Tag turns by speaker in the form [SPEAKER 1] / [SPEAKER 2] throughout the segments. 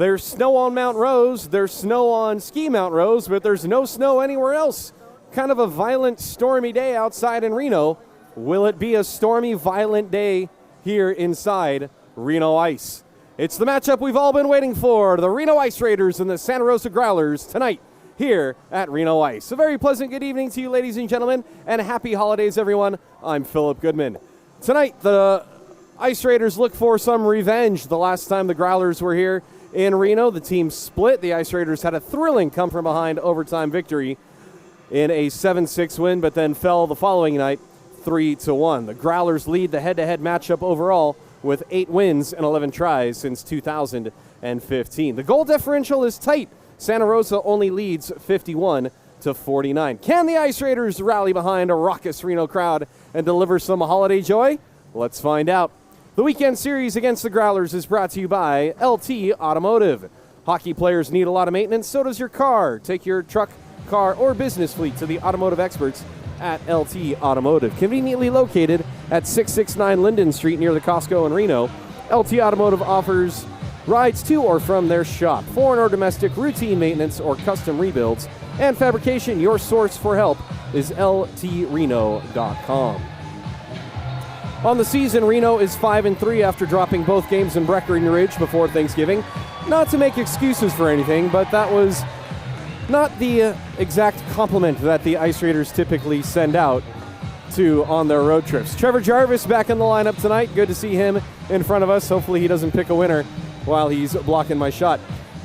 [SPEAKER 1] There's snow on Mount Rose, there's snow on Ski Mount Rose, but there's no snow anywhere else. Kind of a violent, stormy day outside in Reno. Will it be a stormy, violent day here inside Reno Ice? It's the matchup we've all been waiting for, the Reno Ice Raiders and the Santa Rosa Growlers tonight here at Reno Ice. A very pleasant good evening to you, ladies and gentlemen, and happy holidays, everyone. I'm Philip Goodman. Tonight, the Ice Raiders look for some revenge. The last time the Growlers were here in Reno, the team split. The Ice Raiders had a thrilling come-from-behind overtime victory in a 7-6 win, but then fell the following night 3-1. The Growlers lead the head-to-head matchup overall with 8 wins and 11 tries since 2015. The goal differential is tight. Santa Rosa only leads 51-49. Can the Ice Raiders rally behind a raucous Reno crowd and deliver some holiday joy? Let's find out. The weekend series against the Growlers is brought to you by LT Automotive. Hockey players need a lot of maintenance, so does your car. Take your truck, car, or business fleet to the automotive experts at LT Automotive. Conveniently located at 669 Linden Street near the Costco in Reno, LT Automotive offers rides to or from their shop. Foreign or domestic, routine maintenance, or custom rebuilds and fabrication, your source for help is ltreno.com. On the season, Reno is 5-3 after dropping both games in Breckenridge before Thanksgiving. Not to make excuses for anything, but that was not the exact compliment that the Ice Raiders typically send out to on their road trips. Trevor Jarvis back in the lineup tonight. Good to see him in front of us. Hopefully he doesn't pick a winner while he's blocking my shot.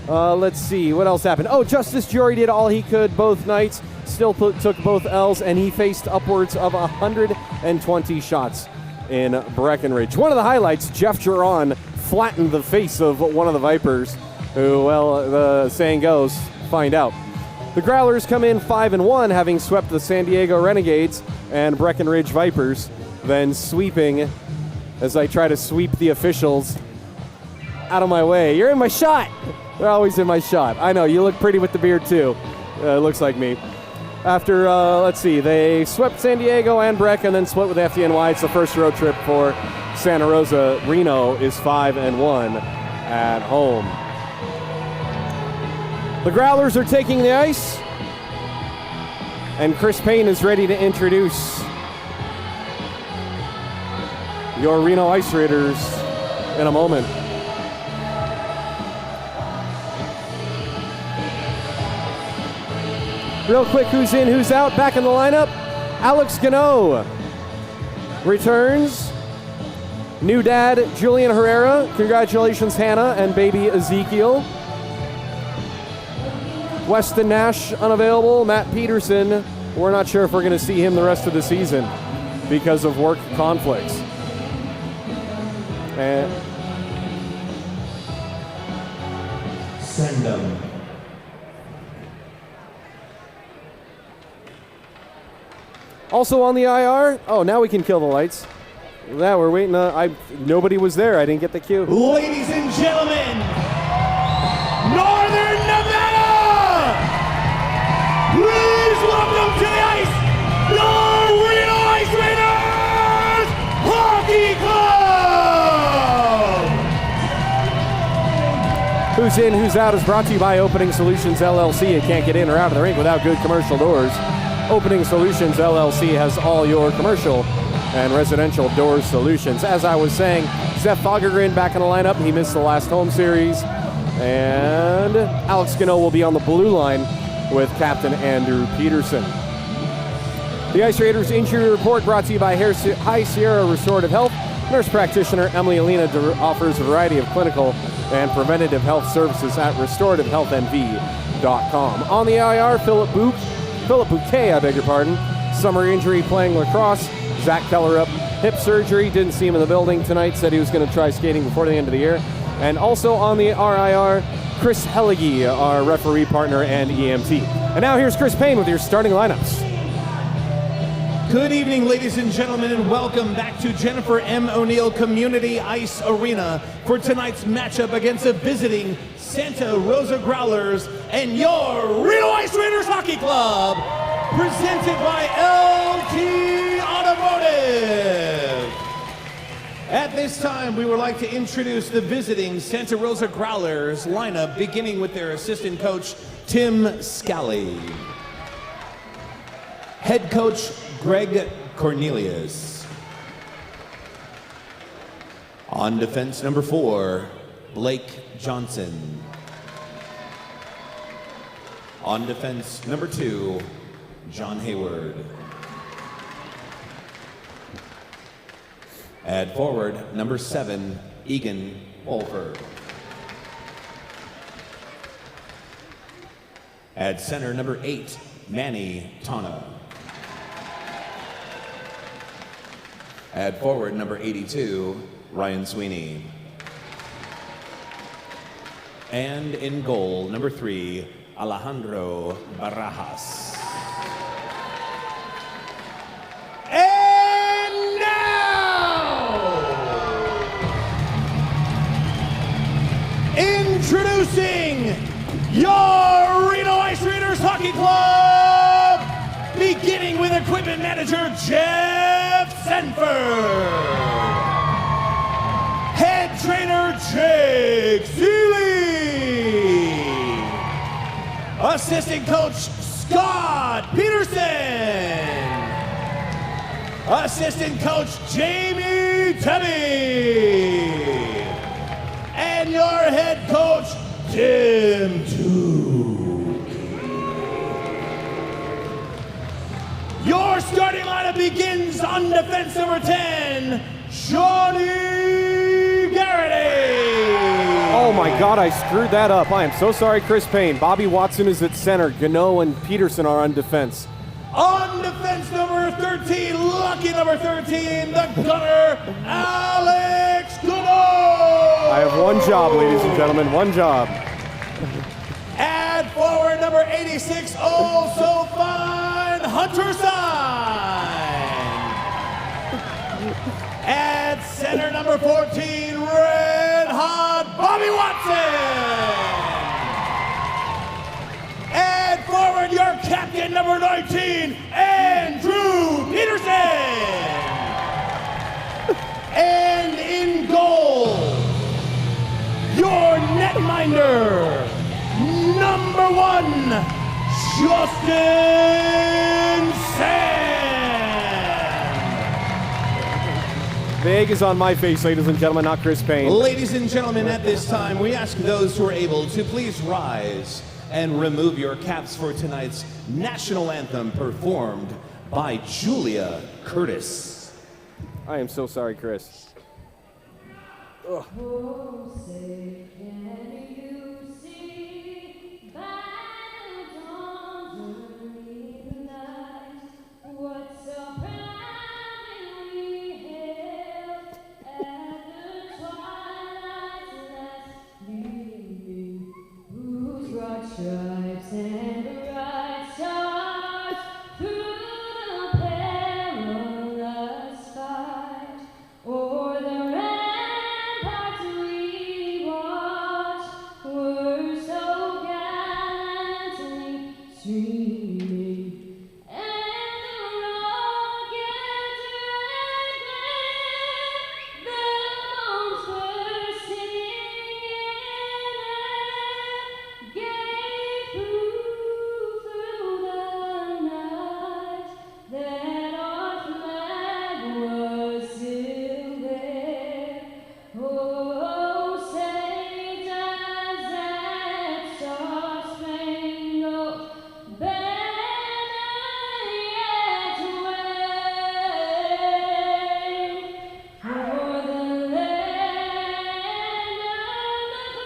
[SPEAKER 1] Let's see, what else happened? Oh, Justice Jory did all he could both nights. Still took both L's, and he faced upwards of 120 shots in Breckenridge. One of the highlights, Jeff Giron flattened the face of one of the Vipers, who, well, the saying goes, find out. The Growlers come in 5-1, having swept the San Diego Renegades and Breckenridge Vipers, then sweeping, as I try to sweep the officials out of my way. You're in my shot! They're always in my shot. I know, you look pretty with the beard too. It looks like me. After, let's see, they swept San Diego and Breck and then split with FDNY. It's the first road trip for Santa Rosa. Reno is 5-1 at home. The Growlers are taking the ice, and Chris Payne is ready to introduce your Reno Ice Raiders in a moment. Real quick, who's in, who's out? Back in the lineup, Alex Gano returns. New dad, Julian Herrera. Congratulations, Hannah and baby Ezekiel. Weston Nash unavailable. Matt Peterson, we're not sure if we're going to see him the rest of the season because of work conflicts. And
[SPEAKER 2] send them.
[SPEAKER 1] Also on the IR, oh, now we can kill the lights. Yeah, we're waiting. Nobody was there. I didn't get the cue.
[SPEAKER 2] Ladies and gentlemen, Northern Nevada, please welcome to the ice, your Reno Ice Raiders Hockey Club!
[SPEAKER 1] Who's in, who's out is brought to you by Opening Solutions LLC. You can't get in or out of the rink without good commercial doors. Opening Solutions LLC has all your commercial and residential door solutions. As I was saying, Seth Fagergren back in the lineup. He missed the last home series. And Alex Gano will be on the blue line with Captain Andrew Peterson. The Ice Raiders injury report brought to you by High Sierra Restorative Health. Nurse practitioner Emily Alina offers a variety of clinical and preventative health services at restorativehealthnv.com. On the IR, Philip Bouquet, summer injury playing lacrosse. Zach Keller up, hip surgery, didn't see him in the building tonight, said he was going to try skating before the end of the year. And also on the RIR, Chris Hellige, our referee partner and EMT. And now here's Chris Payne with your starting lineups.
[SPEAKER 2] Good evening, ladies and gentlemen, and welcome back to Jennifer M. O'Neill Community Ice Arena for tonight's matchup against the visiting Santa Rosa Growlers and your Reno Ice Raiders Hockey Club, presented by LT Automotive. At this time, we would like to introduce the visiting Santa Rosa Growlers lineup, beginning with their assistant coach, Tim Scally. Head coach, Greg Cornelius. On defense, number 4, Blake Johnson. On defense, number 2, John Hayward. At forward, number 7, Egan Wolford. At center, number 8, Manny Tana. At forward, number 82, Ryan Sweeney. And in goal, number 3, Alejandro Barajas. And now, introducing your Reno Ice Raiders Hockey Club, beginning with equipment manager Jeff Sanford, head trainer Jake Seeley, assistant coach Scott Peterson, assistant coach Jamie Tebby, and your head coach Tim Duke. Your starting lineup begins on defense number 10, Johnny Garrity.
[SPEAKER 1] Oh my God, I screwed that up. I am so sorry, Chris Payne. Bobby Watson is at center. Gano and Peterson are on defense.
[SPEAKER 2] On defense number 13, lucky number 13, the gunner, Alex Gano.
[SPEAKER 1] I have one job, ladies and gentlemen, one job.
[SPEAKER 2] At forward number 86, also fine, Hunter Sign. At center number 14, red hot, Bobby Watson. And forward, your captain, number 19, Andrew Peterson. And in goal, your netminder, number 1, Justin Sand.
[SPEAKER 1] The egg is on my face, ladies and gentlemen, not Chris Payne.
[SPEAKER 2] Ladies and gentlemen, at this time, we ask those who are able to please rise and remove your caps for tonight's national anthem performed by Julia Curtis.
[SPEAKER 1] I am so sorry, Chris. Ugh.
[SPEAKER 3] Oh, say, can you see by the dawn's early night what so proudly we hailed at the twilight's last gleaming, whose broad stripes and bright stars through the perilous fight o'er the ramparts we watched were so gallantly streaming, and the rocket's red bells were singing and gave proof through the night that our flag was still there. Oh, say does that star-spangled banner yet wave for the land of the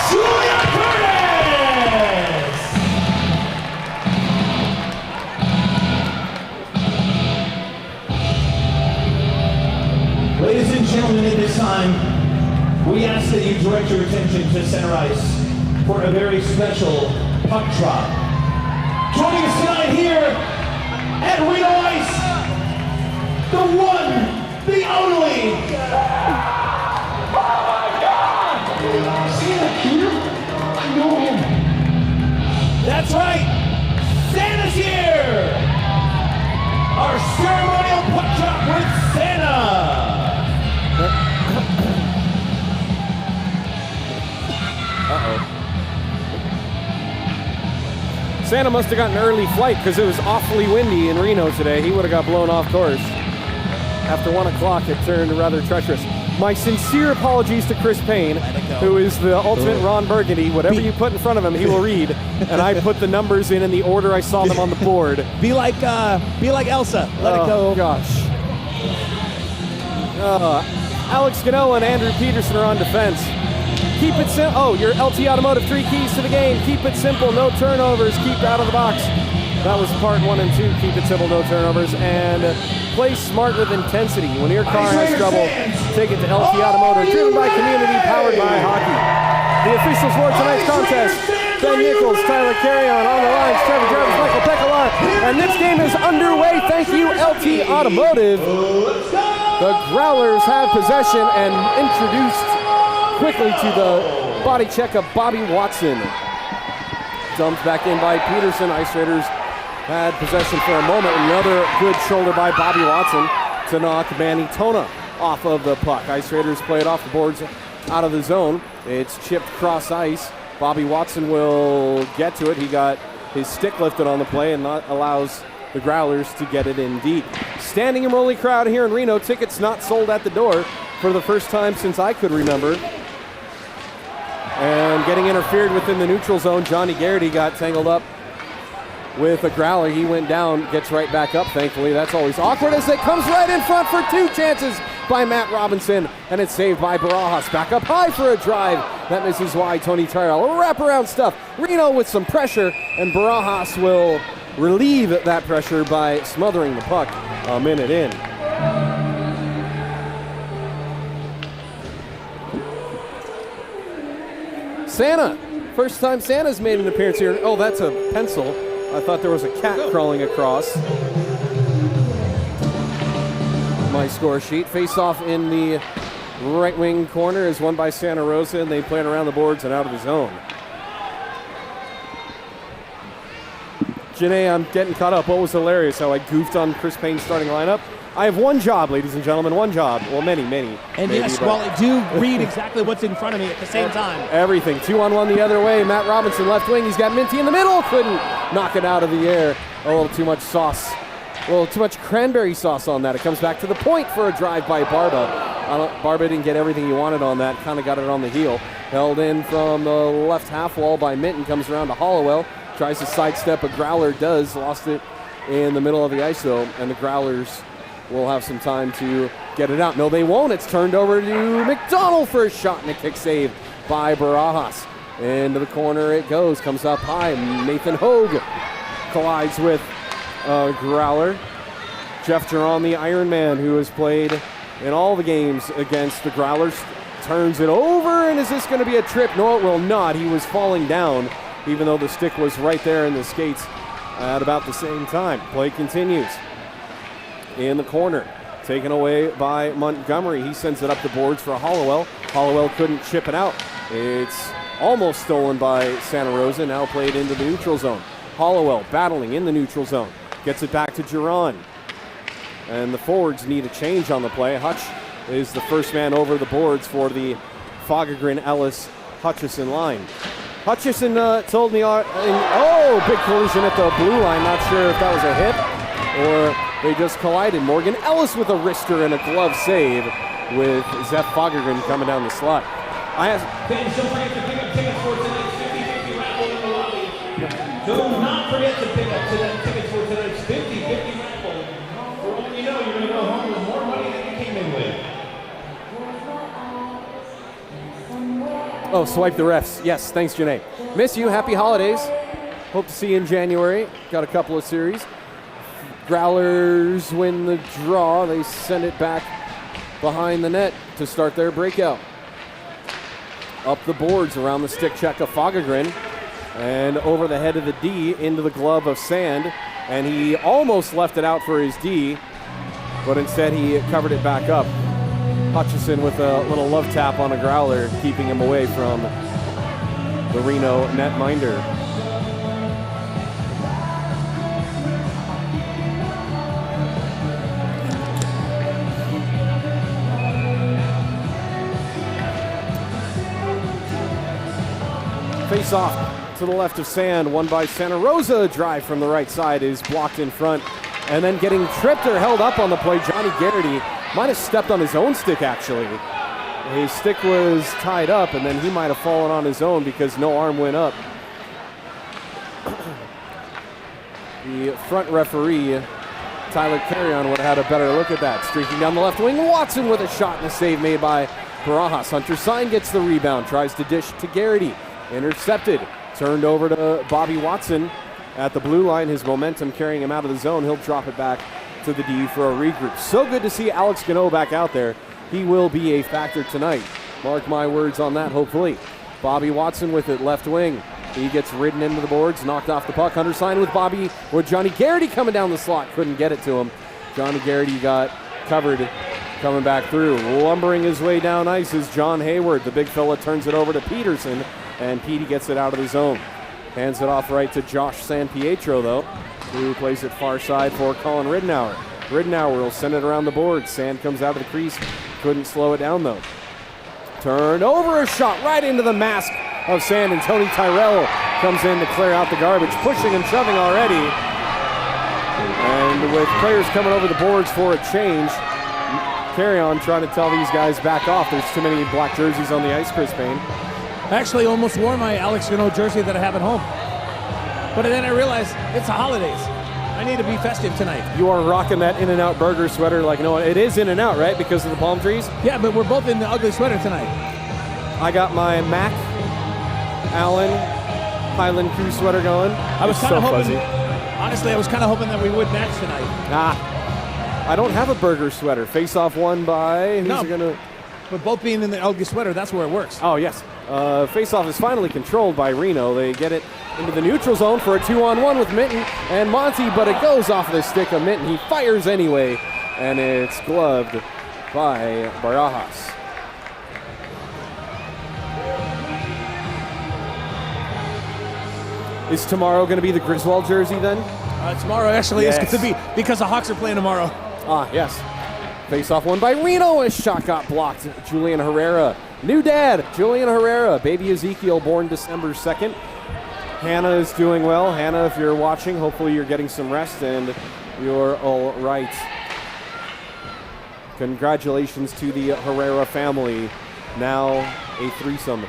[SPEAKER 2] Julia Curtis! Ladies and gentlemen, at this time, we ask that you direct your attention to center ice for a very special puck drop. Joining us tonight here at Reno Ice, the one, the only. Oh my God! That's right, Santa's here! Our ceremonial puck drop with Santa!
[SPEAKER 1] Santa must have gotten an early flight because it was awfully windy in Reno today. He would have got blown off course. After 1 o'clock, it turned rather treacherous. My sincere apologies to Chris Payne, who is the ultimate Ron Burgundy. Whatever you put in front of him, he will read. And I put the numbers in the order I saw them on the board.
[SPEAKER 2] Be like Elsa. Let it go.
[SPEAKER 1] Oh, gosh. Alex Gano and Andrew Peterson are on defense. Keep it simple. Oh, your LT Automotive 3 keys to the game. Keep it simple, no turnovers. Keep out of the box. That was part 1 and 2. Keep it simple, no turnovers. And play smart with intensity. When your car has trouble, take it to LT Automotive. Driven by community, powered by hockey. The officials for tonight's contest: Ben Nichols, Tyler Carrion on the lines, Trevor Jarvis, Michael Pecalar. And this game is underway. Thank you, LT Automotive. The Growlers have possession and introduced quickly to the body check of Bobby Watson. Dumped back in by Peterson. Ice Raiders had possession for a moment. Another good shoulder by Bobby Watson to knock Manny Tona off of the puck. Ice Raiders play it off the boards out of the zone. It's chipped cross ice. Bobby Watson will get to it. He got his stick lifted on the play and allows the Growlers to get it in deep. Standing and rolling crowd here in Reno. Tickets not sold at the door for the first time since I could remember. And getting interfered with in the neutral zone, Johnny Garrity got tangled up with a Growler. He went down, gets right back up, thankfully. That's always awkward as it comes right in front for 2 chances by Matt Robinson, and it's saved by Barajas. Back up high for a drive. That misses wide. Tony Tyrell. Wraparound stuff. Reno with some pressure, and Barajas will relieve that pressure by smothering the puck a minute in. Santa. First time Santa's made an appearance here. Oh, that's a pencil. I thought there was a cat crawling across my score sheet. Face off in the right wing corner is won by Santa Rosa, and they play it around the boards and out of the zone. Janae, I'm getting caught up. What was hilarious how I goofed on Chris Payne's starting lineup. I have one job, ladies and gentlemen, one job. Well, many.
[SPEAKER 2] And
[SPEAKER 1] maybe,
[SPEAKER 2] yes, while I do read exactly what's in front of me at the same time.
[SPEAKER 1] Everything. 2-on-1 the other way. Matt Robinson, left wing. He's got Minty in the middle. Couldn't knock it out of the air. A little too much sauce. A little too much cranberry sauce on that. It comes back to the point for a drive by Barba. Barba didn't get everything he wanted on that. Kind of got it on the heel. Held in from the left half wall by Minton. Comes around to Hollowell. Tries to sidestep. A Growler does. Lost it in the middle of the ice, though. And the Growlers will have some time to get it out. No, they won't. It's turned over to McDonald for a shot and a kick save by Barajas. Into the corner it goes. Comes up high. Nathan Hogue collides with Growler. Jeff Duran, the Iron Man, who has played in all the games against the Growlers, turns it over. And is this going to be a trip? No, it will not. He was falling down, even though the stick was right there in the skates at about the same time. Play continues. In the corner, taken away by Montgomery. He sends it up the boards for Hollowell. Hollowell couldn't chip it out. It's almost stolen by Santa Rosa, now played into the neutral zone. Hollowell battling in the neutral zone. Gets it back to Duran. And the forwards need a change on the play. Hutch is the first man over the boards for the Fogagrin Ellis Hutchison line. Hutchison told me, big collision at the blue line. Not sure if that was a hit or they just collided. Morgan Ellis with a wrister and a glove save with Zeph Fogagrin coming down the slot.
[SPEAKER 2] Fans, don't forget to pick up tickets for tonight's 50-50 raffle in the lobby. Do not forget to pick up tickets for tonight's 50-50 raffle. For all you know, you're going to go home with more money than you came in with.
[SPEAKER 1] Oh, swipe the refs. Yes, thanks, Janae. Miss you. Happy holidays. Hope to see you in January. Got a couple of series. Growlers win the draw. They send it back behind the net to start their breakout. Up the boards around the stick check of Fogagrin and over the head of the D into the glove of Sand. And he almost left it out for his D, but instead he covered it back up. Hutchison with a little love tap on a Growler, keeping him away from the Reno netminder. Face off to the left of Sand, won by Santa Rosa. Drive from the right side is blocked in front. And then getting tripped or held up on the play, Johnny Garrity might have stepped on his own stick, actually. His stick was tied up, and then he might have fallen on his own because no arm went up. The front referee, Tyler Carrion, would have had a better look at that. Streaking down the left wing, Watson with a shot and a save made by Barajas. Hunter Sign gets the rebound, tries to dish to Garrity. Intercepted, turned over to Bobby Watson at the blue line. His momentum carrying him out of the zone. He'll drop it back to the D for a regroup. So good to see Alex Gano back out there. He will be a factor tonight. Mark my words on that, hopefully. Bobby Watson with it, left wing. He gets ridden into the boards, knocked off the puck. Hunter Sign with Johnny Garrity coming down the slot. Couldn't get it to him. Johnny Garrity got covered coming back through. Lumbering his way down ice is John Hayward. The big fella turns it over to Peterson, and Petey gets it out of the zone. Hands it off right to Josh San Pietro, though, who plays it far side for Colin Ridenour. Ridenour will send it around the board. Sand comes out of the crease. Couldn't slow it down, though. Turned over, a shot right into the mask of Sand, and Tony Tyrell comes in to clear out the garbage, pushing and shoving already. And with players coming over the boards for a change, Carry On trying to tell these guys back off. There's too many black jerseys on the ice, Chris Payne.
[SPEAKER 2] I actually almost wore my Alex Gano jersey that I have at home. But then I realized it's the holidays. I need to be festive tonight.
[SPEAKER 1] You are rocking that In-N-Out Burger sweater like no one. It is In-N-Out, right? Because of the palm trees?
[SPEAKER 2] Yeah, but we're both in the ugly sweater tonight.
[SPEAKER 1] I got my Mac Allen Highland Crew sweater going.
[SPEAKER 2] I was kind of hoping, honestly, I was kind of hoping that we would match tonight.
[SPEAKER 1] I don't have a burger sweater. Face off won by, who's gonna?
[SPEAKER 2] But both being in the ugly sweater, that's where it works.
[SPEAKER 1] Oh, yes. Face off is finally controlled by Reno. They get it into the neutral zone for a 2-on-1 with Minton and Monty, but it goes off of the stick of Minton. He fires anyway, and it's gloved by Barajas. Is tomorrow going to be the Griswold jersey then?
[SPEAKER 2] Tomorrow actually is going to be, because the Hawks are playing tomorrow.
[SPEAKER 1] Ah, yes. Face-off won by Reno. A shot got blocked. Julian Herrera. New dad, Julian Herrera. Baby Ezekiel, born December 2nd. Hannah is doing well. Hannah, if you're watching, hopefully you're getting some rest and you're all right. Congratulations to the Herrera family. Now a threesome.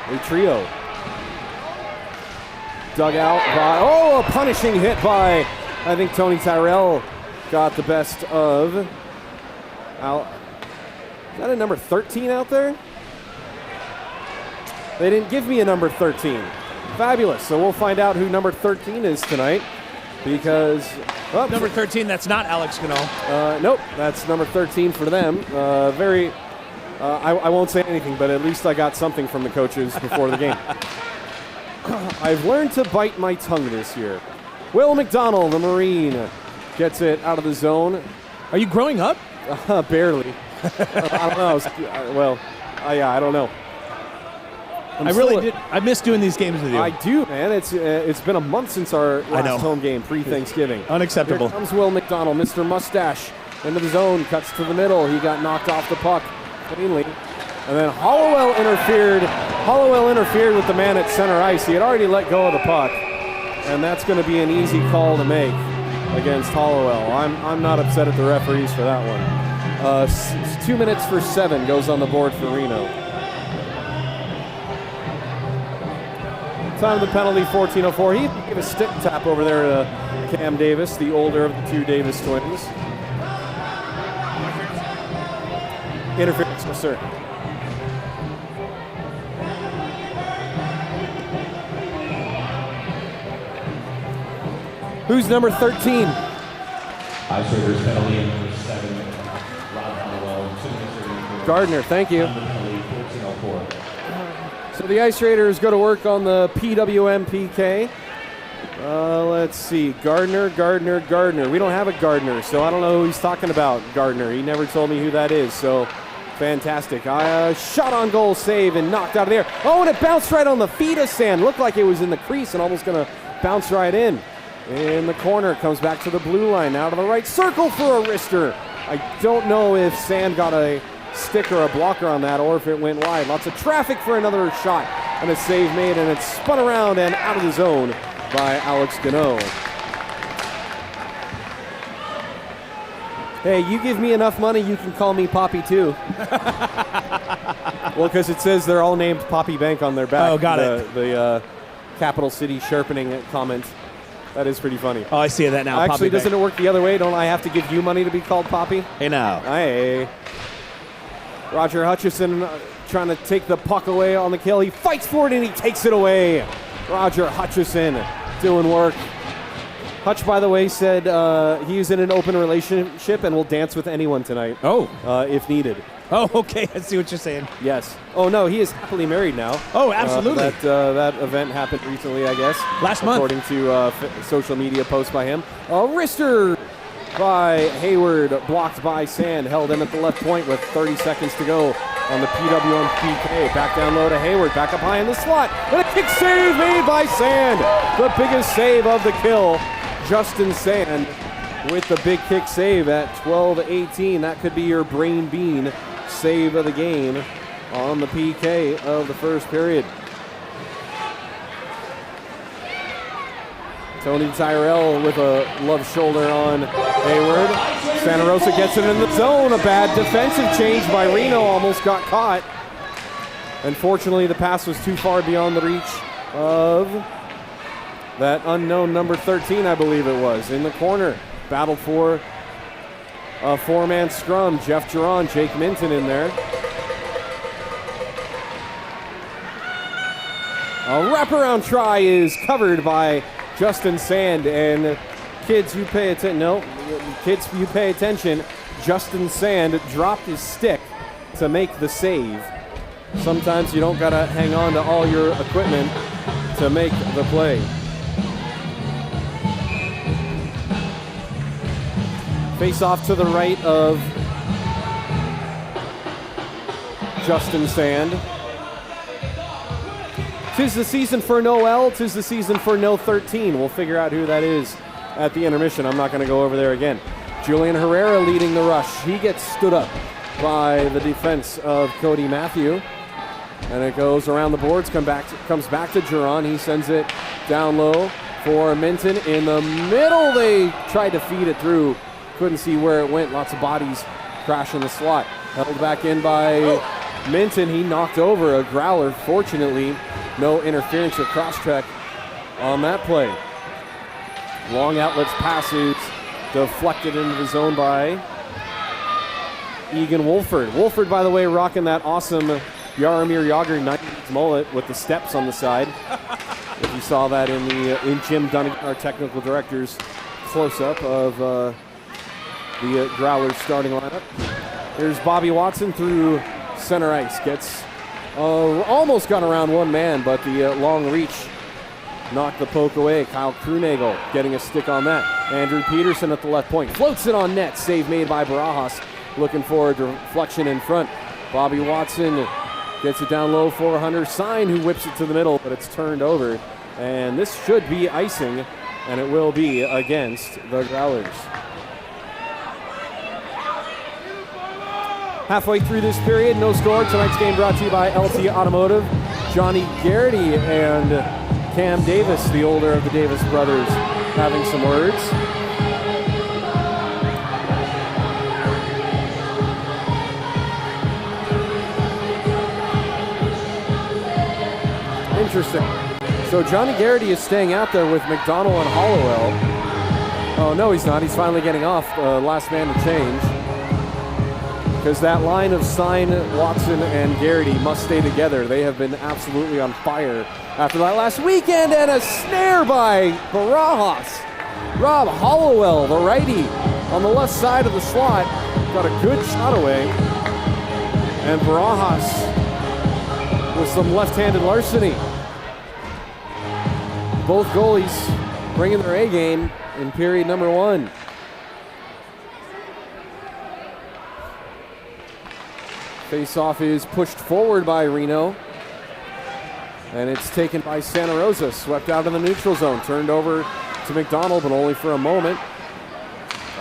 [SPEAKER 1] A trio. Dug out by, a punishing hit by, I think Tony Tyrell got the best of. Is that a number 13 out there? They didn't give me a number 13. Fabulous. So we'll find out who number 13 is tonight because...
[SPEAKER 2] number 13, that's not Alex Gano.
[SPEAKER 1] Nope, that's number 13 for them. I won't say anything, but at least I got something from the coaches before the game. I've learned to bite my tongue this year. Will McDonald, the Marine, gets it out of the zone.
[SPEAKER 2] Are you growing up?
[SPEAKER 1] Barely. I don't know. I don't know.
[SPEAKER 2] I miss doing these games with you.
[SPEAKER 1] I do, man. It's been a month since our last home game pre-Thanksgiving.
[SPEAKER 2] Unacceptable.
[SPEAKER 1] Here comes Will McDonald, Mr. Mustache, into the zone, cuts to the middle. He got knocked off the puck cleanly. And then Hollowell interfered with the man at center ice. He had already let go of the puck. And that's going to be an easy call to make against Hollowell. I'm not upset at the referees for that one. 2 minutes for 7 goes on the board for Reno. Time of the penalty, 14:04. He gave a stick tap over there to Cam Davis, the older of the two Davis twins. Interference, yes, sir. Who's number 13?
[SPEAKER 4] Ice Raiders penalty in number 7. Rob Hollowell.
[SPEAKER 1] Gardner, thank you.
[SPEAKER 4] Penalty 14:04.
[SPEAKER 1] So the Ice Raiders go to work on the PWM PK. Let's see. Gardner. We don't have a Gardner, so I don't know who he's talking about, Gardner. He never told me who that is, so fantastic. Shot on goal, save, and knocked out of there. Oh, and it bounced right on the feet of Sand. Looked like it was in the crease and almost going to bounce right in. In the corner, comes back to the blue line, now to the right circle for a wrister. I don't know if Sand got a stick or a blocker on that or if it went wide. Lots of traffic for another shot. and a save made, and it's spun around and out of the zone by Alex Gano. Hey, you give me enough money, you can call me Poppy too. Well, because it says they're all named Poppy Bank on their back.
[SPEAKER 2] Oh, got it.
[SPEAKER 1] The capital city sharpening comment. That is pretty funny.
[SPEAKER 2] Oh, I see that now.
[SPEAKER 1] Actually,
[SPEAKER 2] Poppy
[SPEAKER 1] doesn't
[SPEAKER 2] Bank.
[SPEAKER 1] it work the other way? Don't I have to give you money to be called Poppy?
[SPEAKER 2] Hey, now.
[SPEAKER 1] Hey. Roger Hutchison trying to take the puck away on the kill. He fights for it and he takes it away. Roger Hutchison doing work. Hutch, by the way, said he's in an open relationship and will dance with anyone tonight.
[SPEAKER 2] Oh.
[SPEAKER 1] If needed.
[SPEAKER 2] Oh, okay. I see what you're saying.
[SPEAKER 1] Yes. Oh, no, he is happily married now.
[SPEAKER 2] Oh, absolutely.
[SPEAKER 1] That event happened recently, I guess.
[SPEAKER 2] Last month.
[SPEAKER 1] According to social media posts by him. A wrister by Hayward, blocked by Sand, held in at the left point with 30 seconds to go on the PWM PK. Back down low to Hayward, back up high in the slot. And a kick save made by Sand. The biggest save of the kill. Justin Sand with the big kick save at 12-18. That could be your brain bean save of the game on the PK of the first period. Tony Tyrell with a love shoulder on Hayward. Santa Rosa gets it in the zone. A bad defensive change by Reno, almost got caught. Unfortunately, the pass was too far beyond the reach of that unknown number 13, I believe it was, in the corner. Battle for a four-man scrum. Jeff Giron, Jake Minton in there. A wraparound try is covered by Justin Sand, and kids, you pay attention. Justin Sand dropped his stick to make the save. Sometimes you don't gotta hang on to all your equipment to make the play. Face off to the right of Justin Sand. 'Tis the season for no L, 'tis the season for no 13. We'll figure out who that is at the intermission. I'm not going to go over there again. Julian Herrera leading the rush. He gets stood up by the defense of Cody Matthew. And it goes around the boards, comes back to Giron. He sends it down low for Minton. In the middle, they tried to feed it through. Couldn't see where it went. Lots of bodies crash in the slot. Held back in by Minton. He knocked over a Growler. Fortunately, no interference or cross-check on that play. Long outlets passes deflected into the zone by Egan Wolford. Wolford, by the way, rocking that awesome Jaromir Jagr 90s mullet with the steps on the side. If you saw that in Jim Dunning, our technical director's close-up of the Growlers starting lineup. Here's Bobby Watson through center ice. Gets almost got around one man, but the long reach knocked the poke away. Kyle Krunagel getting a stick on that. Andrew Peterson at the left point. Floats it on net. Save made by Barajas. Looking for a deflection in front. Bobby Watson gets it down low for Hunter Sign, who whips it to the middle, but it's turned over. And this should be icing, and it will be against the Growlers. Halfway through this period, no score. Tonight's game brought to you by LT Automotive. Johnny Garrity and Cam Davis, the older of the Davis brothers, having some words. Interesting. So Johnny Garrity is staying out there with McDonald and Hollowell. Oh, no, he's not. He's finally getting off. Last man to change. Because that line of Sign, Watson, and Garrity must stay together. They have been absolutely on fire after that last weekend, and a snare by Barajas. Rob Hollowell, the righty, on the left side of the slot, got a good shot away. And Barajas with some left-handed larceny. Both goalies bringing their A game in period number one. Face-off is pushed forward by Reno. And it's taken by Santa Rosa. Swept out of the neutral zone. Turned over to McDonald, but only for a moment.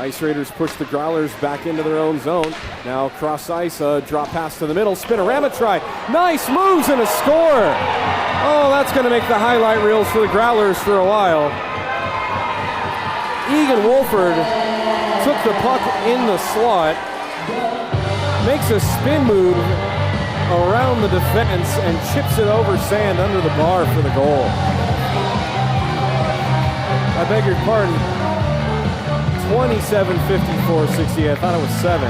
[SPEAKER 1] Ice Raiders push the Growlers back into their own zone. Now cross ice, drop pass to the middle, spinorama try. Nice moves and a score. Oh, that's going to make the highlight reels for the Growlers for a while. Egan Wolford took the puck in the slot, makes a spin move around the defense and chips it over sand under the bar for the goal. I beg your pardon. 27-54-60. I thought it was 7.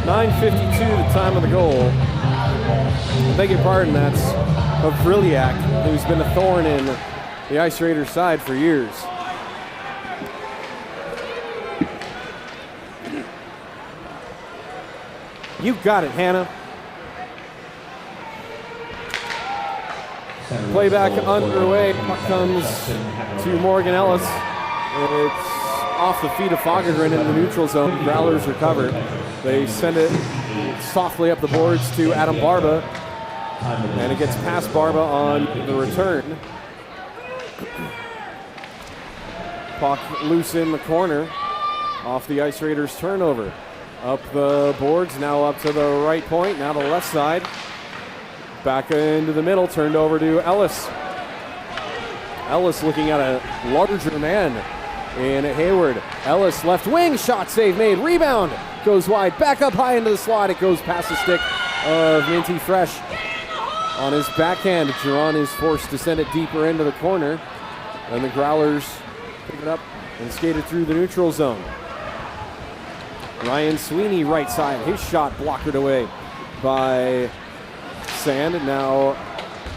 [SPEAKER 1] .952 the time of the goal. I beg your pardon, that's Vriliak, who's been a thorn in the Ice Raiders side for years. You got it, Hannah. Playback underway. Puck comes to Morgan Ellis. It's off the feet of Fagergren in the neutral zone. Growlers recover. They send it softly up the boards to Adam Barba. And it gets past Barba on the return. Puck loose in the corner. Off the Ice Raiders turnover. Up the boards, now up to the right point, now to the left side. Back into the middle, turned over to Ellis. Ellis looking at a larger man in Hayward. Ellis left wing, shot save made, rebound, goes wide, back up high into the slot. It goes past the stick of Minty Fresh. On his backhand, Geron is forced to send it deeper into the corner. And the Growlers pick it up and skate it through the neutral zone. Ryan Sweeney right side, his shot blockered away by Sand. Now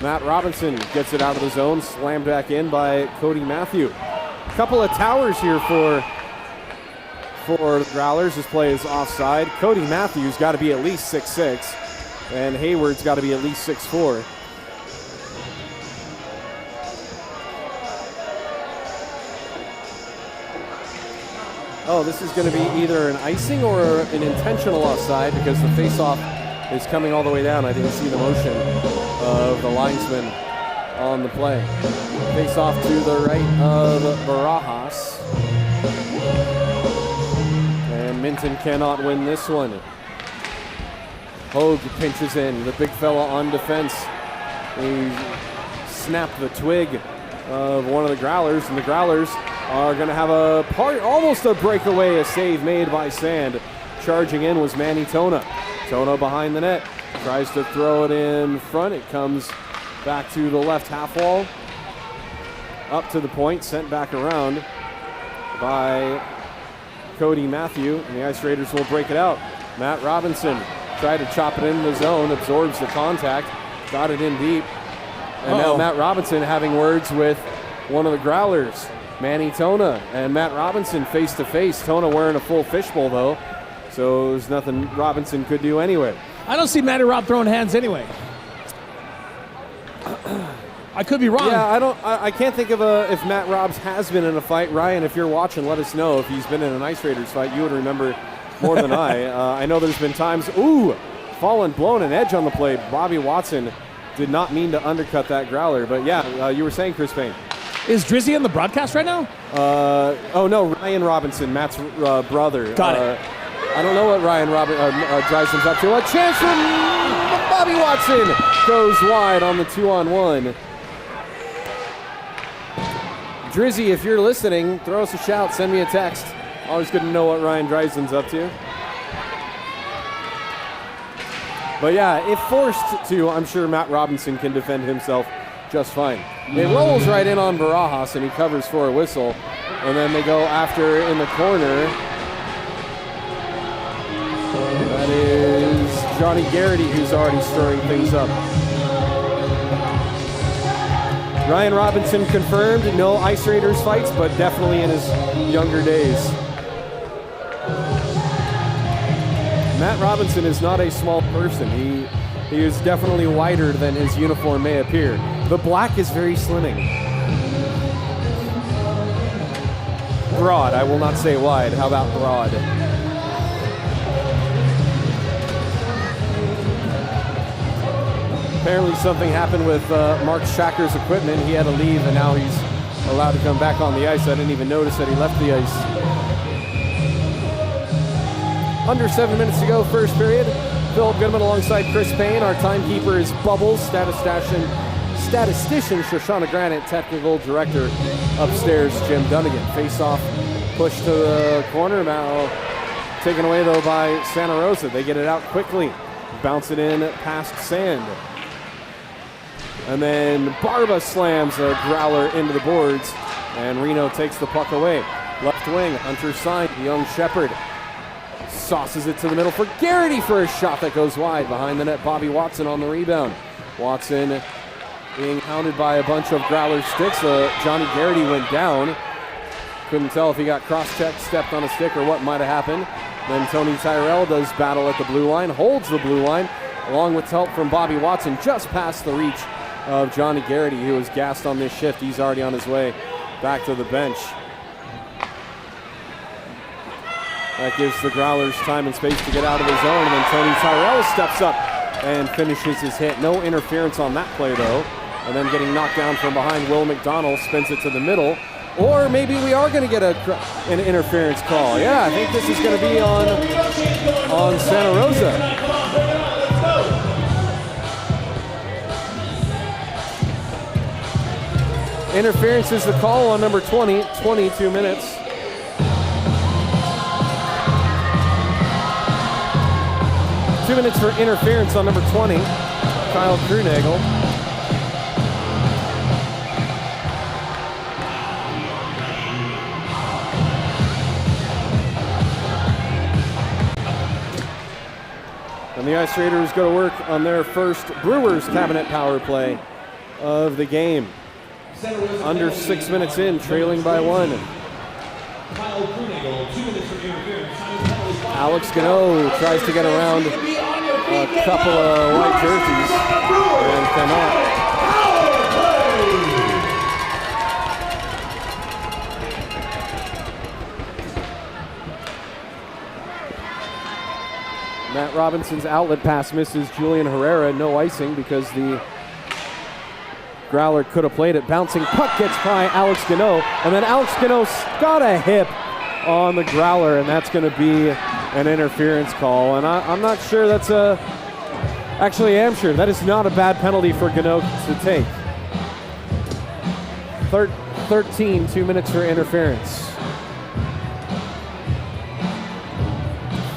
[SPEAKER 1] Matt Robinson gets it out of the zone, slammed back in by Cody Matthew. A couple of towers here for the Growlers. This play is offside. Cody Matthews got to be at least 6'6", and Hayward's got to be at least 6'4". Oh, this is going to be either an icing or an intentional offside because the face-off is coming all the way down. I didn't see the motion of the linesman on the play. Face-off to the right of Barajas. And Minton cannot win this one. Hogue pinches in, the big fella on defense. He snapped the twig of one of the Growlers, and the Growlers are going to have almost a breakaway, a save made by Sand. Charging in was Manny Tona. Tona behind the net, tries to throw it in front. It comes back to the left half wall. Up to the point, sent back around by Cody Matthew, and the Ice Raiders will break it out. Matt Robinson tried to chop it into the zone, absorbs the contact, got it in deep. And now Matt Robinson having words with one of the Growlers, Manny Tona, and Matt Robinson face to face. Tona wearing a full fishbowl though, so there's nothing Robinson could do anyway.
[SPEAKER 2] I don't see Matty Rob throwing hands anyway. I could be wrong.
[SPEAKER 1] Yeah, I can't think of if Matt Robbs has been in a fight. Ryan, if you're watching, let us know if he's been in an Ice Raiders fight. You would remember more than I. I know there's been times, blown an edge on the play. Bobby Watson did not mean to undercut that Growler, but yeah, you were saying, Chris Payne.
[SPEAKER 2] Is Drizzy on the broadcast right now?
[SPEAKER 1] No, Ryan Robinson, Matt's brother.
[SPEAKER 2] Got it.
[SPEAKER 1] I don't know what Ryan Dryson's up to. A chance from Bobby Watson goes wide on the 2-on-1. Drizzy, if you're listening, throw us a shout, send me a text. Always good to know what Ryan Dryson's up to. But yeah, if forced to, I'm sure Matt Robinson can defend himself just fine. It rolls right in on Barajas, and he covers for a whistle. And then they go after in the corner. That is Johnny Garrity, who's already stirring things up. Ryan Robinson confirmed no Ice Raiders fights, but definitely in his younger days. Matt Robinson is not a small person. He is definitely wider than his uniform may appear. The black is very slimming. Broad, I will not say wide. How about broad? Apparently something happened with Mark Schacker's equipment. He had to leave, and now he's allowed to come back on the ice. I didn't even notice that he left the ice. Under 7 minutes to go, first period. Philip Goodman alongside Chris Payne. Our timekeeper is Bubbles, statistician Shoshana Granite, technical director upstairs Jim Dunnigan. Face-off push to the corner now. Taken away, though, by Santa Rosa. They get it out quickly. Bounce it in past Sand. And then Barba slams a Growler into the boards, and Reno takes the puck away. Left wing, Hunter Sign, young Shepherd. Sauces it to the middle for Garrity for a shot that goes wide. Behind the net, Bobby Watson on the rebound. Watson being hounded by a bunch of Growler sticks. Johnny Garrity went down. Couldn't tell if he got cross-checked, stepped on a stick, or what might have happened. Then Tony Tyrell does battle at the blue line, holds the blue line, along with help from Bobby Watson, just past the reach of Johnny Garrity, who was gassed on this shift. He's already on his way back to the bench. That gives the Growlers time and space to get out of the zone, and then Tony Tyrell steps up and finishes his hit. No interference on that play, though. And then getting knocked down from behind, Will McDonald spins it to the middle. Or maybe we are going to get an interference call. Yeah, I think this is going to be on Santa Rosa. Interference is the call on number 20, 22 minutes. Two minutes for interference on number 20, Kyle Krunagel. And the Ice Raiders go to work on their first Brewers cabinet power play of the game. Under 6 minutes in, trailing by 1. Alex Gano tries to get around a couple of white jerseys and cannot. Matt Robinson's outlet pass misses Julian Herrera. No icing because the Growler could have played it. Bouncing puck gets by Alex Gano, and then Alex Gano's got a hip on the Growler, and that's going to be an interference call. And I'm not sure that's actually I am sure that is not a bad penalty for Gano to take. 13, 2 minutes for interference.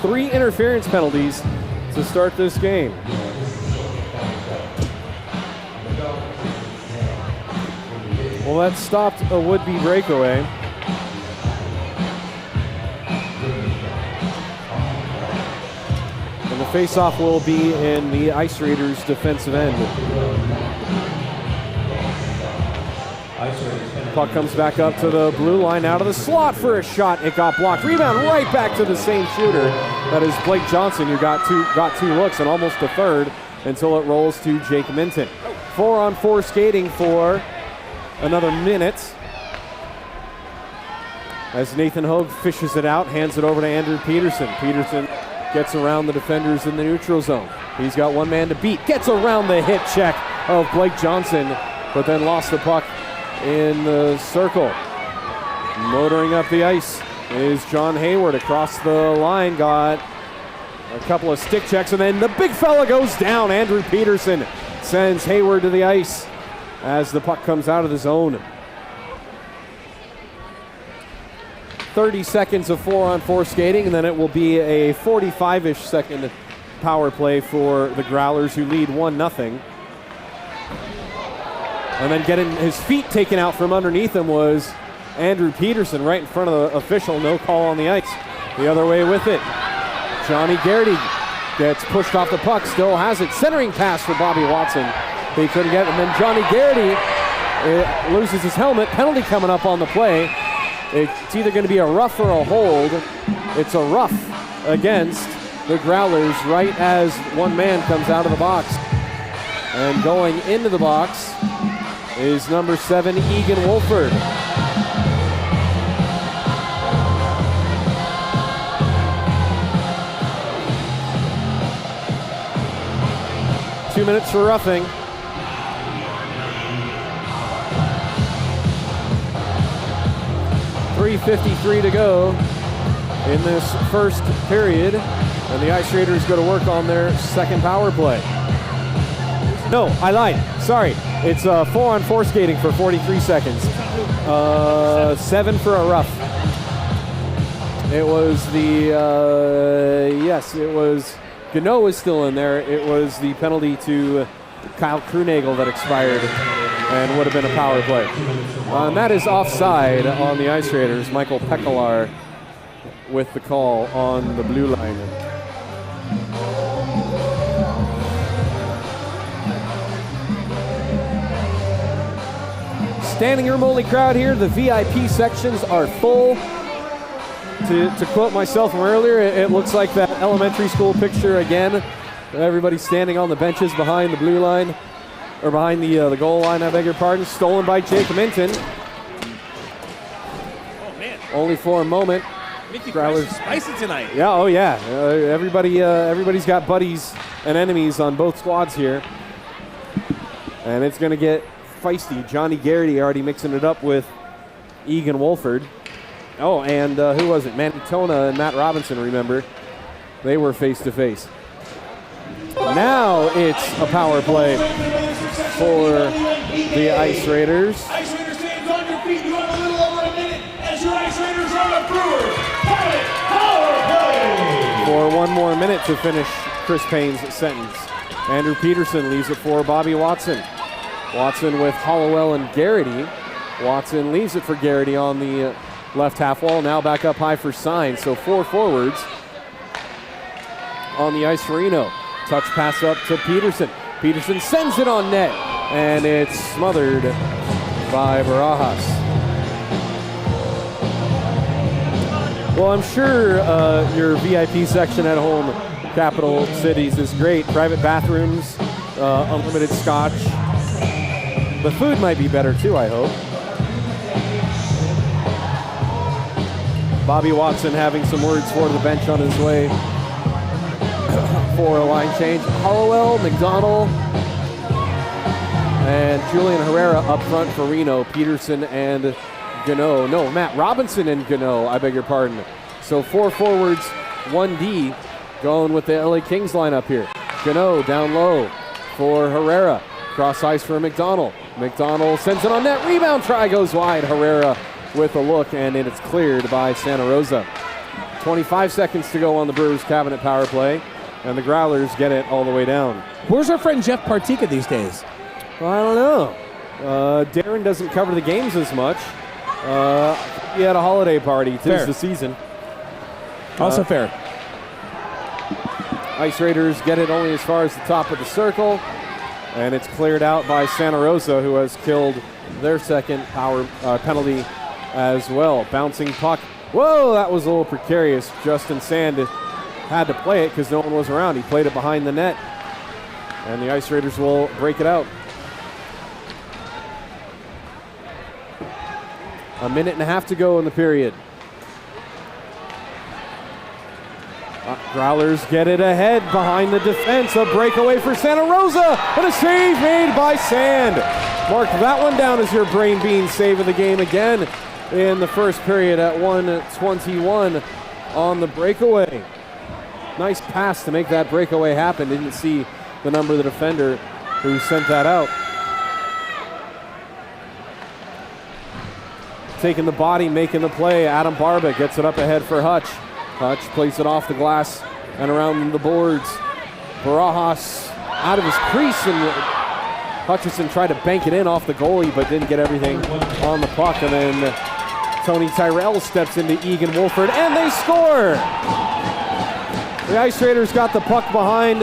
[SPEAKER 1] 3 interference penalties to start this game. Well, that stopped a would-be breakaway. And the face-off will be in the Ice Raiders' defensive end. Puck comes back up to the blue line, out of the slot for a shot. It got blocked. Rebound right back to the same shooter. That is Blake Johnson, who got two looks and almost a third until it rolls to Jake Minton. 4-on-4 skating for another minute as Nathan Hogue fishes it out, hands it over to Andrew Peterson. Peterson gets around the defenders in the neutral zone. He's got one man to beat, gets around the hit check of Blake Johnson, but then lost the puck in the circle. Motoring up the ice is John Hayward across the line, got a couple of stick checks, and then the big fella goes down. Andrew Peterson sends Hayward to the ice as the puck comes out of the zone. 30 seconds of 4-on-4 skating, and then it will be a 45-ish second power play for the Growlers, who lead 1-0. And then getting his feet taken out from underneath him was Andrew Peterson right in front of the official. No call on the ice. The other way with it, Johnny Garrity gets pushed off the puck, still has it. Centering pass for Bobby Watson. He couldn't get it. And then Johnny Garrity loses his helmet. Penalty coming up on the play. It's either going to be a rough or a hold. It's a rough against the Growlers right as one man comes out of the box. And going into the box is number 7, Egan Wolford. Two minutes for roughing. 3:53 to go in this first period, and the Ice Raiders go to work on their second power play. No, I lied. Sorry. It's 4-on-4 skating for 43 seconds. 7 for a rough. It was yes, it was, Gano was still in there. It was the penalty to Kyle Krunagel that expired and would have been a power play. And that is offside on the Ice Raiders. Michael Pekalar with the call on the blue line. Standing room only crowd here. The VIP sections are full. To quote myself from earlier, it looks like that elementary school picture again. Everybody standing on the benches behind the blue line, or behind the goal line, I beg your pardon. Stolen by Jake Minton.
[SPEAKER 2] Oh, man.
[SPEAKER 1] Only for a moment.
[SPEAKER 2] Mickey
[SPEAKER 1] Growlers.
[SPEAKER 2] Price is spicy tonight.
[SPEAKER 1] Yeah, oh yeah. Everybody's got buddies and enemies on both squads here. And it's going to get feisty. Johnny Garrity already mixing it up with Egan Wolford. Oh, and who was it? Manny Tona and Matt Robinson, remember? They were face-to-face. Now it's a power play for the Ice Raiders.
[SPEAKER 2] Ice Raiders fans on your feet. You have a little over a minute as your Ice Raiders are the Brewers. Power play!
[SPEAKER 1] For one more minute to finish Chris Payne's sentence. Andrew Peterson leaves it for Bobby Watson. Watson with Hollowell and Garrity. Watson leaves it for Garrity on the left half wall. Now back up high for Sign. So 4 forwards on the ice for Reno. Touch pass up to Peterson. Peterson sends it on net, and it's smothered by Barajas. Well, I'm sure your VIP section at home, Capital Cities, is great. Private bathrooms, unlimited scotch. The food might be better too, I hope. Bobby Watson having some words for the bench on his way for a line change. Hollowell, McDonald, and Julian Herrera up front for Reno. Peterson and Gano. No, Matt Robinson and Gano, I beg your pardon. So 4 forwards, 1D, going with the LA Kings lineup here. Gano down low for Herrera. Cross ice for McDonald. McDonald sends it on net. Rebound try goes wide. Herrera with a look, and it is cleared by Santa Rosa. 25 seconds to go on the Brewers cabinet power play, and the Growlers get it all the way down.
[SPEAKER 2] Where's our friend Jeff Partika these days?
[SPEAKER 1] Well, I don't know. Darren doesn't cover the games as much. He had a holiday party. Tis the season.
[SPEAKER 2] Also fair.
[SPEAKER 1] Ice Raiders get it only as far as the top of the circle, and it's cleared out by Santa Rosa, who has killed their second power penalty as well. Bouncing puck. Whoa, that was a little precarious. Justin Sand had to play it because no one was around. He played it behind the net, and the Ice Raiders will break it out. A minute and a half to go in the period. Growlers get it ahead behind the defense. A breakaway for Santa Rosa, and a save made by Sand. Mark that one down as your brain bean save of the game again in the first period at 1:21 on the breakaway. Nice pass to make that breakaway happen. Didn't see the number of the defender who sent that out. Taking the body, making the play. Adam Barba gets it up ahead for Hutch. Hutch plays it off the glass and around the boards. Barajas out of his crease, and Hutchison tried to bank it in off the goalie, but didn't get everything on the puck. And then Tony Tyrell steps into Egan Wolford, and they score! The Ice Raiders got the puck behind,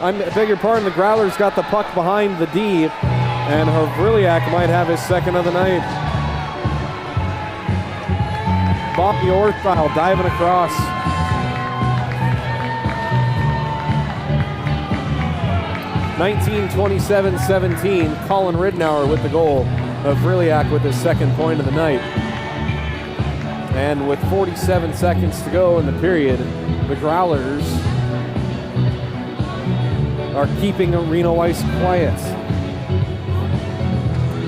[SPEAKER 1] I beg your pardon, the Growlers got the puck behind the D, and Havrilyak might have his second of the night. Bobby Orthile diving across. (19-27-17). Colin Ridnour with the goal. Havrilyak with his second point of the night. And with 47 seconds to go in the period, the Growlers are keeping Reno Ice quiet.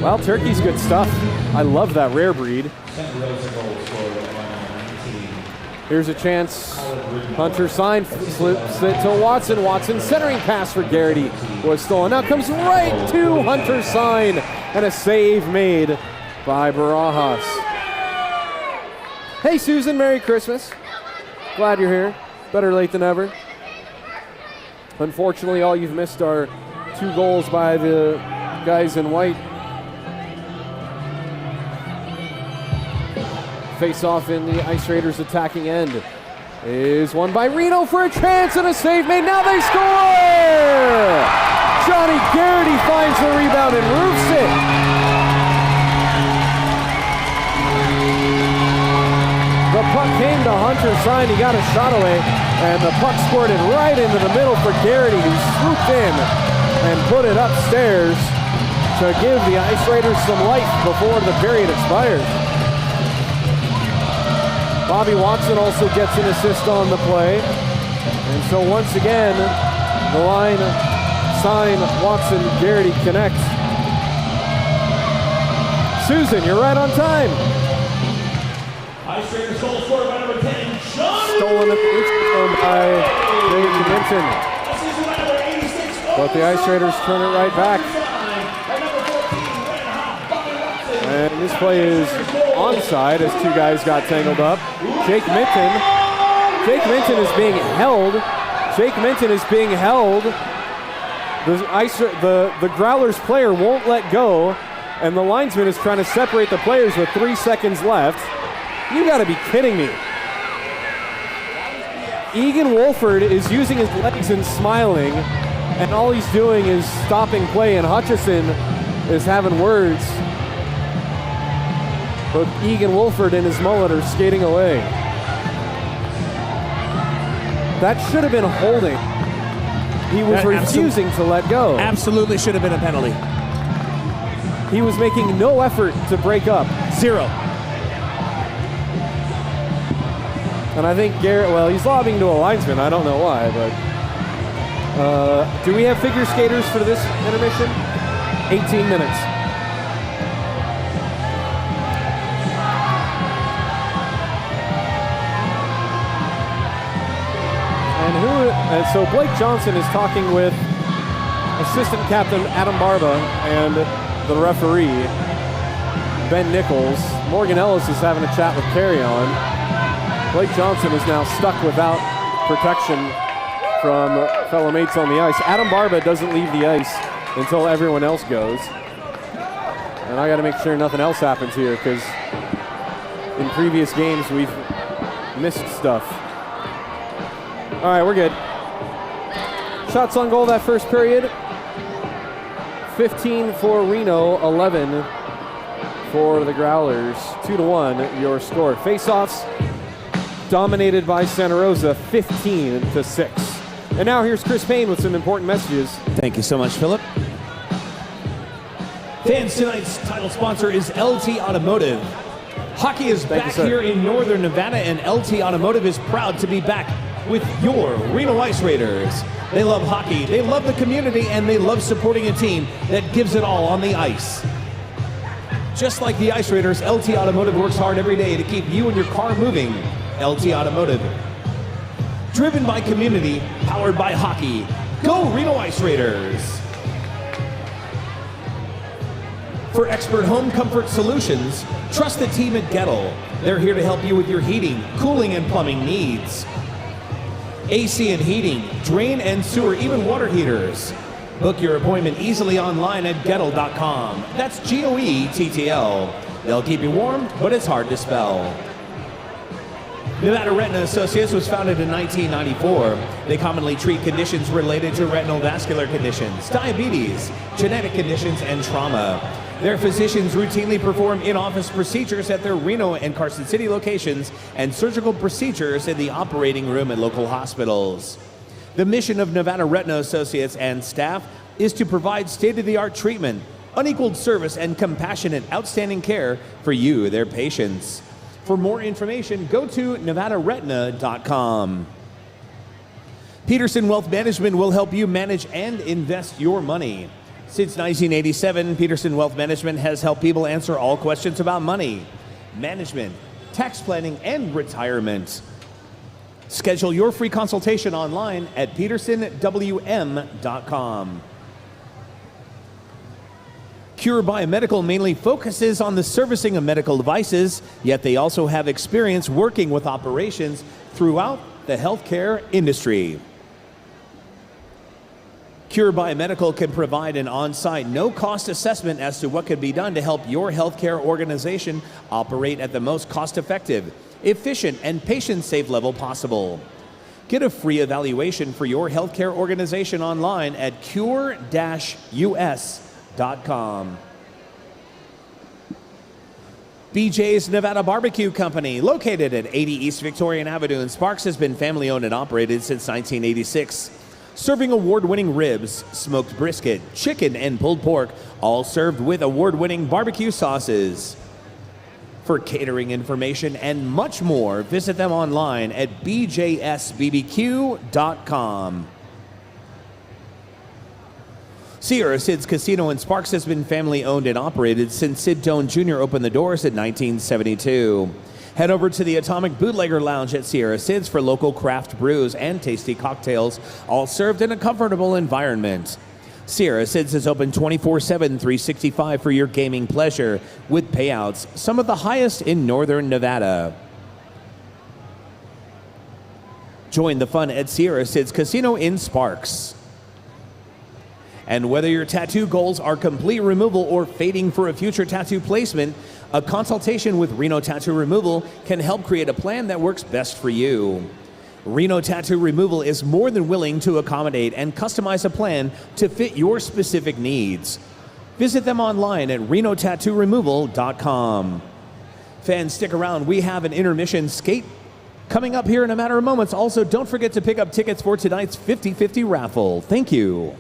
[SPEAKER 1] Well, turkey's good stuff. I love that rare breed.
[SPEAKER 4] Santa Rosa Growlers scored
[SPEAKER 1] Here's a chance. Hunter Sign slips it to Watson. Watson centering pass for Garrity was stolen. Now comes right to Hunter Sign, and a save made by Barajas. Hey Susan, Merry Christmas. Glad you're here. Better late than ever. Unfortunately, all you've missed are 2 goals by the guys in white. Face off in the Ice Raiders attacking end is won by Reno for a chance and a save made. Now they score! Johnny Garrity finds the rebound and roofs it. The puck came to Hunter Sign. He got a shot away, and the puck squirted right into the middle for Garrity, who swooped in and put it upstairs to give the Ice Raiders some life before the period expires. Bobby Watson also gets an assist on the play. And so once again, the line, Sign, Watson, Garrity connect. Susan, you're right on time.
[SPEAKER 2] Ice Raiders goal scored by number 10, Johnny.
[SPEAKER 1] Stolen at the by Dave Minton. But the Ice Raiders turn it right back. And this play is onside as 2 guys got tangled up. Jake Minton is being held. Jake Minton is being held. The Growlers player won't let go, and the linesman is trying to separate the players with 3 seconds left. You gotta be kidding me. Egan Wolford is using his legs and smiling, and all he's doing is stopping play, and Hutchison is having words. But Egan Wolford and his mullet are skating away. That should have been holding. He was refusing to let go.
[SPEAKER 2] Absolutely should have been a penalty.
[SPEAKER 1] He was making no effort to break up.
[SPEAKER 2] 0.
[SPEAKER 1] And I think Garrett, well, he's lobbing to a linesman. I don't know why, but do we have figure skaters for this intermission? 18 minutes. And so Blake Johnson is talking with assistant captain Adam Barba and the referee, Ben Nichols. Morgan Ellis is having a chat with Carry On. Blake Johnson is now stuck without protection from fellow mates on the ice. Adam Barba doesn't leave the ice until everyone else goes. And I got to make sure nothing else happens here, because in previous games we've missed stuff. All right, we're good. Shots on goal that first period. 15 for Reno, 11 for the Growlers. 2-1 your score. Face-offs dominated by Santa Rosa, 15-6. And now here's Chris Payne with some important messages.
[SPEAKER 2] Thank you so much, Philip. Fans, tonight's title sponsor is LT Automotive. Hockey is back here in Northern Nevada, and LT Automotive is proud to be back with your Reno Ice Raiders. They love hockey, they love the community, and they love supporting a team that gives it all on the ice. Just like the Ice Raiders, LT Automotive works hard every day to keep you and your car moving. LT Automotive. Driven by community, powered by hockey. Go Reno Ice Raiders! For expert home comfort solutions, trust the team at Gettle. They're here to help you with your heating, cooling, and plumbing needs. AC and heating, drain and sewer, even water heaters. Book your appointment easily online at Gettle.com. That's Goettl. They'll keep you warm, but it's hard to spell. Nevada Retina Associates was founded in 1994. They commonly treat conditions related to retinal vascular conditions, diabetes, genetic conditions, and trauma. Their physicians routinely perform in-office procedures at their Reno and Carson City locations and surgical procedures in the operating room at local hospitals. The mission of Nevada Retina Associates and staff is to provide state-of-the-art treatment, unequaled service, and compassionate, outstanding care for you, their patients. For more information, go to nevadaretina.com. Peterson Wealth Management will help you manage and invest your money. Since 1987, Peterson Wealth Management has helped people answer all questions about money, management, tax planning, and retirement. Schedule your free consultation online at petersonwm.com. Cure Biomedical mainly focuses on the servicing of medical devices, yet they also have experience working with operations throughout the healthcare industry. Cure Biomedical can provide an on-site, no-cost assessment as to what could be done to help your healthcare organization operate at the most cost-effective, efficient, and patient-safe level possible. Get a free evaluation for your healthcare organization online at cure-us.com. BJ's Nevada Barbecue Company, located at 80 East Victorian Avenue in Sparks, has been family-owned and operated since 1986. Serving award-winning ribs, smoked brisket, chicken, and pulled pork, all served with award-winning barbecue sauces. For catering information and much more, visit them online at bjsbbq.com. Sierra Sid's Casino in Sparks has been family-owned and operated since Sid Doan Jr. opened the doors in 1972. Head over to the Atomic Bootlegger Lounge at Sierra Sid's for local craft brews and tasty cocktails, all served in a comfortable environment. Sierra Sid's is open 24/7, 365 for your gaming pleasure, with payouts, some of the highest in northern Nevada. Join the fun at Sierra Sid's Casino in Sparks. And whether your tattoo goals are complete removal or fading for a future tattoo placement, a consultation with Reno Tattoo Removal can help create a plan that works best for you. Reno Tattoo Removal is more than willing to accommodate and customize a plan to fit your specific needs. Visit them online at renotattooremoval.com. Fans, stick around. We have an intermission skate coming up here in a matter of moments. Also, don't forget to pick up tickets for tonight's 50-50 raffle. Thank you.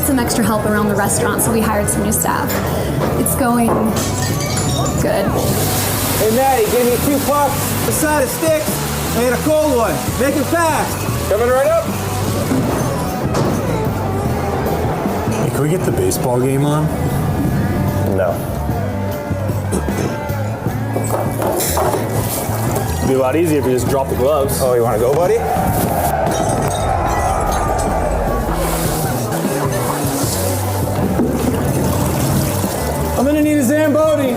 [SPEAKER 5] Some extra help around the restaurant, so we hired some new staff. It's going good.
[SPEAKER 6] Hey Maddie, give me 2 pucks, a side of sticks, and a cold one. Make it fast. Coming right up.
[SPEAKER 7] Hey, can we get the baseball game on?
[SPEAKER 6] No.
[SPEAKER 7] It'd be a lot easier if you just drop the gloves.
[SPEAKER 6] Oh, you want to go, buddy? I'm gonna need a Zamboni.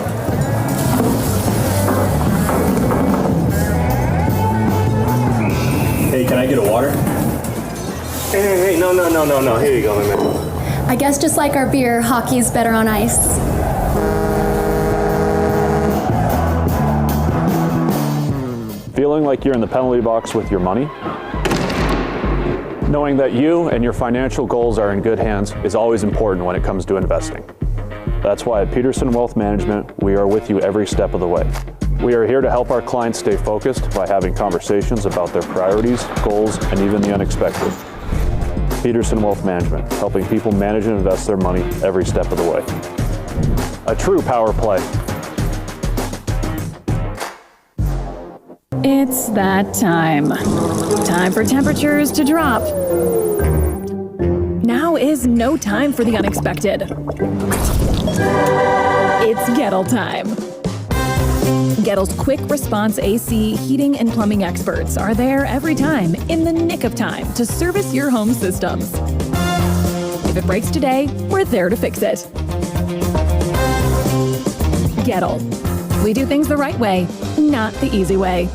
[SPEAKER 7] Hey, can I get a water?
[SPEAKER 6] Hey, no. Here you go, my man.
[SPEAKER 5] I guess just like our beer, hockey's better on ice.
[SPEAKER 8] Feeling like you're in the penalty box with your money? Knowing that you and your financial goals are in good hands is always important when it comes to investing. That's why at Peterson Wealth Management, we are with you every step of the way. We are here to help our clients stay focused by having conversations about their priorities, goals, and even the unexpected. Peterson Wealth Management, helping people manage and invest their money every step of the way. A true power play.
[SPEAKER 9] It's that time. Time for temperatures to drop. Now is no time for the unexpected. It's Gettle time. Gettle's quick response AC, heating, and plumbing experts are there every time, in the nick of time, to service your home systems. If it breaks today, we're there to fix it. Gettle. We do things the right way, not the easy way.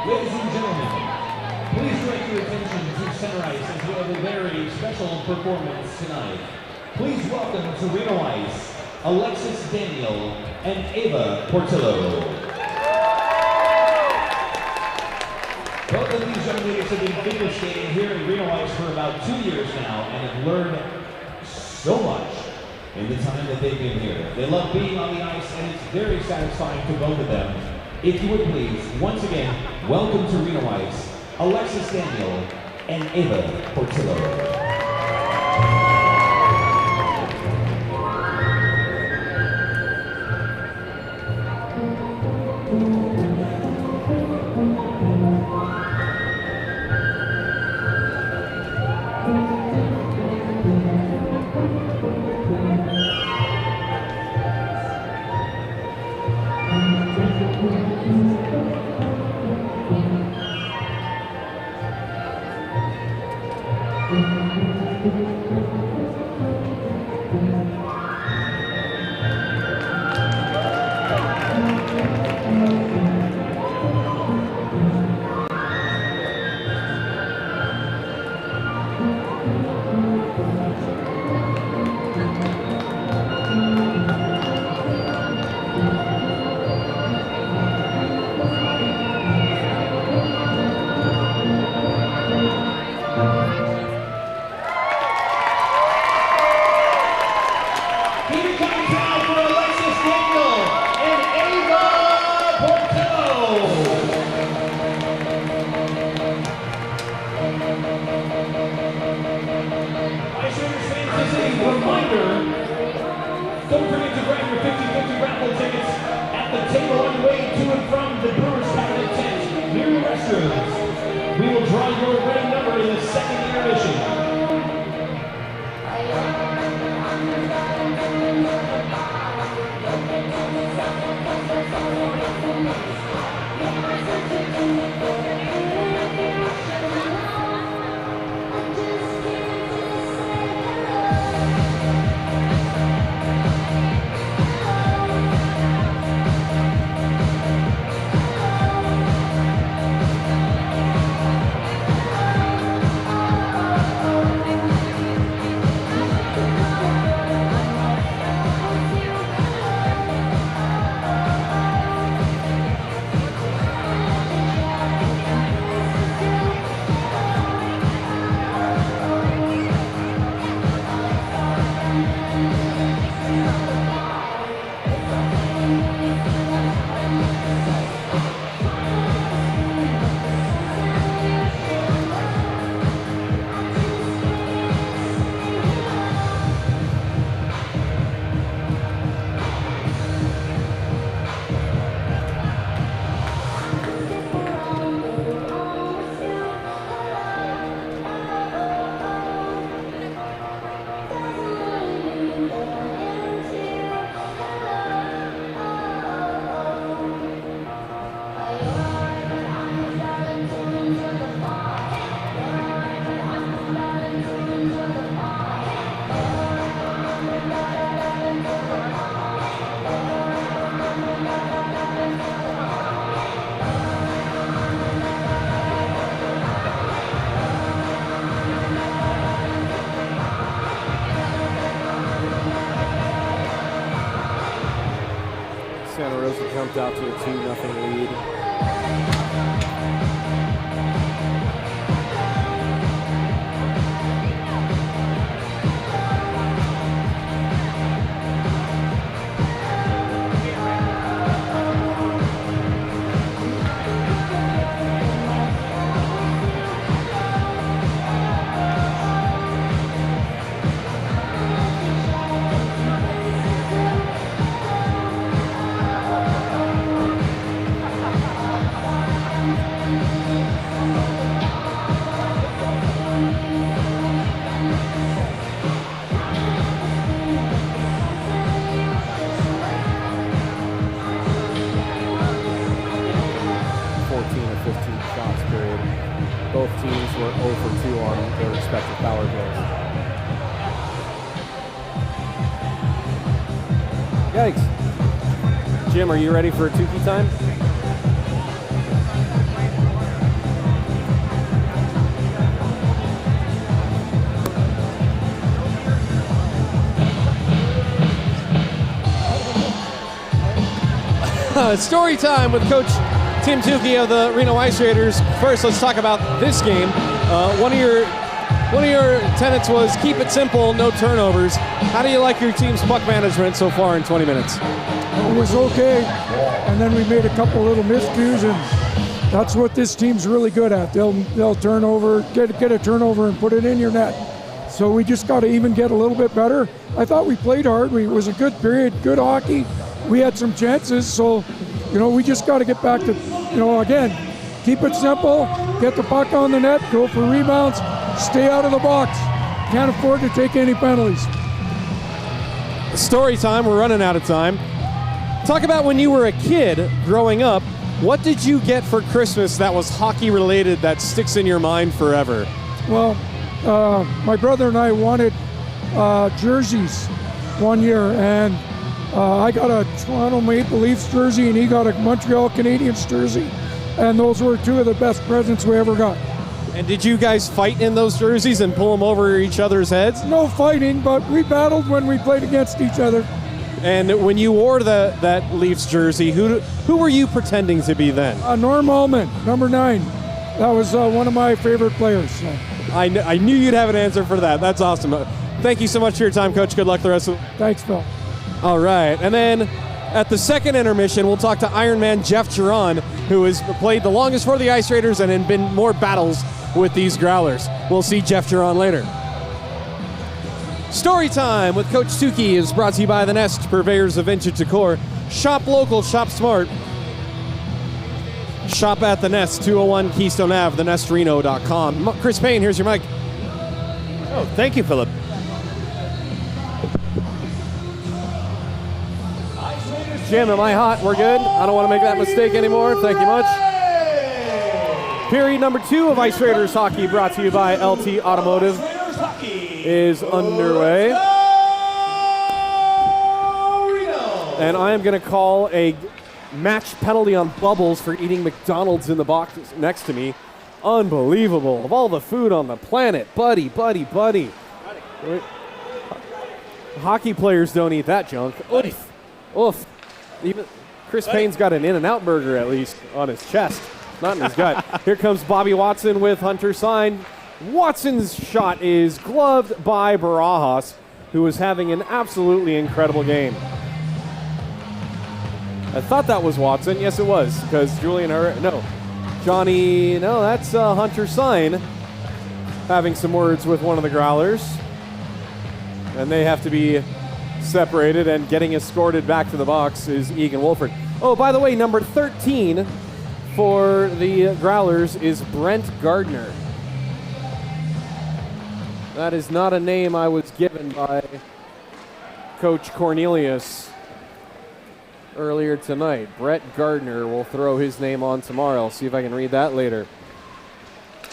[SPEAKER 4] Ladies and gentlemen, please direct your attention to Center Ice as we have a very special performance tonight. Please welcome to Reno Ice, Alexis Daniel and Ava Portillo. Both of these young ladies have been figure skating here at Reno Ice for about 2 years now and have learned so much in the time that they've been here. They love being on the ice and it's very satisfying to both of them. If you would please, once again, welcome to Reno Ice, Alexis Daniel and Ava Portillo. Don't forget to grab your 50/50 raffle tickets at the table on the way to and from the Brewers Cabinet tent near the restrooms. We will draw your winning number in the second intermission.
[SPEAKER 1] Santa Rosa jumped out to a 2-0 lead. Both teams were 0 for 2 on their respective power plays. Yikes. Jim, are you ready for a Tukey time? Story time with Coach Tim Tukey of the Reno Ice Raiders. First, let's talk about this game. One of your tenets was keep it simple, no turnovers. How do you like your team's puck management so far in 20 minutes?
[SPEAKER 10] It was okay, and then we made a couple little miscues, and that's what this team's really good at. They'll turn over, get a turnover and put it in your net. So we just got to even get a little bit better. I thought we played hard. It was a good period, good hockey. We had some chances, so we just got to get back to, again, keep it simple, get the puck on the net, go for rebounds, stay out of the box. Can't afford to take any penalties.
[SPEAKER 1] Story time, we're running out of time. Talk about when you were a kid growing up. What did you get for Christmas that was hockey related that sticks in your mind forever?
[SPEAKER 10] Well, my brother and I wanted jerseys one year, and I got a Toronto Maple Leafs jersey, and he got a Montreal Canadiens jersey, and those were two of the best presents we ever got.
[SPEAKER 1] And did you guys fight in those jerseys and pull them over each other's heads?
[SPEAKER 10] No fighting, but we battled when we played against each other.
[SPEAKER 1] And when you wore that Leafs jersey, who were you pretending to be then?
[SPEAKER 10] Norm Allman, number 9. That was one of my favorite players. So.
[SPEAKER 1] I knew you'd have an answer for that. That's awesome. Thank you so much for your time, Coach. Good luck the rest of the...
[SPEAKER 10] Thanks, Phil.
[SPEAKER 1] All right. And then at the second intermission, we'll talk to Ironman Jeff Giron, who has played the longest for the Ice Raiders and in been more battles with these Growlers. We'll see Jeff Giron later. Story time with Coach Tukey is brought to you by The Nest, purveyors of vintage decor. Shop local, shop smart. Shop at The Nest, 201 Keystone Ave, thenestreno.com. Chris Payne, here's your mic.
[SPEAKER 2] Oh, thank you, Philip.
[SPEAKER 1] Jim, am I hot? We're good? I don't want to make that mistake anymore. Thank you much. Period number 2 of Ice Raiders hockey, brought to you by LT Automotive, is underway. And I am going to call a match penalty on Bubbles for eating McDonald's in the box next to me. Unbelievable. Of all the food on the planet, buddy. Hockey players don't eat that junk. Oof. Even Chris Payne's got an In-N-Out burger at least on his chest, not in his gut. Here comes Bobby Watson with Hunter signed. Watson's shot is gloved by Barajas, who is having an absolutely incredible game. I thought that was Watson. Yes, it was, because that's Hunter Sign having some words with one of the Growlers. And they have to be separated, and getting escorted back to the box is Egan Wolford. Oh, by the way, number 13 for the Growlers is Brent Gardner. That is not a name I was given by Coach Cornelius earlier tonight. Brett Gardner will throw his name on tomorrow. I'll see if I can read that later.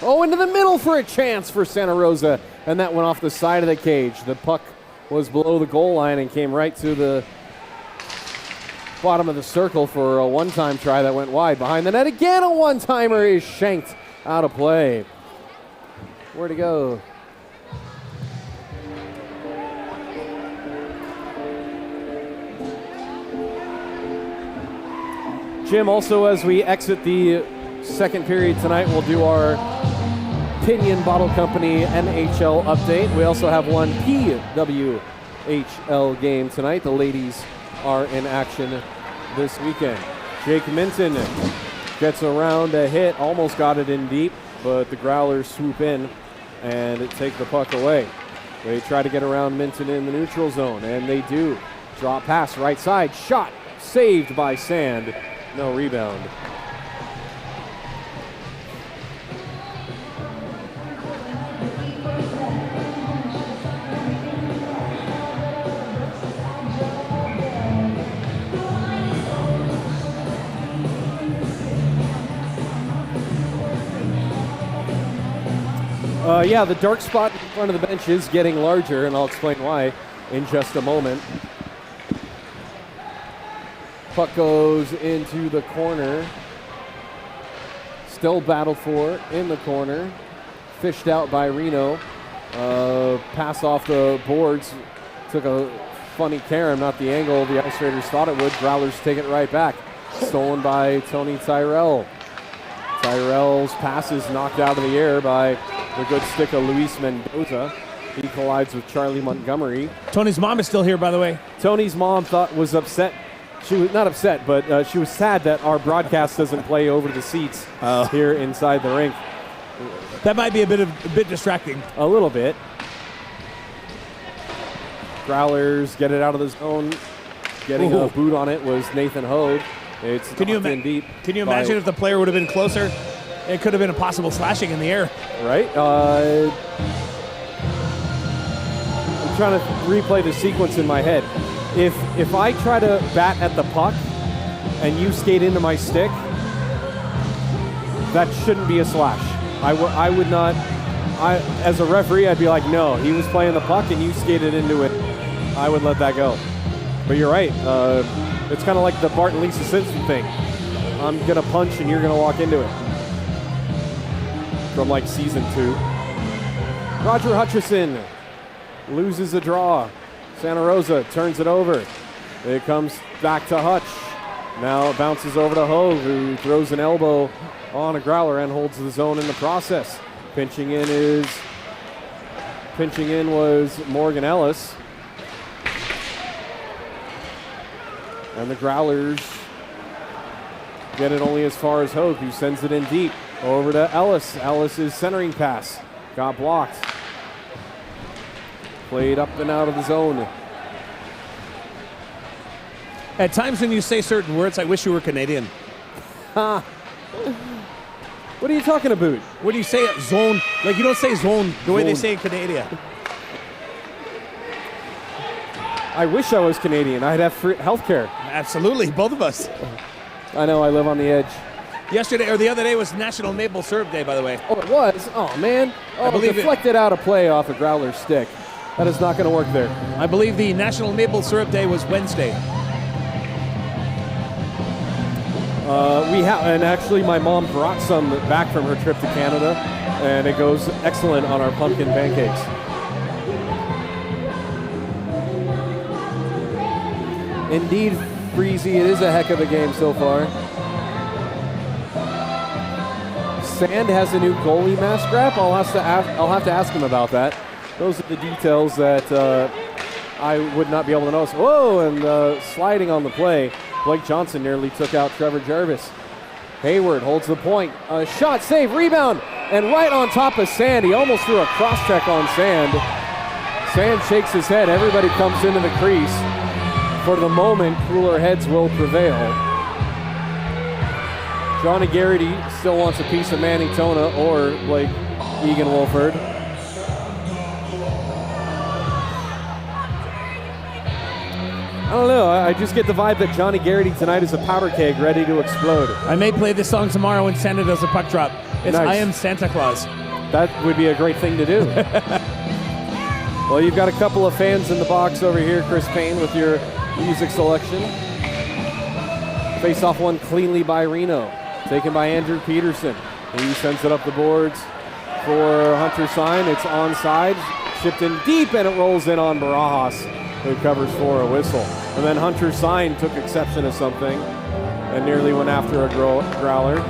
[SPEAKER 1] Oh, into the middle for a chance for Santa Rosa, and that went off the side of the cage. The puck was below the goal line and came right to the bottom of the circle for a one-time try that went wide. Behind the net again, a one-timer is shanked out of play. Where'd he go? Jim, also as we exit the second period tonight, we'll do our Pinion Bottle Company NHL update. We also have one PWHL game tonight. The ladies are in action this weekend. Jake Minton gets around a hit, almost got it in deep, but the Growlers swoop in and take the puck away. They try to get around Minton in the neutral zone, and they do. Drop pass, right side, shot, saved by Sand. No rebound. The dark spot in front of the bench is getting larger, and I'll explain why in just a moment. Puck goes into the corner. Still battled for in the corner. Fished out by Reno. Pass off the boards. Took a funny carom, not the angle the Ice Raiders thought it would. Growlers take it right back. Stolen by Tony Tyrell. Tyrell's pass is knocked out of the air by the good stick of Luis Mendoza. He collides with Charlie Montgomery.
[SPEAKER 2] Tony's mom is still here, by the way.
[SPEAKER 1] Tony's mom was upset. She was not upset, but she was sad that our broadcast doesn't play over the seats here inside the rink.
[SPEAKER 2] That might be a bit distracting.
[SPEAKER 1] A little bit. Growlers get it out of the zone. Getting a boot on it was Nathan Hogue. It's
[SPEAKER 2] Can you imagine if the player would have been closer? It could have been a possible slashing in the air.
[SPEAKER 1] Right. I'm trying to replay the sequence in my head. If I try to bat at the puck and you skate into my stick, that shouldn't be a slash. I would not. As a referee, I'd be like, no, he was playing the puck and you skated into it. I would let that go. But you're right. It's kind of like the Bart and Lisa Simpson thing. I'm going to punch and you're going to walk into it. From like season 2. Roger Hutchison loses a draw. Santa Rosa turns it over. It comes back to Hutch. Now it bounces over to Hogue, who throws an elbow on a Growler and holds the zone in the process. Pinching in was Morgan Ellis. And the Growlers get it only as far as Hogue, who sends it in deep. Over to Ellis. Ellis's centering pass got blocked. Played up and out of the zone.
[SPEAKER 2] At times when you say certain words, I wish you were Canadian.
[SPEAKER 1] What are you talking about?
[SPEAKER 2] When you say zone, like you don't say zone the way they say in Canada.
[SPEAKER 1] I wish I was Canadian. I'd have free health care.
[SPEAKER 2] Absolutely, both of us.
[SPEAKER 1] I know, I live on the edge.
[SPEAKER 2] Yesterday, or the other day, was National Maple Syrup Day, by the way.
[SPEAKER 1] Oh, it was? Oh, man. Oh,
[SPEAKER 2] I believe
[SPEAKER 1] deflected out a play off a Growler stick. That is not going to work there.
[SPEAKER 2] I believe the National Maple Syrup Day was Wednesday.
[SPEAKER 1] And actually my mom brought some back from her trip to Canada, and it goes excellent on our pumpkin pancakes. Indeed, Breezy, it is a heck of a game so far. Sand has a new goalie mask wrap. I'll have to ask him about that. Those are the details that I would not be able to notice. Whoa, and sliding on the play. Blake Johnson nearly took out Trevor Jarvis. Hayward holds the point. Shot, save, rebound, and right on top of Sand. He almost threw a cross-check on Sand. Sand shakes his head. Everybody comes into the crease. For the moment, cooler heads will prevail. Johnny Garrity still wants a piece of Manny Tona or Blake Egan Wolford. I don't know. I just get the vibe that Johnny Garrity tonight is a powder keg ready to explode.
[SPEAKER 2] I may play this song tomorrow when Santa does a puck drop. It's
[SPEAKER 1] Nice.
[SPEAKER 2] I Am Santa Claus.
[SPEAKER 1] That would be a great thing to do. Well, you've got a couple of fans in the box over here, Chris Payne, with your music selection. Face off one cleanly by Reno. Taken by Andrew Peterson. He sends it up the boards for Hunter Sign. It's onside. Chipped in deep, and it rolls in on Barajas, who covers for a whistle. And then Hunter Sign took exception to something and nearly went after a Growler.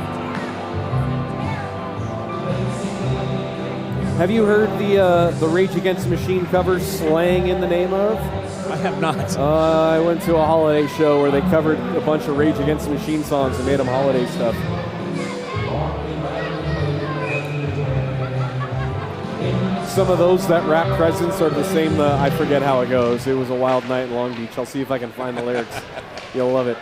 [SPEAKER 1] Have you heard the Rage Against the Machine cover, Slaying in the Name of?
[SPEAKER 2] I have not.
[SPEAKER 1] I went to a holiday show where they covered a bunch of Rage Against the Machine songs and made them holiday stuff. Some of those that rap presents are the same, I forget how it goes. It was a wild night in Long Beach. I'll see if I can find the lyrics. You'll love it.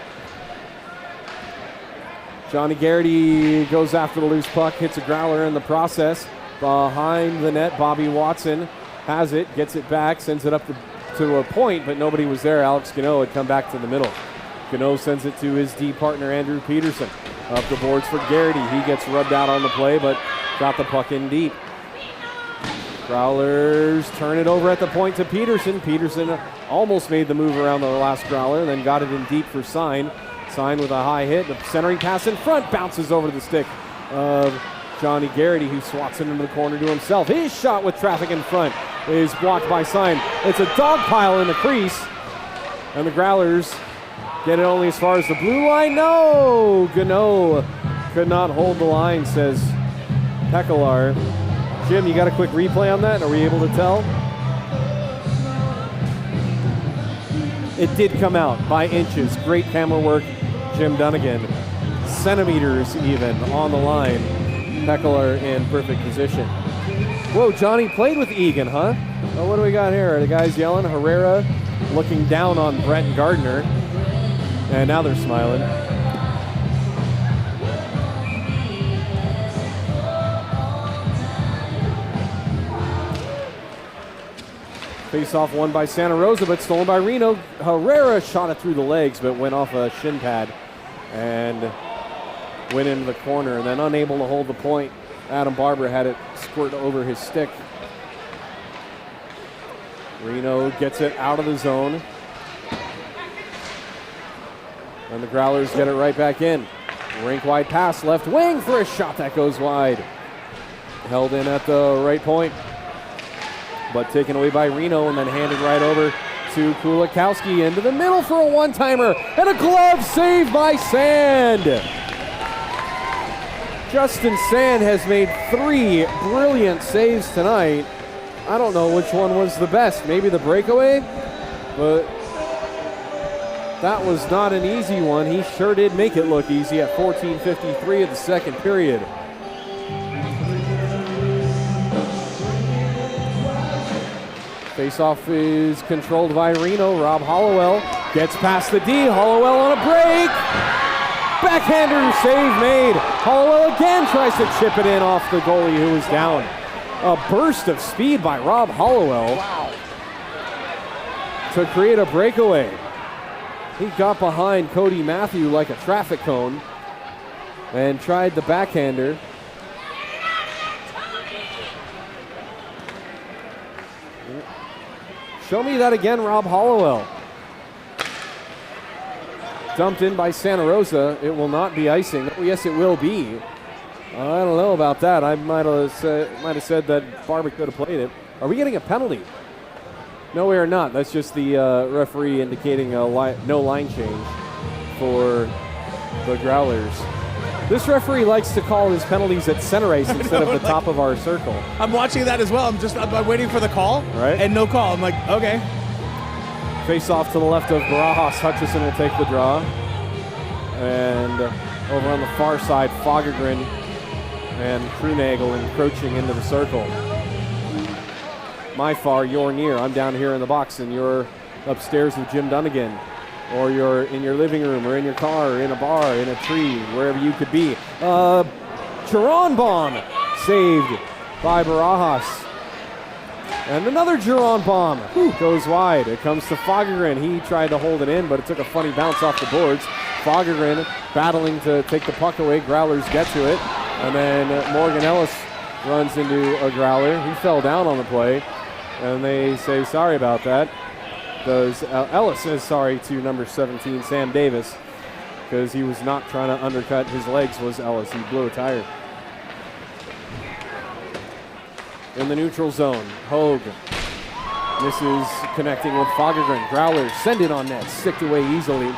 [SPEAKER 1] Johnny Garrity goes after the loose puck, hits a Growler in the process. Behind the net, Bobby Watson has it, gets it back, sends it up to a point, but nobody was there. Alex Gano had come back to the middle. Gano sends it to his D partner, Andrew Peterson. Up the boards for Garrity. He gets rubbed out on the play, but got the puck in deep. Growlers turn it over at the point to Peterson. Peterson almost made the move around the last Growler, then got it in deep for Sign. Sign with a high hit. The centering pass in front bounces over the stick of Johnny Garrity, who swats it into the corner to himself. His shot with traffic in front is blocked by Sign. It's a dog pile in the crease, and the Growlers Get it only as far as the blue line. No! Gano could not hold the line, says Pekelar. Jim, you got a quick replay on that? Are we able to tell? It did come out by inches. Great camera work, Jim Dunnigan. Centimeters even on the line. Pekelar in perfect position. Whoa, Johnny played with Egan, huh? Oh, what do we got here? The guys yelling. Herrera looking down on Brent Gardner. And now they're smiling. Face-off won by Santa Rosa, but stolen by Reno. Herrera shot it through the legs, but went off a shin pad and went into the corner, and then unable to hold the point. Adam Barber had it squirt over his stick. Reno gets it out of the zone. And the Growlers get it right back in. Rink-wide pass, left wing for a shot that goes wide. Held in at the right point, but taken away by Reno and then handed right over to Kulikowski into the middle for a one-timer and a glove save by Sand. Justin Sand has made 3 brilliant saves tonight. I don't know which one was the best. Maybe the breakaway, but that was not an easy one. He sure did make it look easy at 14:53 of the second period. Face-off is controlled by Reno. Rob Hollowell gets past the D. Hollowell on a break. Backhander save made. Hollowell again tries to chip it in off the goalie who was down. A burst of speed by Rob Hollowell to create a breakaway. He got behind Cody Matthew like a traffic cone and tried the backhander. Show me that again, Rob Hollowell. Dumped in by Santa Rosa. It will not be icing. Oh, yes, it will be. I don't know about that. I might have said that Barber could have played it. Are we getting a penalty? No, we are not. That's just the referee indicating a no line change for the Growlers. This referee likes to call his penalties at center ice instead of the top of our circle.
[SPEAKER 2] I'm watching that as well. I'm waiting for the call,
[SPEAKER 1] right?
[SPEAKER 2] And no call. I'm like, okay.
[SPEAKER 1] Face off to the left of Barajas. Hutchison will take the draw. And over on the far side, Fagergren and Krunagel encroaching into the circle. My far, you're near. I'm down here in the box, and you're upstairs with Jim Dunnigan. Or you're in your living room, or in your car, or in a bar, in a tree, wherever you could be. Giron bomb saved by Barajas. And another Giron bomb goes wide. It comes to Fagergren. He tried to hold it in, but it took a funny bounce off the boards. Fagergren battling to take the puck away. Growlers get to it. And then Morgan Ellis runs into a Growler. He fell down on the play. And they say sorry about that. Ellis says sorry to number 17, Sam Davis, because he was not trying to undercut his legs, was Ellis. He blew a tire. In the neutral zone, Hogue misses connecting with Fagergren. Growlers send it on net, sticked away easily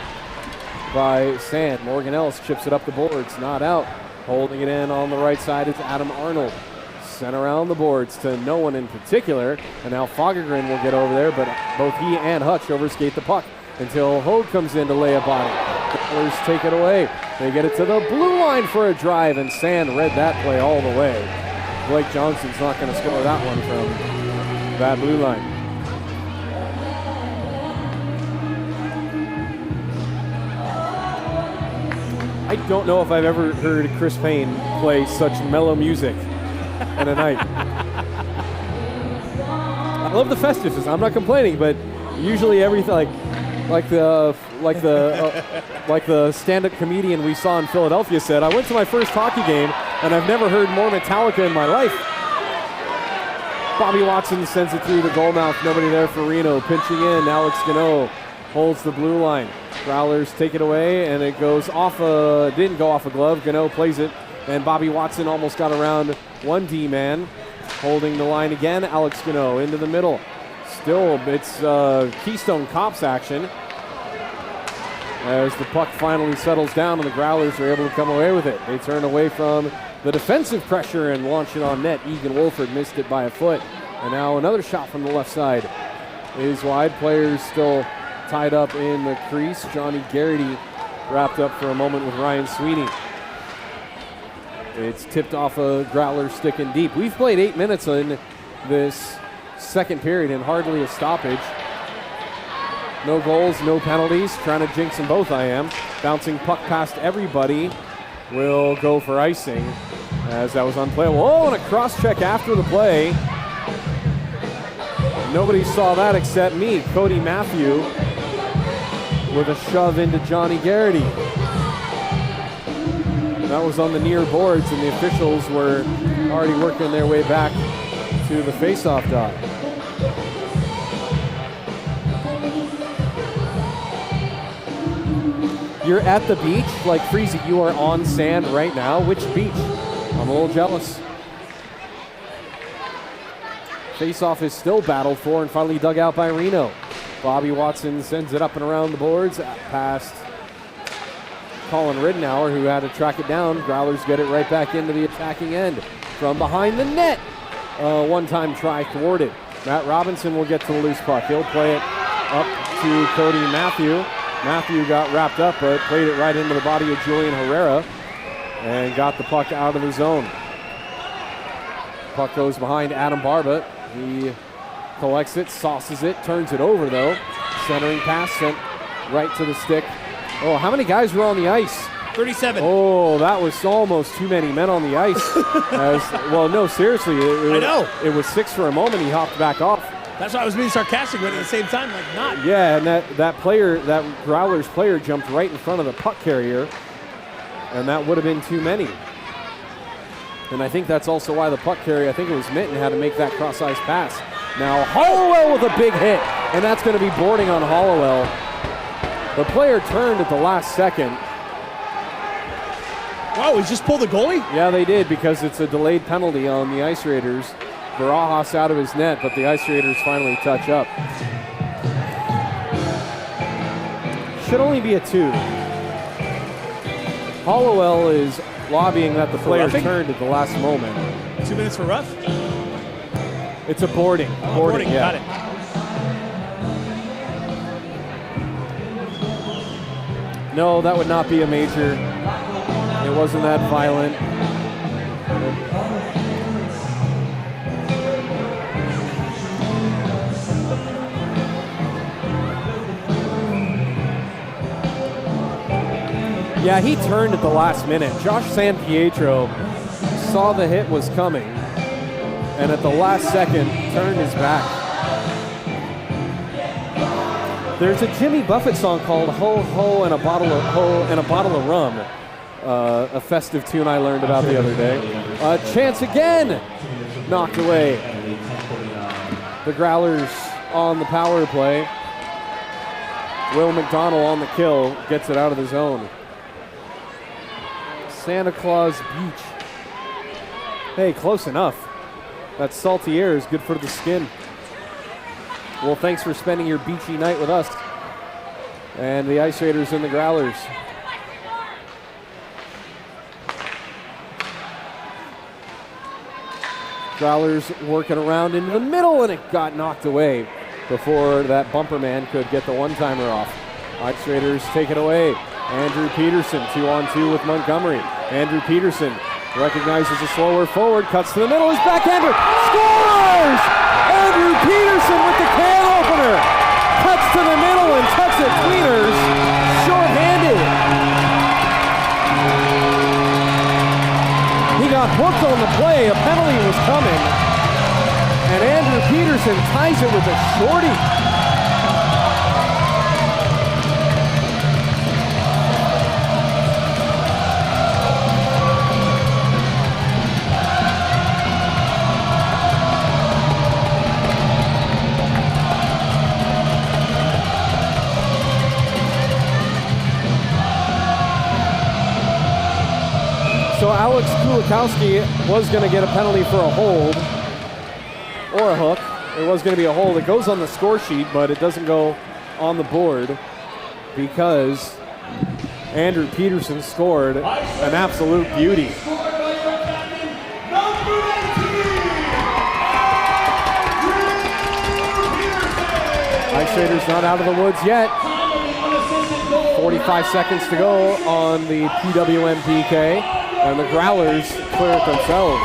[SPEAKER 1] by Sand. Morgan Ellis chips it up the boards, not out. Holding it in on the right side is Adam Arnold. Sent around the boards to no one in particular, and now Fagergren will get over there, but both he and Hutch overskate the puck until Hogue comes in to lay a body. The Growlers take it away. They get it to the blue line for a drive, and Sand read that play all the way. Blake Johnson's not going to score that one from that blue line. I don't know if I've ever heard Chris Payne play such mellow music in a night. I love the festiveness. I'm not complaining, but usually everything like the stand-up comedian we saw in Philadelphia said, I went to my first hockey game and I've never heard more Metallica in my life. Bobby Watson sends it through the goal mouth. Nobody there for Reno. Pinching in. Alex Gano holds the blue line. Growlers take it away, and it goes off didn't go off a glove. Gano plays it, and Bobby Watson almost got around one D-man. Holding the line again, Alex Gano into the middle. Still, it's Keystone Cops action. as the puck finally settles down and the Growlers are able to come away with it. They turn away from the defensive pressure and launch it on net. Egan Wolford missed it by a foot. And now another shot from the left side is wide. Players still tied up in the crease. Johnny Garrity wrapped up for a moment with Ryan Sweeney. It's tipped off a Growler stick and deep. We've played 8 minutes in this second period and hardly a stoppage. No goals, no penalties. Trying to jinx them both, I am. Bouncing puck past everybody. Will go for icing as that was unplayable. Oh, and a cross check after the play. Nobody saw that except me. Cody Matthew with a shove into Johnny Garrity. That was on the near boards, and the officials were already working their way back to the face-off dot. You're at the beach, like Freezy, you are on sand right now. Which beach? I'm a little jealous. Face-off is still battled for and finally dug out by Reno. Bobby Watson sends it up and around the boards past Colin Ridenour, who had to track it down. Growlers get it right back into the attacking end from behind the net. One-time try thwarted. Matt Robinson will get to the loose puck. He'll play it up to Cody Matthew. Matthew got wrapped up, but played it right into the body of Julian Herrera and got the puck out of the zone. Puck goes behind Adam Barba. He collects it, sauces it, turns it over though. Centering pass sent right to the stick. Oh, how many guys were on the ice?
[SPEAKER 2] 37.
[SPEAKER 1] Oh, that was almost too many men on the ice. Well, no, seriously.
[SPEAKER 2] I know.
[SPEAKER 1] It was 6 for a moment. He hopped back off.
[SPEAKER 2] That's why I was being sarcastic, but at the same time, like, not.
[SPEAKER 1] Yeah, and that Growlers player jumped right in front of the puck carrier, and that would have been too many. And I think that's also why the puck carrier, I think it was Minton, had to make that cross-ice pass. Now Hollowell with a big hit, and that's going to be boarding on Hollowell. The player turned at the last second.
[SPEAKER 2] Wow, he just pulled the goalie?
[SPEAKER 1] Yeah, they did, because it's a delayed penalty on the Ice Raiders. Barajas out of his net, but the Ice Raiders finally touch up. Should only be a 2. Hollowell is lobbying that the player turned at the last moment.
[SPEAKER 2] 2 minutes for rough?
[SPEAKER 1] It's a boarding.
[SPEAKER 2] Boarding,
[SPEAKER 1] yeah.
[SPEAKER 2] got it.
[SPEAKER 1] No, that would not be a major. It wasn't that violent. Yeah, he turned at the last minute. Josh Sanpietro saw the hit was coming, and at the last second turned his back. There's a Jimmy Buffett song called "Ho Ho and a Bottle of Rum," a festive tune I learned about the other day. Chance again, knocked away. The Growlers on the power play. Will McDonald on the kill, gets it out of the zone. Santa Claus Beach. Hey, close enough. That salty air is good for the skin. Well, thanks for spending your beachy night with us. And the Ice Raiders and the Growlers. Growlers working around into the middle, and it got knocked away before that bumper man could get the one-timer off. Ice Raiders take it away. Andrew Peterson, 2-on-2 with Montgomery. Andrew Peterson recognizes a slower forward, cuts to the middle, his backhander, scores! Andrew Peterson with the can opener, cuts to the middle and tucks it tweeners, short-handed. He got hooked on the play, a penalty was coming, and Andrew Peterson ties it with a shorty. So Alex Kulikowski was going to get a penalty for a hold or a hook. It was going to be a hold. It goes on the score sheet, but it doesn't go on the board because Andrew Peterson scored an absolute beauty. Ice Raiders not out of the woods yet. 45 seconds to go on the PWM PK, and the Growlers clear it themselves.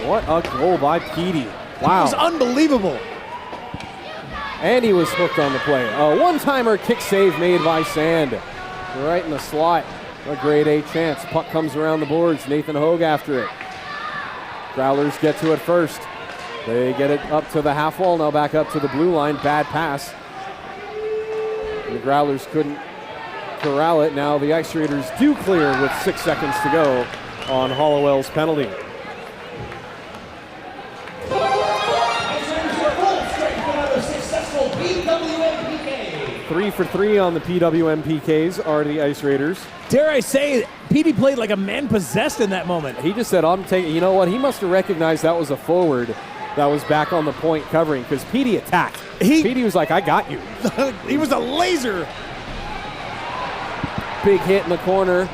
[SPEAKER 1] What a goal by Petey. Wow.
[SPEAKER 2] It was unbelievable.
[SPEAKER 1] And he was hooked on the play. A one-timer kick save made by Sand. Right in the slot. A grade A chance. Puck comes around the boards. Nathan Hogue after it. Growlers get to it first. They get it up to the half wall. Now back up to the blue line. Bad pass. And the Growlers couldn't corral it. Now the Ice Raiders do clear with 6 seconds to go on Hollowell's penalty. 3 for 3 on the PWM PKs are the Ice Raiders.
[SPEAKER 2] Dare I say, Petey played like a man possessed in that moment.
[SPEAKER 1] He just said, I'm taking, you know what? He must have recognized that was a forward that was back on the point covering, because Petey attacked. Petey was like, I got you.
[SPEAKER 2] He was a laser.
[SPEAKER 1] Big hit in the corner.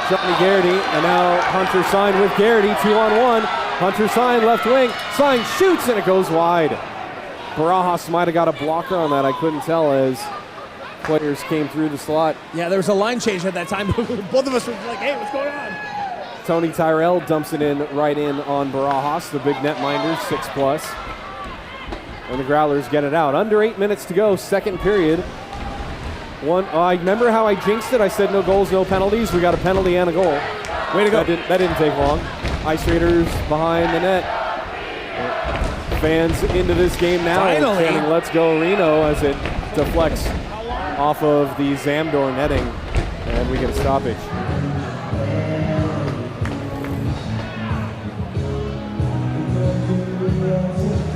[SPEAKER 1] Johnny Garrity, and now Hunter Sign with Garrity, 2-on-1. Hunter Sign, left wing. Sign shoots, and it goes wide. Barajas might have got a blocker on that. I couldn't tell as players came through the slot.
[SPEAKER 2] Yeah, there was a line change at that time. Both of us were like, hey, what's going on?
[SPEAKER 1] Tony Tyrell dumps it in right in on Barajas, the big netminder, 6+. And the Growlers get it out. Under 8 minutes to go, second period. I remember how I jinxed it. I said no goals, no penalties. We got a penalty and a goal.
[SPEAKER 2] Way to go.
[SPEAKER 1] That didn't take long. Ice Raiders behind the net. Fans into this game now.
[SPEAKER 2] Finally.
[SPEAKER 1] Chanting, let's go Reno, as it deflects off of the Zamdor netting. And we get a stoppage.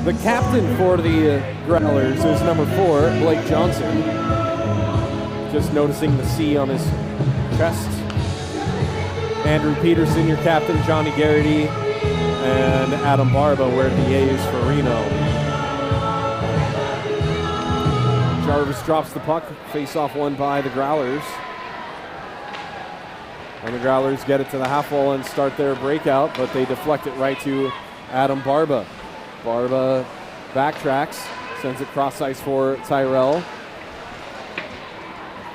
[SPEAKER 1] The captain for the Growlers is number 4, Blake Johnson. Just noticing the C on his chest. Andrew Peterson, your captain. Johnny Garrity and Adam Barba wear the A's for Reno. Jarvis drops the puck. Face-off won by the Growlers. And the Growlers get it to the half wall and start their breakout, but they deflect it right to Adam Barba. Barba backtracks, sends it cross ice for Tyrell.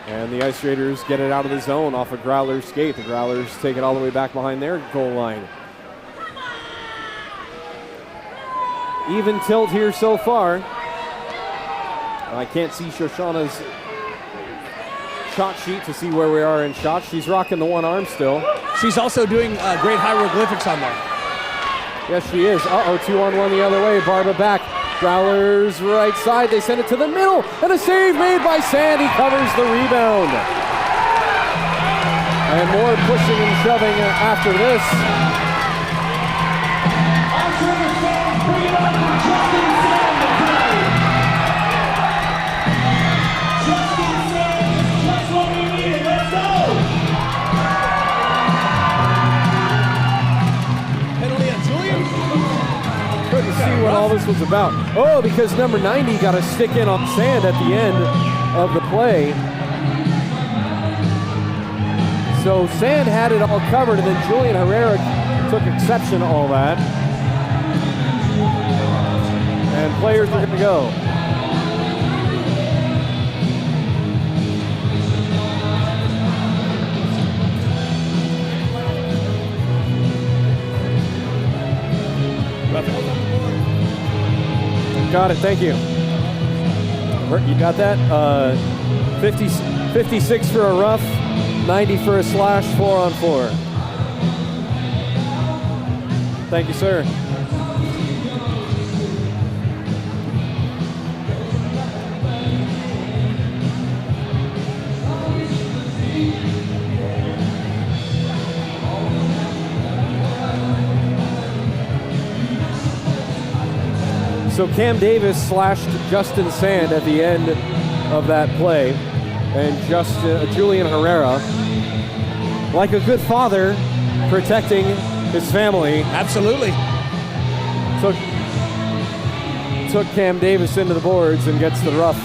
[SPEAKER 1] And the Ice Raiders get it out of the zone off a Growlers skate. The Growlers take it all the way back behind their goal line. Even tilt here so far. I can't see Shoshana's shot sheet to see where we are in shots. She's rocking the one arm still.
[SPEAKER 2] She's also doing great hieroglyphics on there.
[SPEAKER 1] Yes, she is. 2-on-1 the other way. Barba back. Growlers right side. They send it to the middle. And a save made by Sand. He covers the rebound. And more pushing and shoving after this. See what all this was about. Oh, because number 90 got a stick in on Sand at the end of the play. So Sand had it all covered, and then Julian Herrera took exception to all that. And players are going to go. Got it, thank you. You got that? 56 for a rough, 90 for a slash, 4-on-4. Thank you, sir. So Cam Davis slashed Justin Sand at the end of that play, and Julian Herrera, like a good father, protecting his family.
[SPEAKER 2] Absolutely.
[SPEAKER 1] took Cam Davis into the boards and gets the rough.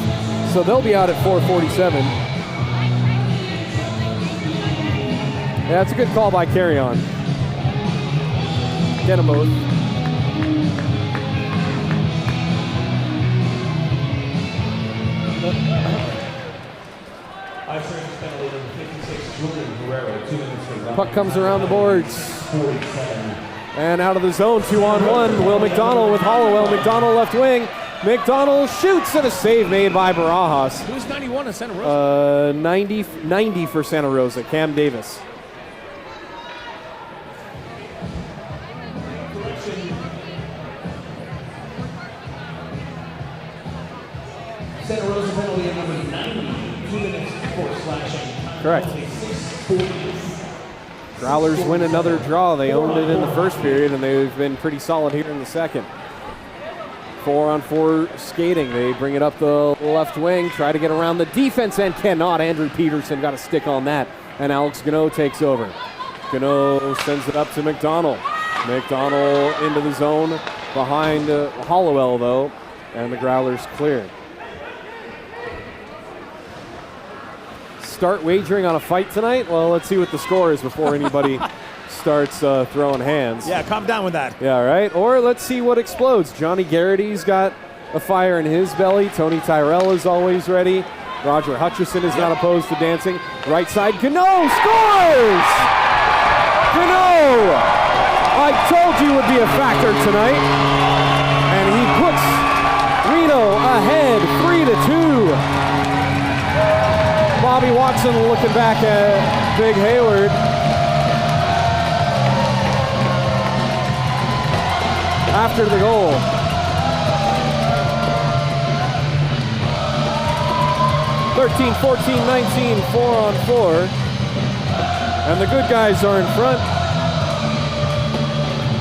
[SPEAKER 1] So they'll be out at 4:47. Yeah, it's a good call by Carry On. Get them both.
[SPEAKER 4] Ice Raiders penalty number 56, Jordan Guerrero, 2 minutes for
[SPEAKER 1] Puck comes around the boards.
[SPEAKER 4] 47.
[SPEAKER 1] And out of the zone, 2-on-1. Will McDonald with Hollowell. McDonald left wing. McDonald shoots, and a save made by Barajas.
[SPEAKER 2] Who's 91 in Santa Rosa?
[SPEAKER 1] 90 for Santa Rosa. Cam Davis.
[SPEAKER 4] Santa Rosa penalty number 90, 2 minutes for slashing.
[SPEAKER 1] Correct.
[SPEAKER 4] 26-40.
[SPEAKER 1] Growlers win another draw. They owned it in the first period, and they've been pretty solid here in the second. 4-on-4 skating. They bring it up the left wing, try to get around the defense, and cannot. Andrew Peterson got a stick on that, and Alex Gano takes over. Gano sends it up to McDonald. McDonald into the zone behind Hollowell, though, and the Growlers clear. Start wagering on a fight tonight? Well, let's see what the score is before anybody starts throwing hands.
[SPEAKER 2] Yeah, calm down with that.
[SPEAKER 1] Yeah, right. Or let's see what explodes. Johnny Garrity's got a fire in his belly. Tony Tyrell is always ready. Roger Hutchison is not opposed to dancing. Right side, Gano scores! Gano! I told you would be a factor tonight. And he puts Reno ahead 3-2. Bobby Watson looking back at Big Hayward. After the goal. (13, 14, 19, 4-on-4. And the good guys are in front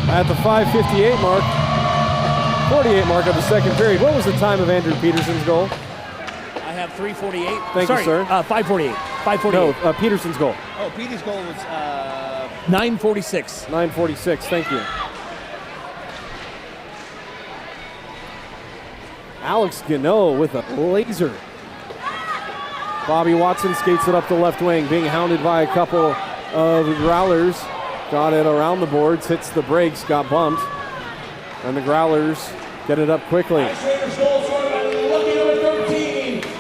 [SPEAKER 1] at the 5:58 mark. 48 mark of the second period. What was the time of Andrew Peterson's goal?
[SPEAKER 2] I have 3:48.
[SPEAKER 1] Thank you, sir.
[SPEAKER 2] 5:48. 5:48.
[SPEAKER 1] No, Peterson's goal.
[SPEAKER 2] Oh, Petey's goal was 9:46.
[SPEAKER 1] 9:46, thank you. Alex Gano with a laser. Bobby Watson skates it up the left wing, being hounded by a couple of Growlers. Got it around the boards, hits the brakes, got bumped. And the Growlers get it up quickly.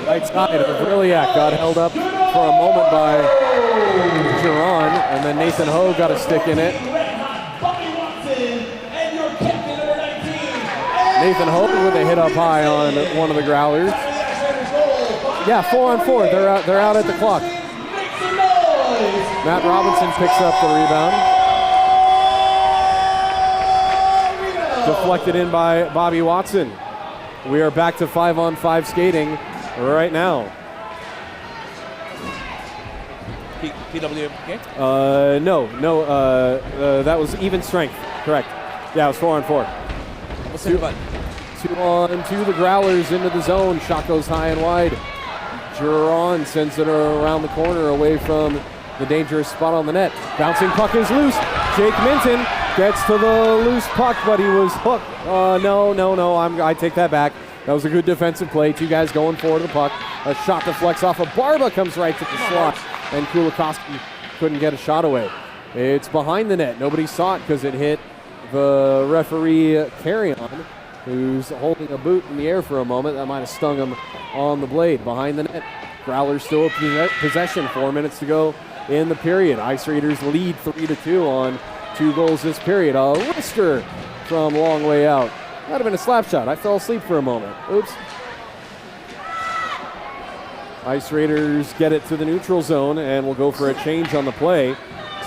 [SPEAKER 1] Right side of Vriliak got held up for a moment by Giron, and then Nathan Ho got a stick in it. Nathan Ho with a hit up high on one of the Growlers. Yeah, 4-on-4. They're out at the clock. Matt Robinson picks up the rebound. Deflected in by Bobby Watson. We are back to 5-on-5 skating right now.
[SPEAKER 2] PWK?
[SPEAKER 1] No. That was even strength. Correct. Yeah, it was 4-on-4.
[SPEAKER 2] What's the button?
[SPEAKER 1] 2-on-2, the Growlers into the zone. Shot goes high and wide. Giron sends it around the corner away from the dangerous spot on the net. Bouncing puck is loose. Jake Minton gets to the loose puck, but he was hooked. No. I take that back. That was a good defensive play. Two guys going forward to the puck. A shot deflects off of Barba, comes right to the slot, and Kulikowski couldn't get a shot away. It's behind the net. Nobody saw it because it hit the referee Carry On, who's holding a boot in the air for a moment. That might have stung him on the blade. Behind the net, Growlers still possession. 4 minutes to go in the period. Ice Raiders lead 3-2 on 2 goals this period. A wrister from long way out. Might have been a slap shot. I fell asleep for a moment. Oops. Ice Raiders get it to the neutral zone and will go for a change on the play.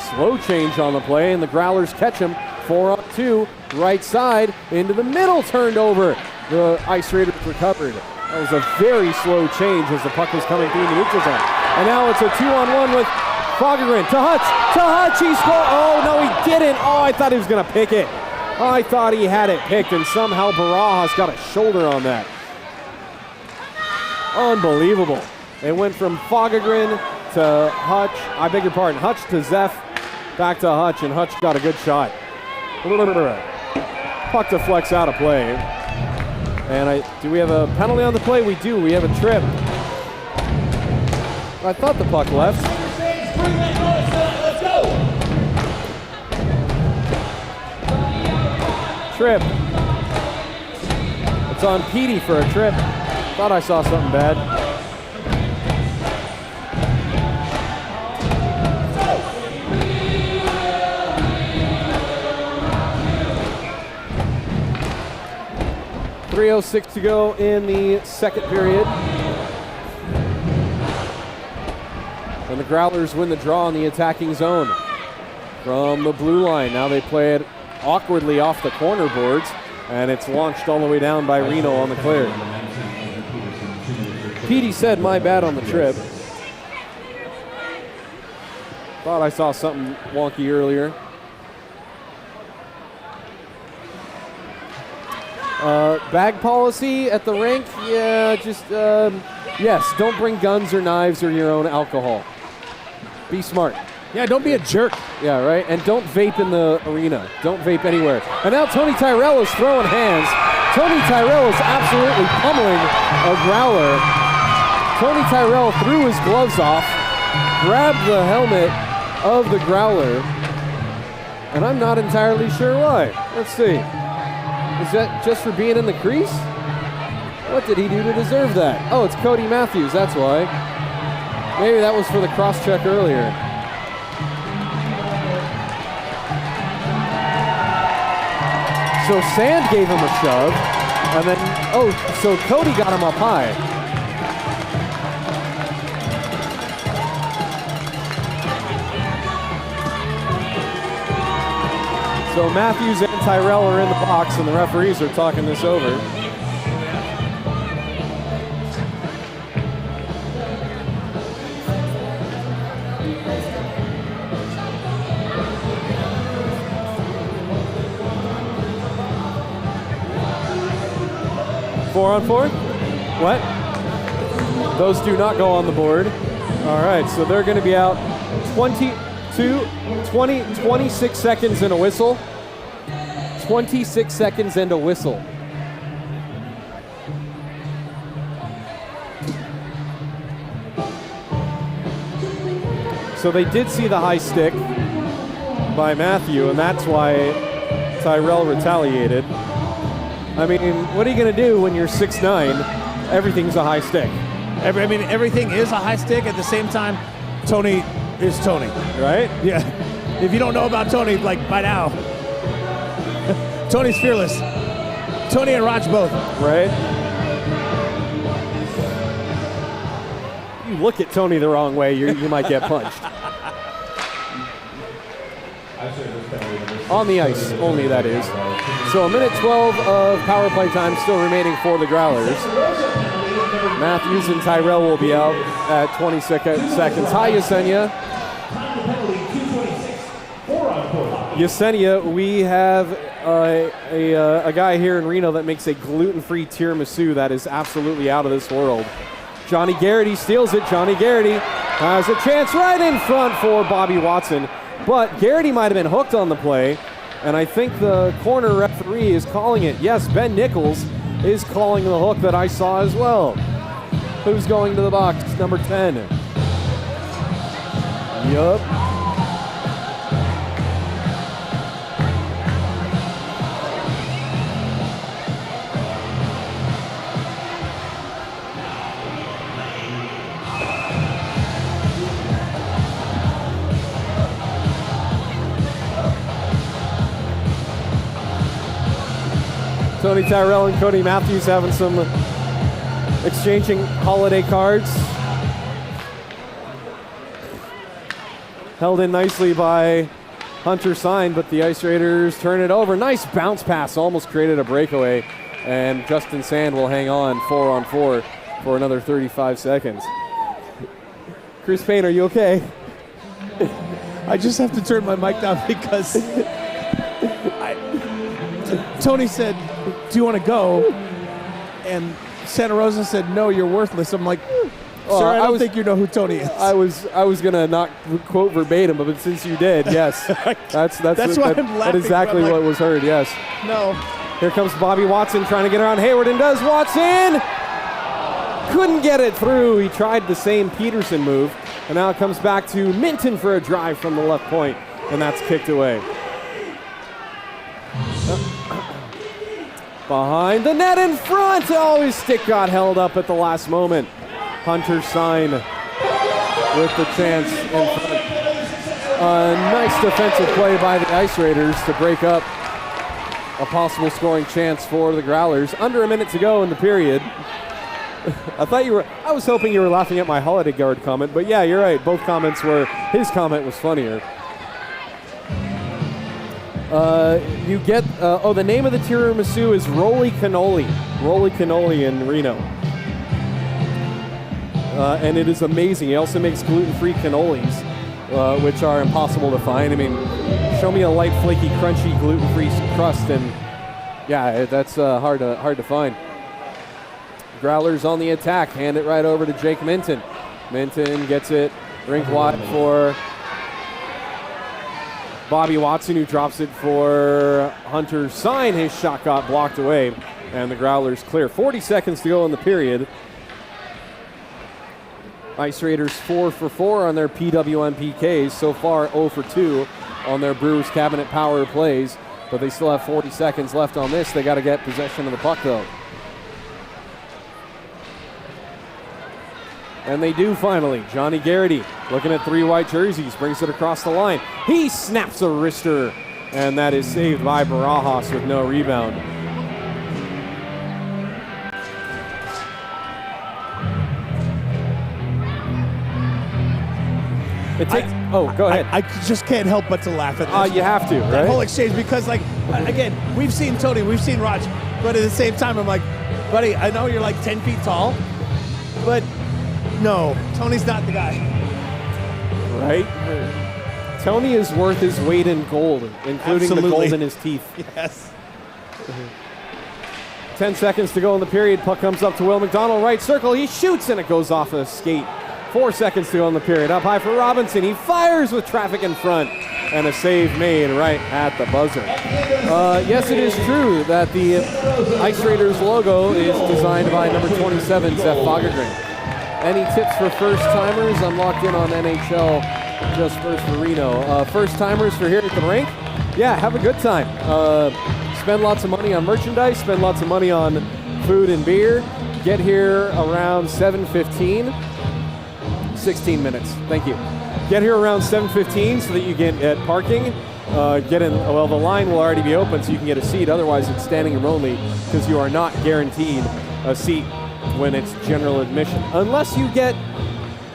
[SPEAKER 1] Slow change on the play, and the Growlers catch him. 4-on-2, right side, into the middle, turned over. The Ice Raiders recovered. That was a very slow change as the puck was coming through the neutral zone. And now it's a 2-on-1 with Fogegren to Hutch, he scored. Oh, no, he didn't. Oh, I thought he was going to pick it. I thought he had it picked, and somehow Barajas got a shoulder on that. Unbelievable. It went from Fogegren to Hutch. I beg your pardon, Hutch to Zeph, back to Hutch, and Hutch got a good shot. Puck deflects out of play. And do we have a penalty on the play? We do. We have a trip. I thought the puck left.
[SPEAKER 2] Let's go.
[SPEAKER 1] Trip. It's on Petey for a trip. Thought I saw something bad. .306 to go in the second period. And the Growlers win the draw in the attacking zone from the blue line. Now they play it awkwardly off the corner boards, and it's launched all the way down by Reno on the clear. Petey said, "My bad on the trip." Thought I saw something wonky earlier. Bag policy at the rink? Yeah, just, yes, don't bring guns or knives or your own alcohol. Be smart.
[SPEAKER 2] Yeah, don't be a jerk.
[SPEAKER 1] Yeah, right? And don't vape in the arena. Don't vape anywhere. And now Tony Tyrell is throwing hands. Tony Tyrell is absolutely pummeling a Growler. Tony Tyrell threw his gloves off, grabbed the helmet of the Growler, and I'm not entirely sure why. Let's see. Is that just for being in the crease? What did he do to deserve that? Oh, it's Cody Matthews, that's why. Maybe that was for the cross-check earlier. So Sand gave him a shove, and then, oh, so Cody got him up high. So Matthews and Tyrell are in the box, and the referees are talking this over. Four on four? What? Those do not go on the board. All right, so they're going to be out 26 seconds and a whistle. 26 seconds and a whistle. So they did see the high stick by Matthew, and that's why Tyrell retaliated. I mean, what are you going to do when you're 6'9"? Everything's a high stick.
[SPEAKER 2] I mean, everything is a high stick. At the same time, Tony is Tony.
[SPEAKER 1] Right?
[SPEAKER 2] Yeah. If you don't know about Tony, like, by now, Tony's fearless. Tony and Raj both.
[SPEAKER 1] Right? You look at Tony the wrong way, you might get punched. On the ice, only that is. So a minute 12 of power play time still remaining for the Growlers. Matthews and Tyrell will be out at 20 seconds. Hi, Yesenia. Yesenia, we have a guy here in Reno that makes a gluten-free tiramisu that is absolutely out of this world. Johnny Garrity steals it. Johnny Garrity has a chance right in front for Bobby Watson. But Garrity might have been hooked on the play, and I think the corner referee is calling it. Yes, Ben Nichols is calling the hook that I saw as well. Who's going to the box? Number 10. Yup. Tony Tyrell and Cody Matthews having some exchanging holiday cards. Held in nicely by Hunter Sign, but the Ice Raiders turn it over. Nice bounce pass, almost created a breakaway, and Justin Sand will hang on 4-on-4 for another 35 seconds. Chris Payne, are you okay?
[SPEAKER 2] I just have to turn my mic down because Tony said, "Do you want to go?" And Santa Rosa said, "No, you're worthless." I'm like, "Sir, I don't think you know who Tony is."
[SPEAKER 1] I was gonna not quote verbatim, but since you did, yes, that's
[SPEAKER 2] why I'm laughing.
[SPEAKER 1] exactly
[SPEAKER 2] I'm like,
[SPEAKER 1] what was heard. Yes.
[SPEAKER 2] No.
[SPEAKER 1] Here comes Bobby Watson trying to get around Hayward, and does. Watson couldn't get it through. He tried the same Peterson move, and now it comes back to Minton for a drive from the left point, and that's kicked away. Behind the net in front. Oh, his stick got held up at the last moment. Hunter Sign with the chance in front. A nice defensive play by the Ice Raiders to break up a possible scoring chance for the Growlers. Under a minute to go in the period. I was hoping you were laughing at my holiday guard comment, but yeah, you're right. Both comments were, his comment was funnier. You get, the name of the tiramisu is Roly Cannoli. Roly Cannoli in Reno. And it is amazing. He also makes gluten-free cannolis, which are impossible to find. I mean, show me a light, flaky, crunchy, gluten-free crust, and yeah, that's hard to find. Growlers on the attack. Hand it right over to Jake Minton. Minton gets it rink wide for Bobby Watson, who drops it for Hunter Sign. His shot got blocked away, and the Growlers clear. 40 seconds to go in the period. Ice Raiders 4 for 4 on their PWM PKs. So far 0 for 2 on their Brewers Cabinet power plays, but they still have 40 seconds left on this. They got to get possession of the puck, though. And they do finally. Johnny Garrity looking at 3 white jerseys, brings it across the line. He snaps a wrister, and that is saved by Barajas with no rebound. It takes. Go ahead.
[SPEAKER 2] I just can't help but to laugh at this.
[SPEAKER 1] You have to, right?
[SPEAKER 2] That whole exchange, because, like, again, we've seen Tony, we've seen Raj, but at the same time, I'm like, buddy, I know you're like 10 feet tall, but no, Tony's not the guy.
[SPEAKER 1] Right? Tony is worth his weight in gold, including the gold in his teeth.
[SPEAKER 2] Yes.
[SPEAKER 1] 10 seconds to go in the period. Puck comes up to Will McDonald, right circle. He shoots, and it goes off a skate. 4 seconds to go in the period. Up high for Robinson. He fires with traffic in front, and a save made right at the buzzer. Yes, it is true that the Ice Raiders logo is designed by number 27, Seth Fagergren. Any tips for first-timers? I'm locked in on NHL just first for Reno. First-timers for here at the rink? Yeah, have a good time. Spend lots of money on merchandise, spend lots of money on food and beer. Get here around 7:15. 16 minutes, thank you. Get here around 7:15 so that you can get parking. Get in, well, the line will already be open so you can get a seat. Otherwise, it's standing room only because you are not guaranteed a seat when it's general admission. Unless you get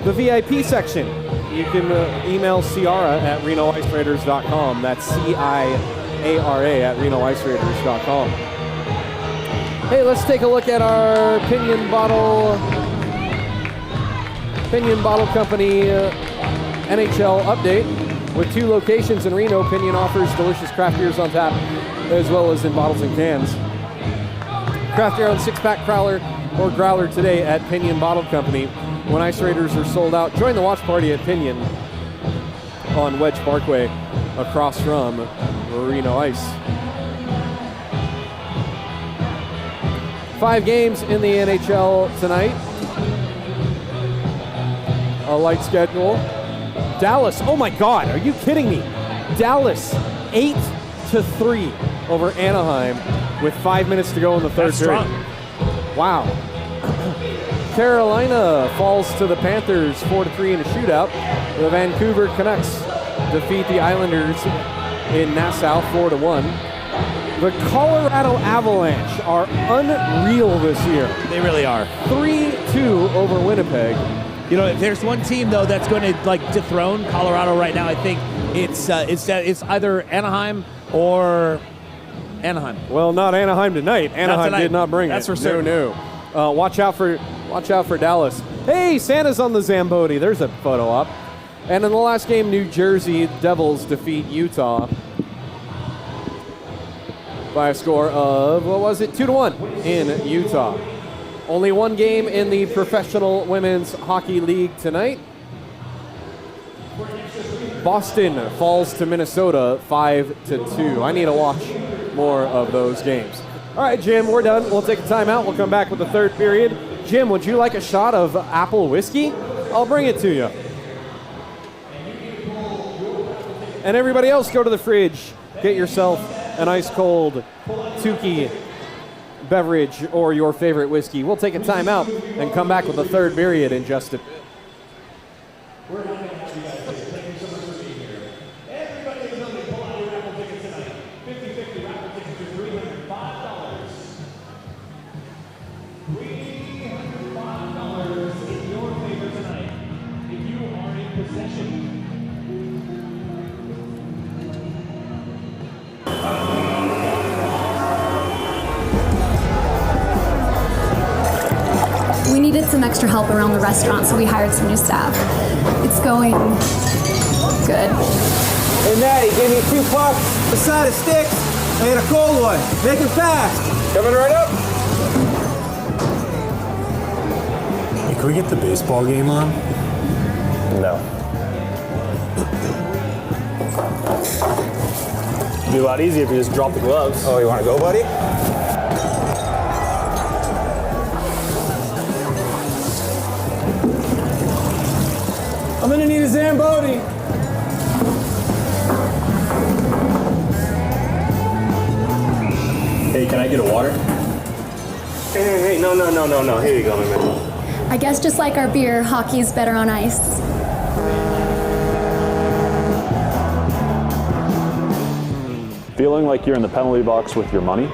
[SPEAKER 1] the VIP section. You can email Ciara at RenoIceRaiders.com. That's C-I-A-R-A at RenoIceRaiders.com. Hey, let's take a look at our Pinion Bottle Company NHL update. With 2 locations in Reno, Pinion offers delicious craft beers on tap, as well as in bottles and cans. Craft your own 6-pack Crowler or Growler today at Pinion Bottle Company. When Ice Raiders are sold out, join the watch party at Pinion on Wedge Parkway across from Reno Ice. 5 games in the NHL tonight. A light schedule. Dallas, oh my God, are you kidding me? Dallas, 8-3 over Anaheim with 5 minutes to go in the third period. Wow. Carolina falls to the Panthers 4-3 in a shootout. The Vancouver Canucks defeat the Islanders in Nassau 4-1. The Colorado Avalanche are unreal this year.
[SPEAKER 2] They really are.
[SPEAKER 1] 3-2 over Winnipeg.
[SPEAKER 2] You know, if there's one team though that's going to like dethrone Colorado right now, I think it's either Anaheim or Anaheim.
[SPEAKER 1] Well, not Anaheim tonight. Anaheim did not bring
[SPEAKER 2] that's
[SPEAKER 1] it.
[SPEAKER 2] For certain.
[SPEAKER 1] No. Watch out for Dallas. Hey, Santa's on the Zamboni. There's a photo op. And in the last game, New Jersey Devils defeat Utah by a score of 2-1 in Utah. Only one game in the Professional Women's Hockey League tonight. Boston falls to Minnesota 5-2. I need to watch more of those games. All right, Jim, we're done. We'll take a timeout. We'll come back with the third period. Jim, would you like a shot of apple whiskey? I'll bring it to you. And everybody else, go to the fridge. Get yourself an ice cold Tukey beverage or your favorite whiskey. We'll take a timeout and come back with the third period in just a bit.
[SPEAKER 4] We're happy to have you guys here. Thank you so much for being here. Everybody in the building, pull out your raffle tickets tonight. 50/50 raffle tickets are $305. $305 in your favor tonight. If you are in possession.
[SPEAKER 5] We needed some extra help around the restaurant, so we hired some new staff. It's going good.
[SPEAKER 6] Hey, Maddie, give me 2 pucks, a side of sticks, and a cold one. Make it fast.
[SPEAKER 7] Coming right up. Hey, can we get the baseball game on? No. It'd be a lot easier if you just drop the gloves.
[SPEAKER 6] Oh, you want to go, buddy? I'm gonna need a Zamboni.
[SPEAKER 7] Hey, can I get a water?
[SPEAKER 6] Hey, no. Here you go, my man.
[SPEAKER 5] I guess just like our beer, hockey's better on ice.
[SPEAKER 8] Feeling like you're in the penalty box with your money?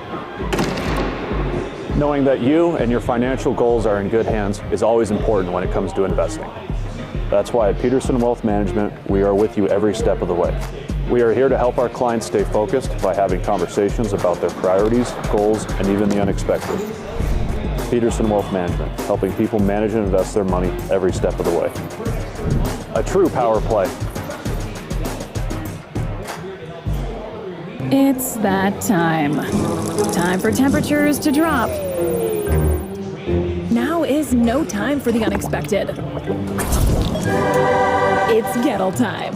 [SPEAKER 8] Knowing that you and your financial goals are in good hands is always important when it comes to investing. That's why at Peterson Wealth Management, we are with you every step of the way. We are here to help our clients stay focused by having conversations about their priorities, goals, and even the unexpected. Peterson Wealth Management, helping people manage and invest their money every step of the way. A true power play.
[SPEAKER 9] It's that time. Time for temperatures to drop. Now is no time for the unexpected. It's Gettle time.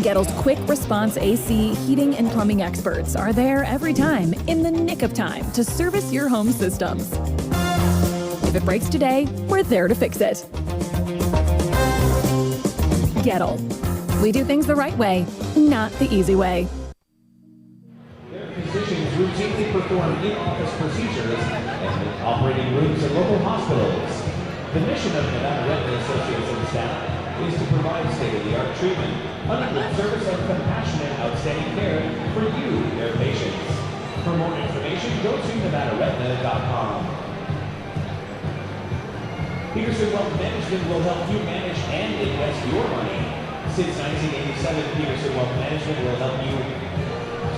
[SPEAKER 9] Gettle's quick response AC, heating, and plumbing experts are there every time in the nick of time to service your home systems. If it breaks today, we're there to fix it. Gettle. We do things the right way, not the easy way.
[SPEAKER 4] Their physicians routinely perform in-office procedures and operating rooms at local hospitals. The mission of Nevada Retina Associates and staff is to provide state-of-the-art treatment, unequaled service, and compassionate, outstanding care for you, their patients. For more information, go to NevadaRetina.com. Peterson Wealth Management will help you manage and invest your money. Since 1987, Peterson Wealth Management will help you.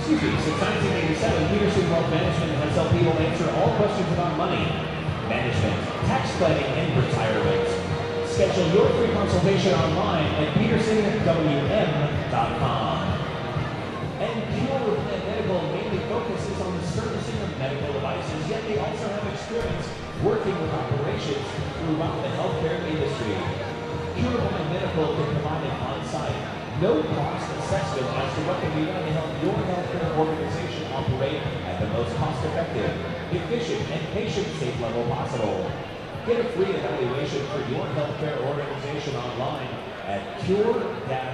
[SPEAKER 4] Since 1987, Peterson Wealth Management has helped people answer all questions about money, management, tax planning, and retirement. Schedule your free consultation online at petersonwm.com. And Pure Medical mainly focuses on the servicing of medical devices, yet they also have experience working with operations throughout the healthcare industry. Pure Medical can provide an on-site, no-cost assessment as to what can be done to help your healthcare organization operate at the most cost-effective, efficient, and patient-safe level possible. Get a free evaluation for your healthcare organization online at cure-us.com.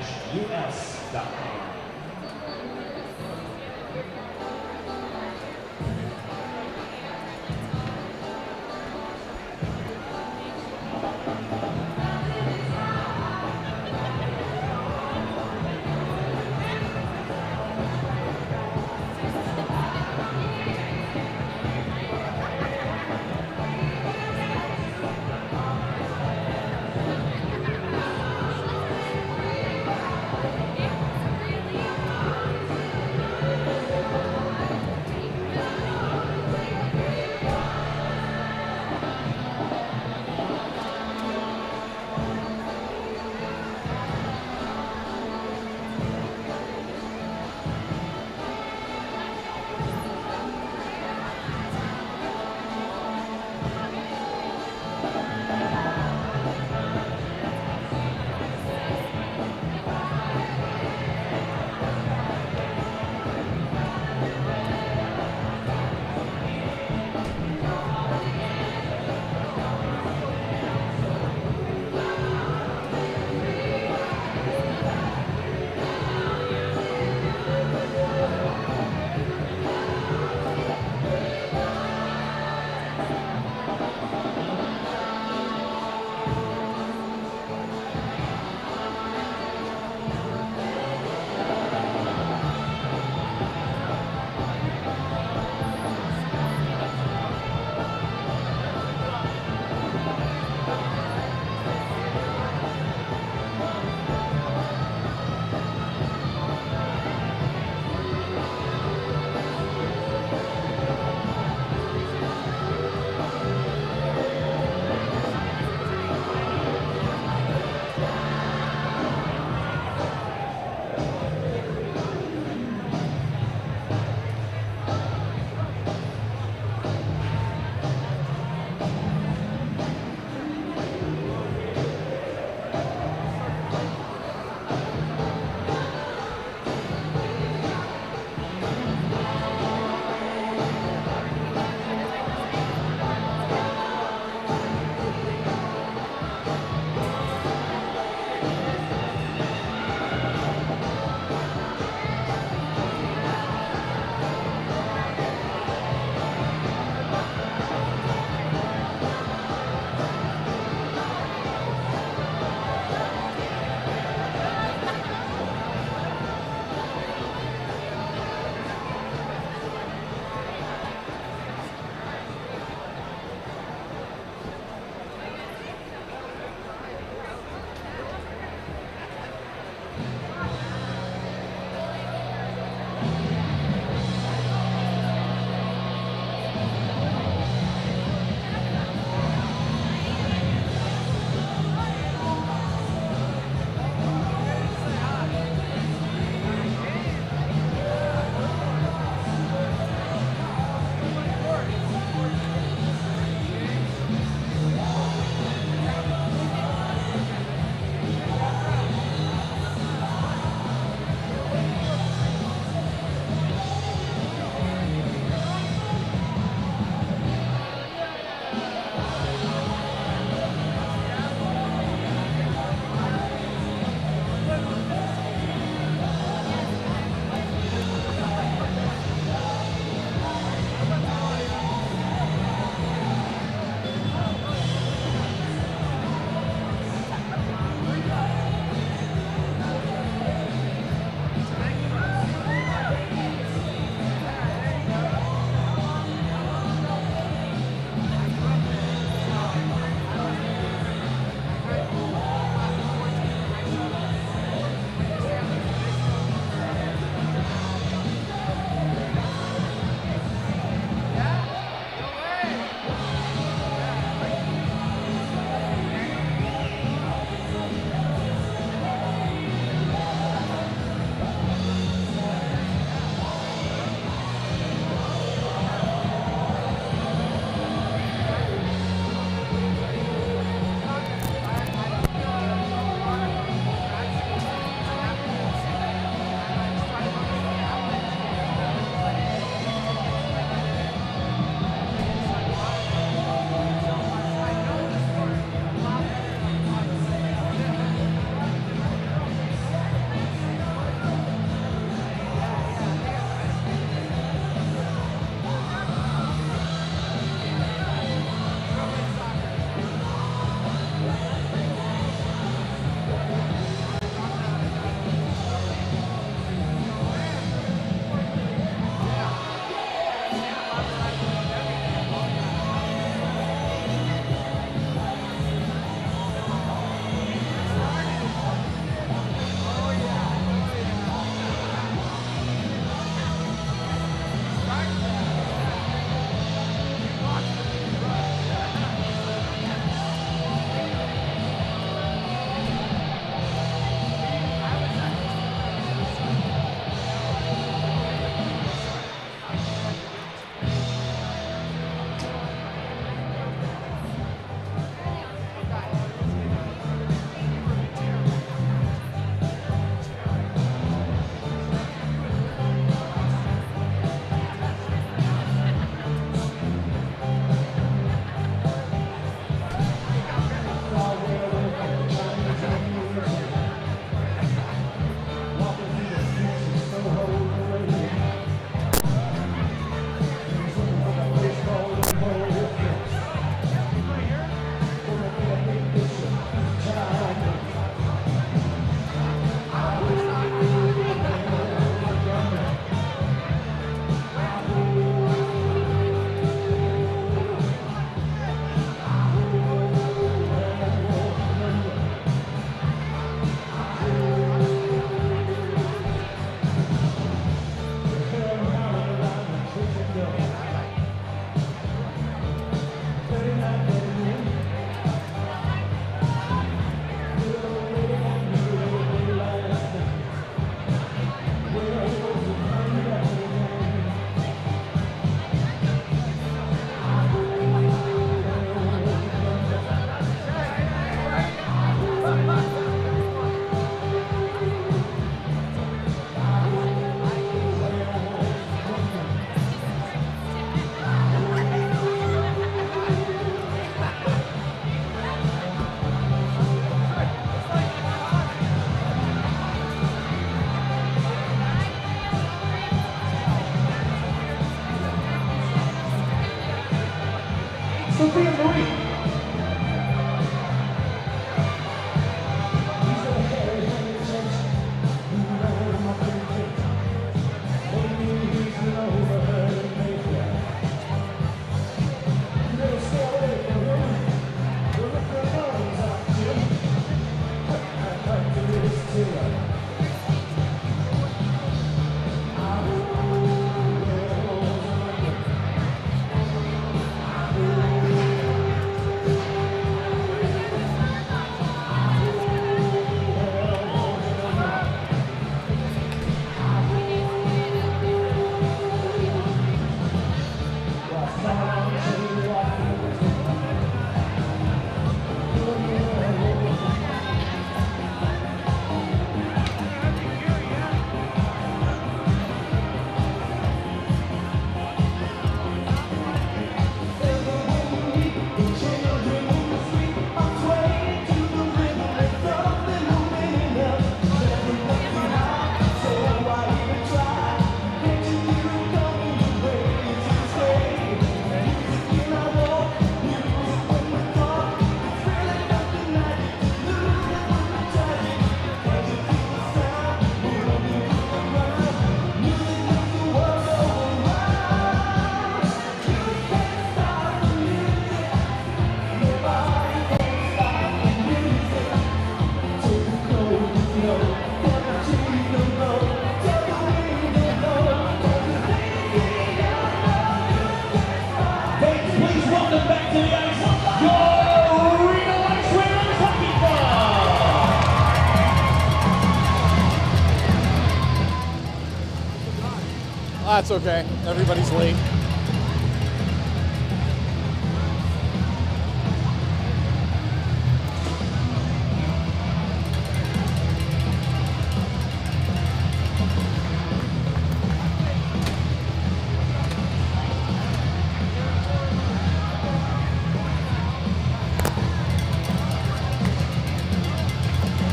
[SPEAKER 1] That's okay. Everybody's late.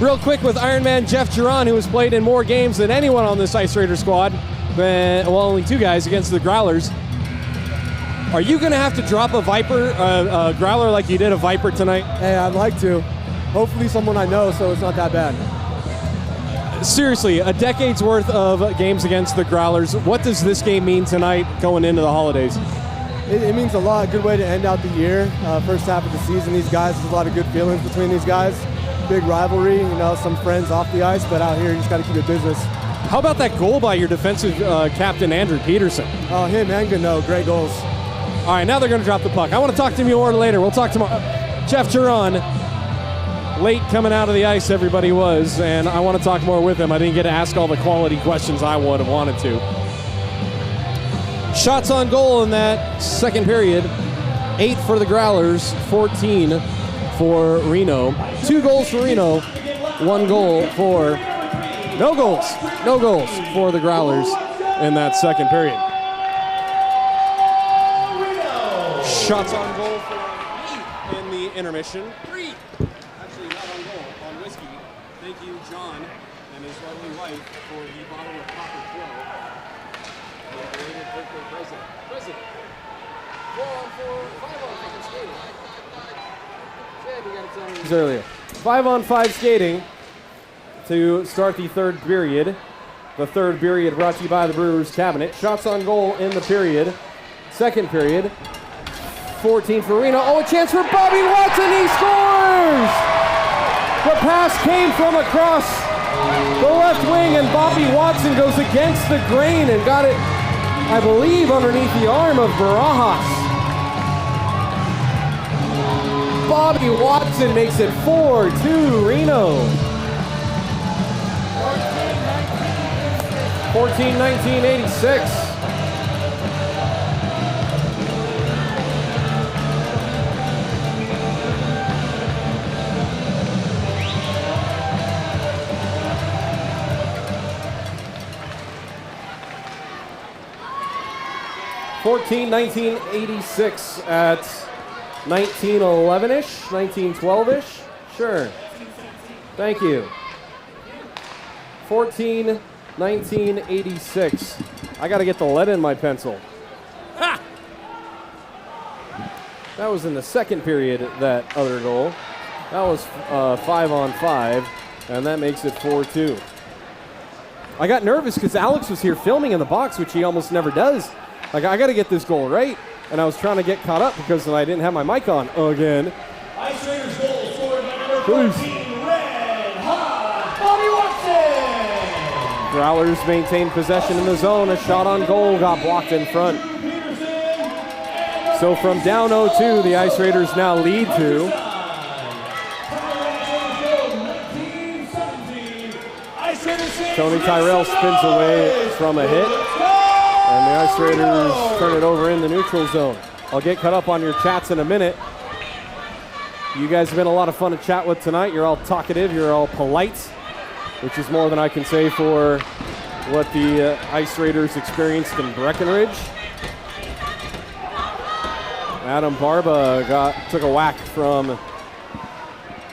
[SPEAKER 1] Real quick with Ironman Jeff Giron, who has played in more games than anyone on this Ice Raider squad, only 2 guys against the Growlers. Are you going to have to drop a Viper, a Growler like you did a Viper tonight?
[SPEAKER 6] Hey, I'd like to. Hopefully someone I know, so it's not that bad.
[SPEAKER 1] Seriously, a decade's worth of games against the Growlers. What does this game mean tonight going into the holidays?
[SPEAKER 6] It means a lot. Good way to end out the year. First half of the season, these guys, there's a lot of good feelings between these guys. Big rivalry, some friends off the ice, but out here you just got to keep it business.
[SPEAKER 1] How about that goal by your defensive captain, Andrew Peterson?
[SPEAKER 6] Oh, him and Gano, great goals.
[SPEAKER 1] All right, now they're going to drop the puck. I want to talk to you more later. We'll talk tomorrow. Jeff Giron, late coming out of the ice, everybody was, and I want to talk more with him. I didn't get to ask all the quality questions I would have wanted to. Shots on goal in that second period. 8 for the Growlers, 14 for Reno. 2 goals for Reno, 1 goal for... No goals for the Growlers in that second period. Shots on goal for me in the intermission. 3. Actually, not on goal, on whiskey. Thank you, John, and his lovely wife for the bottle of Copper Flow. The belated birthday present. 4 on 4, 5 on 5 skating. Jed, you gotta tell me this earlier. 5 on 5 skating to start the third period. The third period brought to you by the Brewers Cabinet. Shots on goal in the period. Second period. 14 for Reno. Oh, a chance for Bobby Watson. He scores! The pass came from across the left wing, and Bobby Watson goes against the grain and got it, I believe, underneath the arm of Barajas. Bobby Watson makes it 4-2 Reno. 14-19-86. At 1911-ish, 1912-ish. Sure. Thank you. 1986. I got to get the lead in my pencil. Ha! That was in the second period, that other goal. That was 5 on 5, and that makes it 4-2. I got nervous because Alex was here filming in the box, which he almost never does. Like, I got to get this goal right, and I was trying to get caught up because I didn't have my mic on again.
[SPEAKER 2] Ice Raiders goal scored by number 14, Red Hot Bobby Watson.
[SPEAKER 1] Growlers maintained possession in the zone. A shot on goal got blocked in front. So from down 0-2, the Ice Raiders now lead 2. Tony Tyrell spins away from a hit. And the Ice Raiders turn it over in the neutral zone. I'll get caught up on your chats in a minute. You guys have been a lot of fun to chat with tonight. You're all talkative, you're all polite, which is more than I can say for what the Ice Raiders experienced in Breckenridge. Adam Barba took a whack from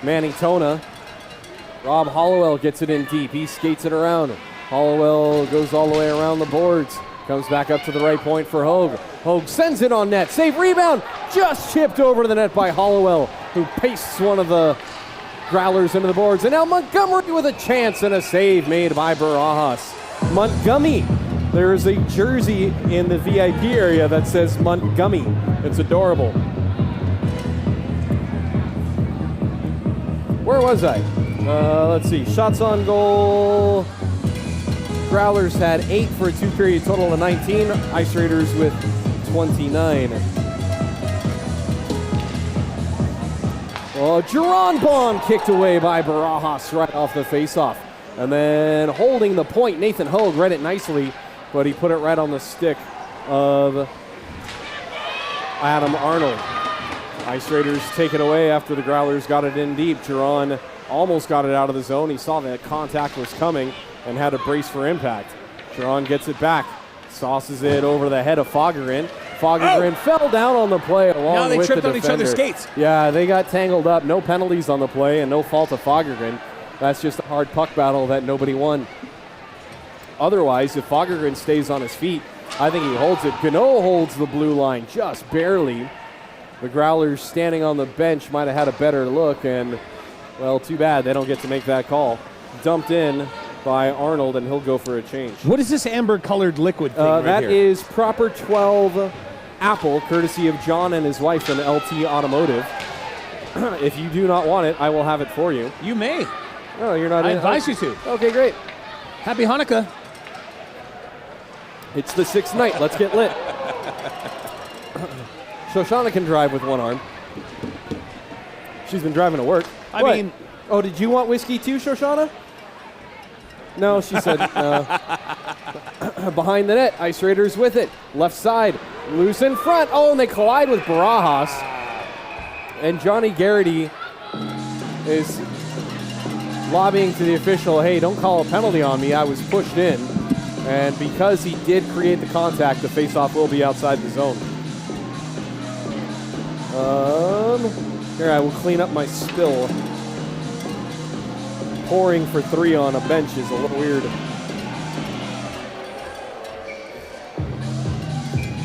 [SPEAKER 1] Manny Tona. Rob Hollowell gets it in deep. He skates it around. Hollowell goes all the way around the boards. Comes back up to the right point for Hogue. Hogue sends it on net. Save, rebound. Just chipped over to the net by Hollowell, who pastes one of the Growlers into the boards. And now Montgomery with a chance and a save made by Barajas. Montgomery. There is a jersey in the VIP area that says Montgomery. It's adorable. Where was I? Let's see. Shots on goal. Growlers had 8 for a 2-period total of 19. Ice Raiders with 29. Oh, Jerron Bond kicked away by Barajas right off the faceoff. And then holding the point, Nathan Hogue read it nicely but he put it right on the stick of Adam Arnold. Ice Raiders take it away after the Growlers got it in deep. Jerron almost got it out of the zone. He saw that contact was coming and had to brace for impact. Jerron gets it back, sauces it over the head of Fagergren. Fagergren fell down on the play along
[SPEAKER 2] Now they
[SPEAKER 1] with the
[SPEAKER 2] tripped on each
[SPEAKER 1] defender.
[SPEAKER 2] other's skates.
[SPEAKER 1] Yeah, they got tangled up. No penalties on the play and no fault of Fagergren. That's just a hard puck battle that nobody won. Otherwise, if Fagergren stays on his feet, I think he holds it. Gano holds the blue line just barely. The Growlers standing on the bench might have had a better look, and, well, too bad they don't get to make that call. Dumped in by Arnold, and he'll go for a change.
[SPEAKER 2] What is this amber-colored liquid thing right
[SPEAKER 1] that
[SPEAKER 2] here?
[SPEAKER 1] is Proper 12 Apple, courtesy of John and his wife from LT Automotive. If you do not want it, I will have it for you.
[SPEAKER 2] You may.
[SPEAKER 1] Oh, you're not
[SPEAKER 2] I
[SPEAKER 1] in?
[SPEAKER 2] advise you to.
[SPEAKER 1] Okay, great.
[SPEAKER 2] Happy Hanukkah.
[SPEAKER 1] It's the sixth night. Let's get lit. Shoshana can drive with one arm. She's been driving to work.
[SPEAKER 2] I
[SPEAKER 1] What?
[SPEAKER 2] mean-
[SPEAKER 1] Oh, did you want whiskey too, Shoshana? No, she said no. Behind the net, Ice Raiders with it. Left side, loose in front. Oh, and they collide with Barajas. And Johnny Garrity is lobbying to the official, hey, don't call a penalty on me. I was pushed in. And because he did create the contact, the faceoff will be outside the zone. Here, I will clean up my spill. Pouring for 3 on a bench is a little weird.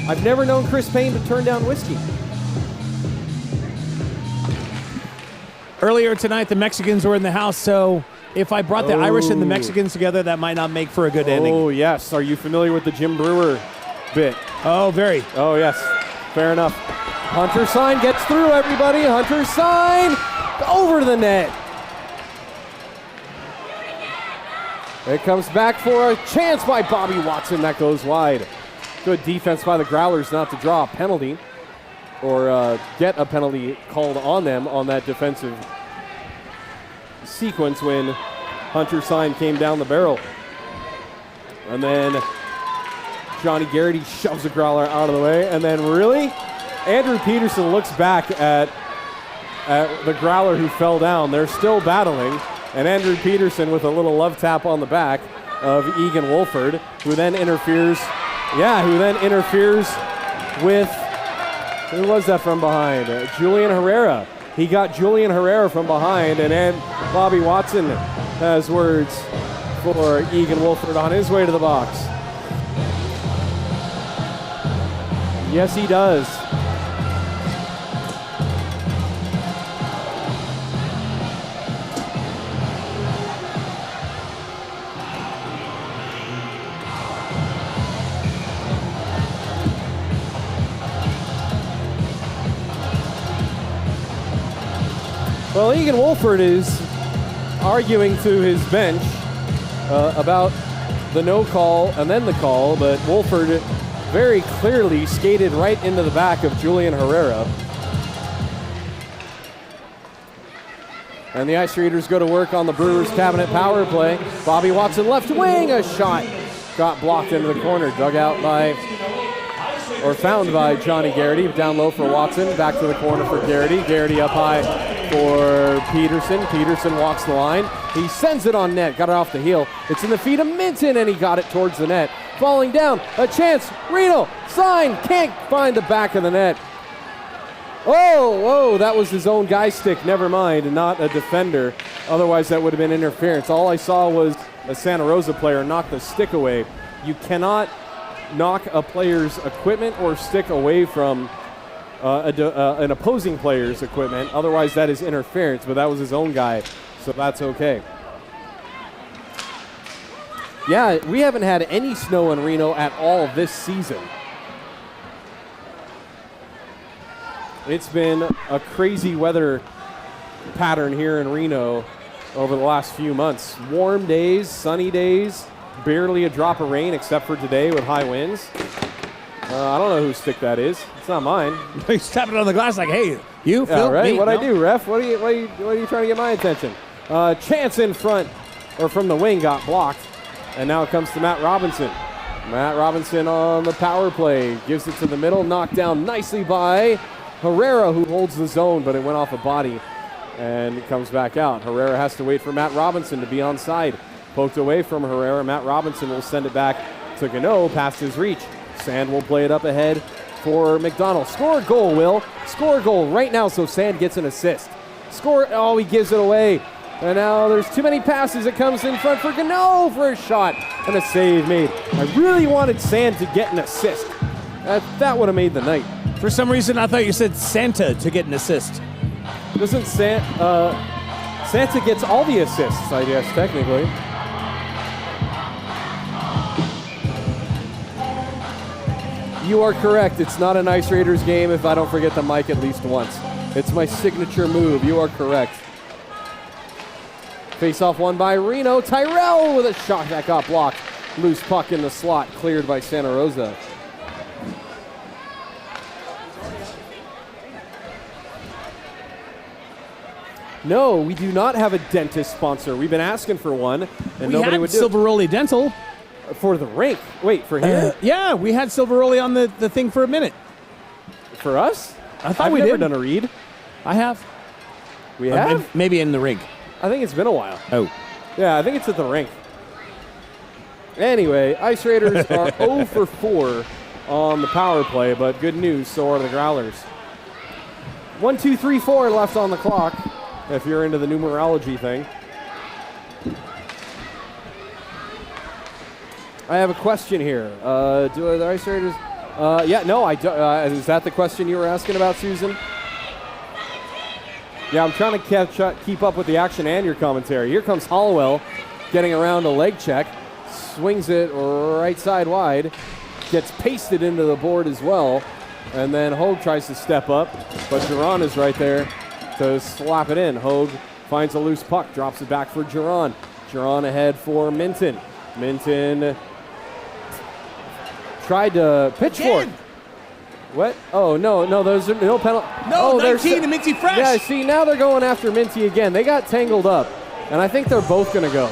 [SPEAKER 1] I've never known Chris Payne to turn down whiskey.
[SPEAKER 2] Earlier tonight, the Mexicans were in the house, so if I brought the Irish and the Mexicans together, that might not make for a good ending.
[SPEAKER 1] Oh, yes. Are you familiar with the Jim Brewer bit?
[SPEAKER 2] Oh, very.
[SPEAKER 1] Oh, yes. Fair enough. Hunter Sign gets through, everybody. Hunter Sign over the net. It comes back for a chance by Bobby Watson. That goes wide. Good defense by the Growlers not to draw a penalty or get a penalty called on them on that defensive sequence when Hunter Sign came down the barrel. And then Johnny Garrity shoves the Growler out of the way. And then really, Andrew Peterson looks back at the Growler who fell down. They're still battling. And Andrew Peterson with a little love tap on the back of Egan Wolford, who then interferes. Yeah, who then interferes with, who was that from behind? Julian Herrera. He got Julian Herrera from behind, and then Bobby Watson has words for Egan Wolford on his way to the box. Yes, he does. Well, Egan Wolford is arguing to his bench about the no call and then the call, but Wolford very clearly skated right into the back of Julian Herrera. And the Ice Raiders go to work on the Brewers cabinet power play. Bobby Watson left wing, a shot got blocked into the corner, dug out by, or found by Johnny Garrity. Down low for Watson, back to the corner for Garrity. Garrity up high for Peterson. Peterson walks the line. He sends it on net, got it off the heel. It's in the feet of Minton, and he got it towards the net. Falling down, a chance. Reno, Sign, can't find the back of the net. Oh, that was his own guy stick. Never mind, not a defender. Otherwise, that would have been interference. All I saw was a Santa Rosa player knock the stick away. You cannot knock a player's equipment or stick away from an opposing player's equipment. Otherwise, that is interference, but that was his own guy, so that's okay. Yeah, we haven't had any snow in Reno at all this season. It's been a crazy weather pattern here in Reno over the last few months. Warm days, sunny days, barely a drop of rain except for today with high winds. I don't know whose stick that is. It's not mine.
[SPEAKER 2] He's tapping it on the glass like, hey, you, Phil,
[SPEAKER 1] right?
[SPEAKER 2] me?
[SPEAKER 1] What'd
[SPEAKER 2] No.
[SPEAKER 1] I do, ref? What are you trying to get my attention? Chance in front, or from the wing, got blocked. And now it comes to Matt Robinson. Matt Robinson on the power play. Gives it to the middle. Knocked down nicely by Herrera, who holds the zone, but it went off a body and it comes back out. Herrera has to wait for Matt Robinson to be onside. Poked away from Herrera. Matt Robinson will send it back to Gano past his reach. Sand will play it up ahead for McDonald. Score a goal, Will. Score a goal right now so Sand gets an assist. Score. Oh, he gives it away. And now there's too many passes. It comes in front for Gano for a shot and a save made. I really wanted Sand to get an assist. That would have made the night.
[SPEAKER 2] For some reason, I thought you said Santa to get an assist.
[SPEAKER 1] Doesn't Santa gets all the assists, I guess, technically. You are correct. It's not an Ice Raiders game if I don't forget the mic at least once. It's my signature move. You are correct. Face-off won by Reno. Tyrell with a shot that got blocked. Loose puck in the slot, cleared by Santa Rosa. No, we do not have a dentist sponsor. We've been asking for one, and nobody would do it.
[SPEAKER 2] Silveroli Dental.
[SPEAKER 1] For the rink. Wait, for here?
[SPEAKER 2] Yeah, we had Silveroli on the thing for a minute.
[SPEAKER 1] For us?
[SPEAKER 2] I thought
[SPEAKER 1] I've
[SPEAKER 2] we
[SPEAKER 1] never
[SPEAKER 2] did.
[SPEAKER 1] done a read.
[SPEAKER 2] I have.
[SPEAKER 1] We have?
[SPEAKER 2] Maybe in the rink.
[SPEAKER 1] I think it's been a while.
[SPEAKER 2] Oh.
[SPEAKER 1] Yeah, I think it's at the rink. Anyway, Ice Raiders are 0 for 4 on the power play, but good news, so are the Growlers. 1, 2, 3, 4 left on the clock, if you're into the numerology thing. I have a question here. Do the Ice Raiders... yeah, no, I do, is that the question you were asking about, Susan? Yeah, I'm trying to keep up with the action and your commentary. Here comes Hollowell getting around a leg check. Swings it right side wide. Gets pasted into the board as well. And then Hogue tries to step up, but Duran is right there to slap it in. Hogue finds a loose puck, drops it back for Duran. Duran ahead for Minton. Minton tried to pitch for it. What? Oh, no, there's no penalty.
[SPEAKER 2] No, 19 to Minty Fresh.
[SPEAKER 1] Yeah, see, now they're going after Minty again. They got tangled up, and I think they're both going to go.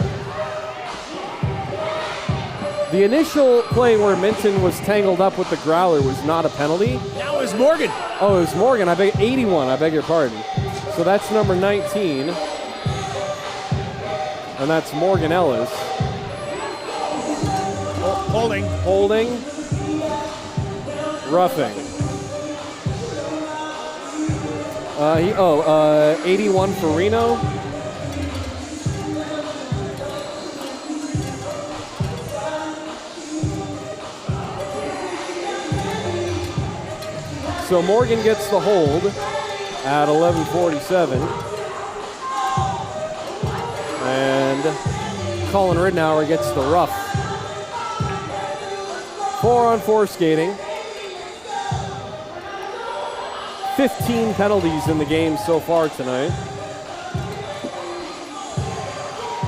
[SPEAKER 1] The initial play where Minton was tangled up with the Growler was not a penalty.
[SPEAKER 2] That was Morgan.
[SPEAKER 1] Oh, it was Morgan. 81, I beg your pardon. So that's number 19. And that's Morgan Ellis.
[SPEAKER 2] Holding.
[SPEAKER 1] Roughing. 81 for Reno. So Morgan gets the hold at 11:47. And Colin Ridnour gets the rough. 4-on-4 skating. 15 penalties in the game so far tonight.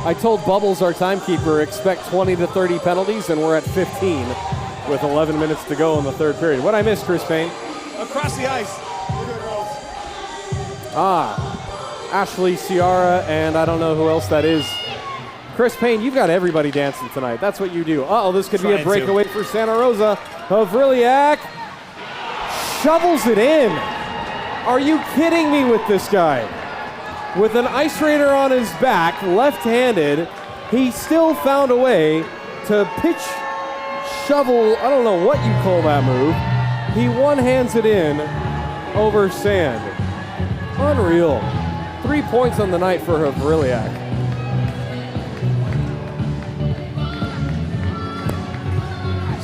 [SPEAKER 1] I told Bubbles, our timekeeper, expect 20 to 30 penalties, and we're at 15 with 11 minutes to go in the third period. What I missed, Chris Payne?
[SPEAKER 2] Across the ice.
[SPEAKER 1] Ashley, Ciara, and I don't know who else that is. Chris Payne, you've got everybody dancing tonight. That's what you do. Uh-oh, this could be a breakaway for Santa Rosa. Havrilyak shovels it in. Are you kidding me with this guy? With an Ice Raider on his back, left-handed, he still found a way to pitch, shovel, I don't know what you call that move. He one-hands it in over Sand. Unreal. 3 points on the night for Havrilyak.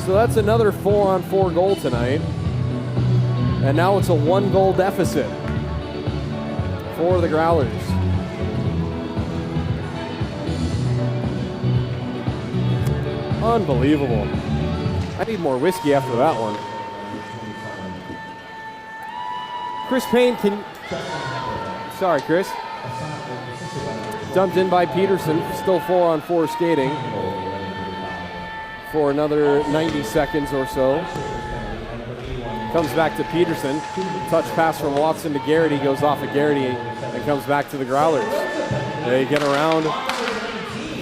[SPEAKER 1] So that's another 4-on-4 goal tonight. And now it's a 1-goal deficit for the Growlers. Unbelievable. I need more whiskey after that one. Chris Payne sorry, Chris. Dumped in by Peterson, still 4-on-4 skating for another 90 seconds or so. Comes back to Peterson. Touch pass from Watson to Garrity, goes off of Garrity and comes back to the Growlers. They get around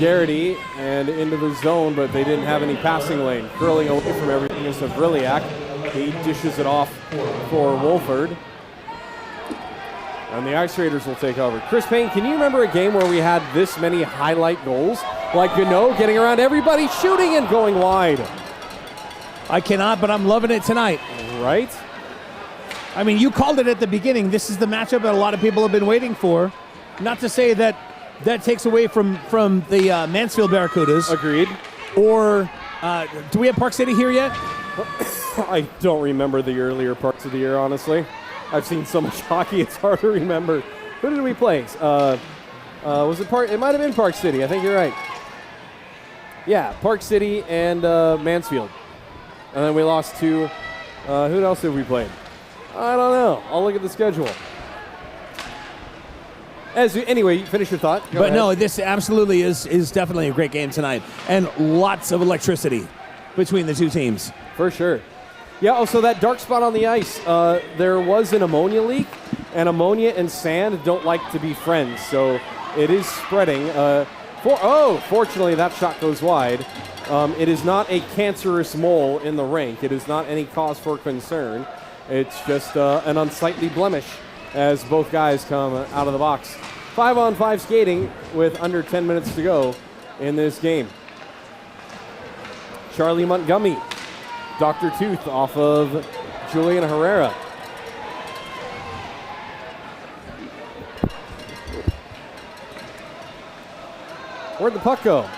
[SPEAKER 1] Garrity and into the zone, but they didn't have any passing lane. Curling away from everything is Savrilliak. He dishes it off for Wolford. And the Ice Raiders will take over. Chris Payne, can you remember a game where we had this many highlight goals? Like Gano getting around everybody, shooting and going wide.
[SPEAKER 2] I cannot, but I'm loving it tonight.
[SPEAKER 1] Right?
[SPEAKER 2] I mean, you called it at the beginning. This is the matchup that a lot of people have been waiting for. Not to say that takes away from the Mansfield Barracudas.
[SPEAKER 1] Agreed.
[SPEAKER 2] Or do we have Park City here yet?
[SPEAKER 1] I don't remember the earlier parts of the year, honestly. I've seen so much hockey, it's hard to remember. Who did we play? Was it Park? It might have been Park City. I think you're right. Yeah, Park City and Mansfield. And then we lost to, who else have we played? I don't know. I'll look at the schedule. Anyway, finish your thought. Go ahead.
[SPEAKER 2] No, this absolutely is definitely a great game tonight. And lots of electricity between the two teams.
[SPEAKER 1] For sure. Yeah, so that dark spot on the ice, there was an ammonia leak, and ammonia and sand don't like to be friends, so it is spreading. Fortunately, that shot goes wide. It is not a cancerous mole in the rink. It is not any cause for concern. It's just an unsightly blemish as both guys come out of the box. 5-on-5 skating with under 10 minutes to go in this game. Charlie Montgomery, Dr. Tooth off of Julian Herrera. Where'd the puck go?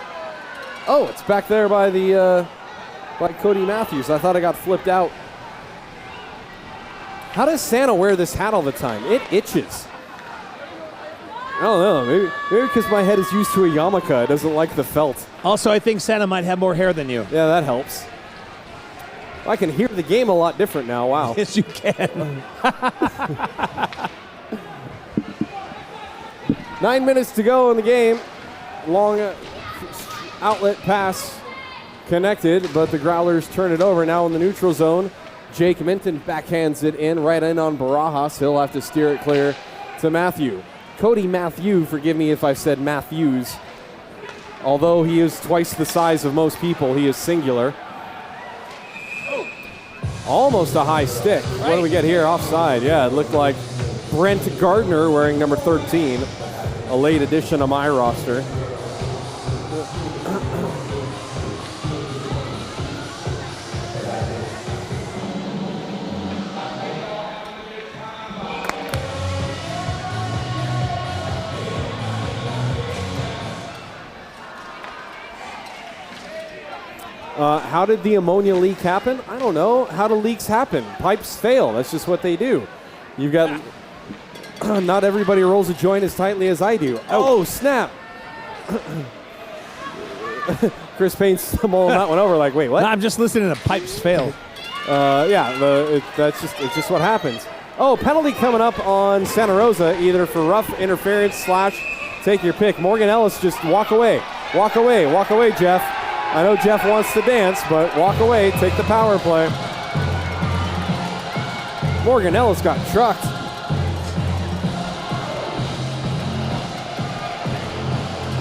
[SPEAKER 1] Oh, it's back there by by Cody Matthews. I thought I got flipped out. How does Santa wear this hat all the time? It itches. I don't know. Maybe because my head is used to a yarmulke. It doesn't like the felt.
[SPEAKER 2] Also, I think Santa might have more hair than you.
[SPEAKER 1] Yeah, that helps. I can hear the game a lot different now. Wow.
[SPEAKER 2] Yes, you can.
[SPEAKER 1] 9 minutes to go in the game. Long outlet pass connected, but the Growlers turn it over now in the neutral zone. Jake Minton backhands it right in on Barajas. He'll have to steer it clear to Matthew. Cody Matthew, forgive me if I said Matthews. Although he is twice the size of most people, he is singular. Almost a high stick. What do we get here? Offside. Yeah, it looked like Brent Gardner wearing number 13. A late addition to my roster. How did the ammonia leak happen? I don't know. How do leaks happen? Pipes fail. That's just what they do. You've got... Not everybody rolls a joint as tightly as I do. Oh, snap. Chris Payne stumbling that one over like, wait, what?
[SPEAKER 2] No, I'm just listening to pipes fail.
[SPEAKER 1] It's just what happens. Oh, penalty coming up on Santa Rosa, either for rough interference / take your pick. Morgan Ellis, just walk away. Walk away, Jeff. I know Jeff wants to dance, but walk away, take the power play. Morgan Ellis got trucked.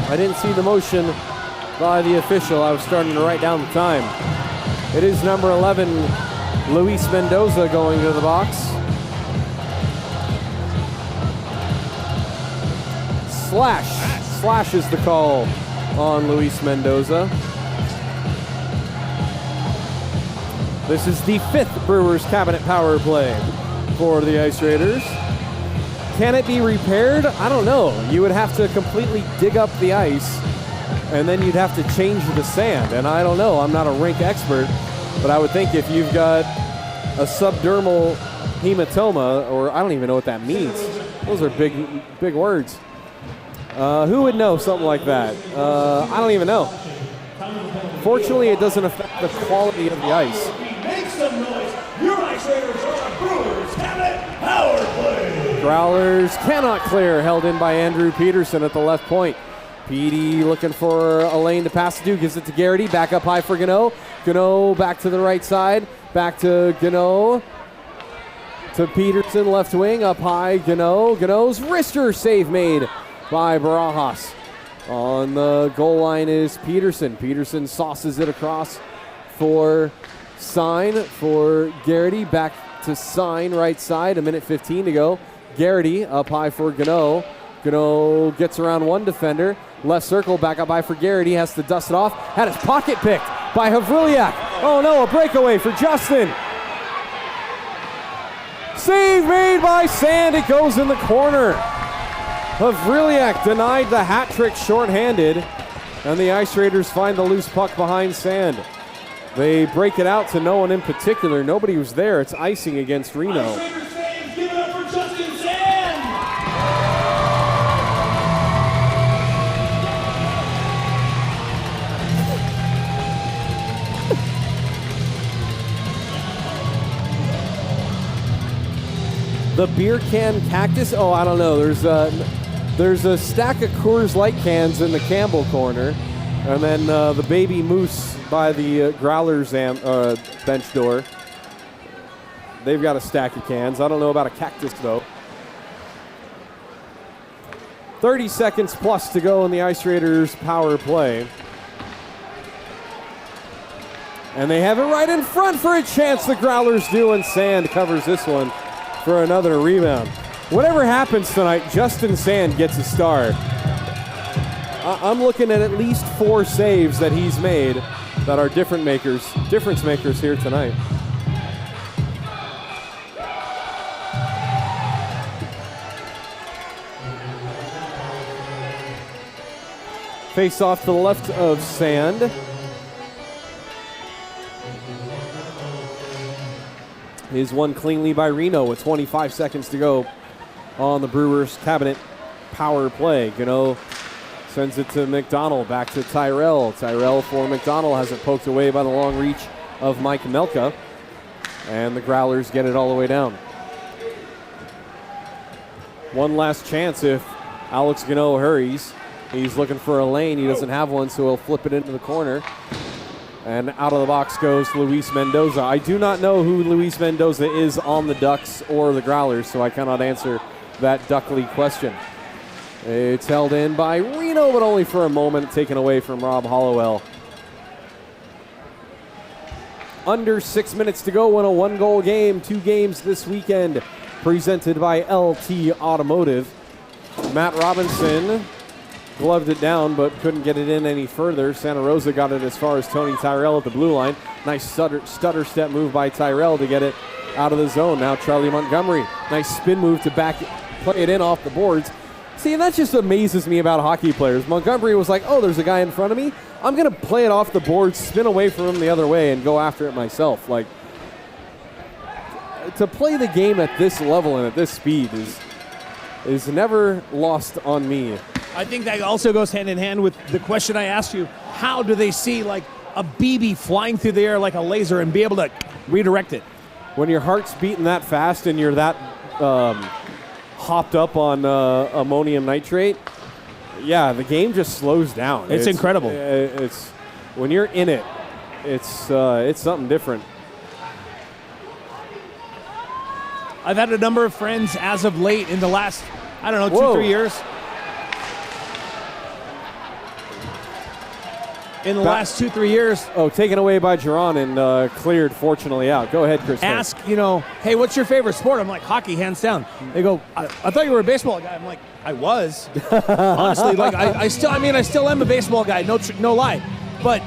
[SPEAKER 1] I didn't see the motion by the official. I was starting to write down the time. It is number 11, Luis Mendoza, going to the box. Slash is the call on Luis Mendoza. This is the 5th Brewers Cabinet power play for the Ice Raiders. Can it be repaired? I don't know. You would have to completely dig up the ice, and then you'd have to change the sand. And I don't know. I'm not a rink expert, but I would think if you've got a subdermal hematoma, or I don't even know what that means. Those are big words. Who would know something like that? I don't even know. Fortunately, it doesn't affect the quality of the ice.
[SPEAKER 4] Make some noise. Your Ice Raiders are a Brewers Cabinet power play.
[SPEAKER 1] Growlers cannot clear, held in by Andrew Peterson at the left point. Petey looking for a lane to pass to, gives it to Garrity, back up high for Gano. Gano back to the right side, back to Gano. To Peterson, left wing, up high, Gano. Gano's wrister save made by Barajas. On the goal line is Peterson. Peterson sauces it across for Sign for Garrity. Back to Sign, right side. 1:15 to go. Garrity up high for Gano. Gano gets around one defender. Left circle, back up high for Garrity. Has to dust it off. Had his pocket picked by Havrilyak. Oh no, a breakaway for Justin. Save made by Sand. It goes in the corner. Havrilyak denied the hat trick shorthanded. And the Ice Raiders find the loose puck behind Sand. They break it out to no one in particular. Nobody was there. It's icing against Reno.
[SPEAKER 2] Ice Raiders fans, give it up for Justin Sand!
[SPEAKER 1] The beer can cactus. Oh, I don't know. There's a stack of Coors Light cans in the Campbell corner, and then the baby moose by the Growlers bench door. They've got a stack of cans. I don't know about a cactus though. 30 seconds plus to go in the Ice Raiders power play. And they have it right in front for a chance. The Growlers do, and Sand covers this one for another rebound. Whatever happens tonight, Justin Sand gets a star. I'm looking at least 4 saves that he's made that are difference makers here tonight. Face off to the left of Sand. Is won cleanly by Reno with 25 seconds to go on the Brewers cabinet power play. Gano sends it to McDonald, back to Tyrell. Tyrell for McDonald, has it poked away by the long reach of Mike Melka. And the Growlers get it all the way down. One last chance if Alex Gano hurries. He's looking for a lane. He doesn't have one, so he'll flip it into the corner. And out of the box goes Luis Mendoza. I do not know who Luis Mendoza is on the Ducks or the Growlers, so I cannot answer that Duckley question. It's held in by Reno, but only for a moment, taken away from Rob Hollowell. Under 6 minutes to go in a 1-goal game. 2 games this weekend, presented by LT Automotive. Matt Robinson gloved it down, but couldn't get it in any further. Santa Rosa got it as far as Tony Tyrell at the blue line. Nice stutter step move by Tyrell to get it out of the zone. Now Charlie Montgomery, nice spin move to play it in off the boards. See, that just amazes me about hockey players. Montgomery was like, oh, there's a guy in front of me. I'm going to play it off the boards, spin away from him the other way, and go after it myself. Like, to play the game at this level and at this speed is never lost on me.
[SPEAKER 2] I think that also goes hand in hand with the question I asked you. How do they see like a BB flying through the air like a laser and be able to redirect it?
[SPEAKER 1] When your heart's beating that fast and you're that hopped up on ammonium nitrate, yeah, the game just slows down.
[SPEAKER 2] It's incredible.
[SPEAKER 1] It's when you're in it, it's something different.
[SPEAKER 2] I've had a number of friends as of late in the last, I don't know, 2-3 years. In the last 2-3 years.
[SPEAKER 1] Oh, taken away by Geron and cleared, fortunately, out. Go ahead, Chris.
[SPEAKER 2] Ask, hey, what's your favorite sport? I'm like, hockey, hands down. They go, I thought you were a baseball guy. I'm like, I was. Honestly, like, I still am a baseball guy, no lie. But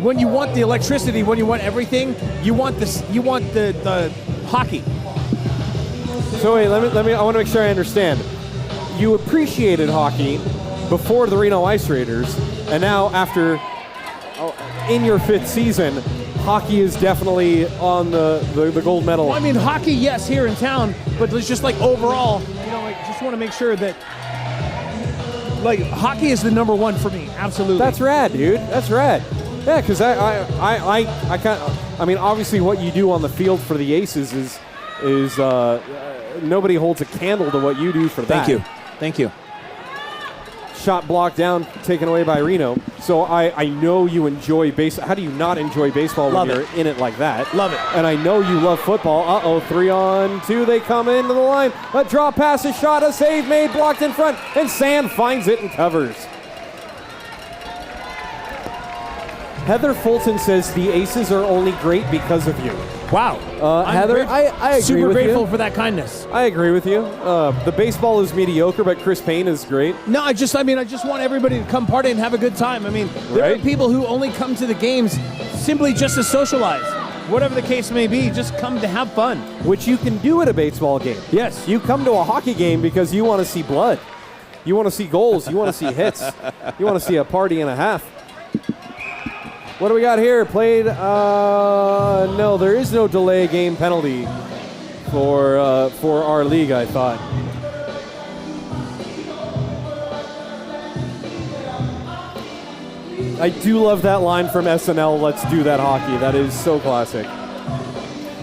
[SPEAKER 2] when you want the electricity, when you want everything, you want the hockey.
[SPEAKER 1] So wait, let me. I want to make sure I understand. You appreciated hockey before the Reno Ice Raiders, and now after in your 5th season, hockey is definitely on the gold medal.
[SPEAKER 2] Well, I mean, hockey, yes, here in town, but it's just like overall, I just want to make sure that like hockey is the number one for me. Absolutely.
[SPEAKER 1] That's rad, dude. That's rad. Yeah, because I mean, obviously, what you do on the field for the Aces is nobody holds a candle to what you do for that.
[SPEAKER 2] Thank you.
[SPEAKER 1] Shot blocked down, taken away by Reno. So I know you enjoy baseball. How do you not enjoy baseball when you're in it like that?
[SPEAKER 2] Love it.
[SPEAKER 1] And I know you love football. 3-on-2. They come into the line. A draw pass, a shot, a save made, blocked in front. And Sand finds it and covers. Heather Fulton says the Aces are only great because of you.
[SPEAKER 2] Wow.
[SPEAKER 1] Heather, I agree
[SPEAKER 2] super
[SPEAKER 1] with
[SPEAKER 2] grateful
[SPEAKER 1] you.
[SPEAKER 2] for that kindness.
[SPEAKER 1] I agree with you. The baseball is mediocre, but Chris Payne is great.
[SPEAKER 2] No, I just want everybody to come party and have a good time. I mean, there
[SPEAKER 1] Right.
[SPEAKER 2] are people who only come to the games simply just to socialize. Whatever the case may be, just come to have fun.
[SPEAKER 1] Which you can do at a baseball game.
[SPEAKER 2] Yes.
[SPEAKER 1] You come to a hockey game because you want to see blood. You want to see goals. You want to see hits. You want to see a party and a half. What do we got here? Played, no, there is no delay game penalty for our league, I thought. I do love that line from SNL, let's do that hockey. That is so classic.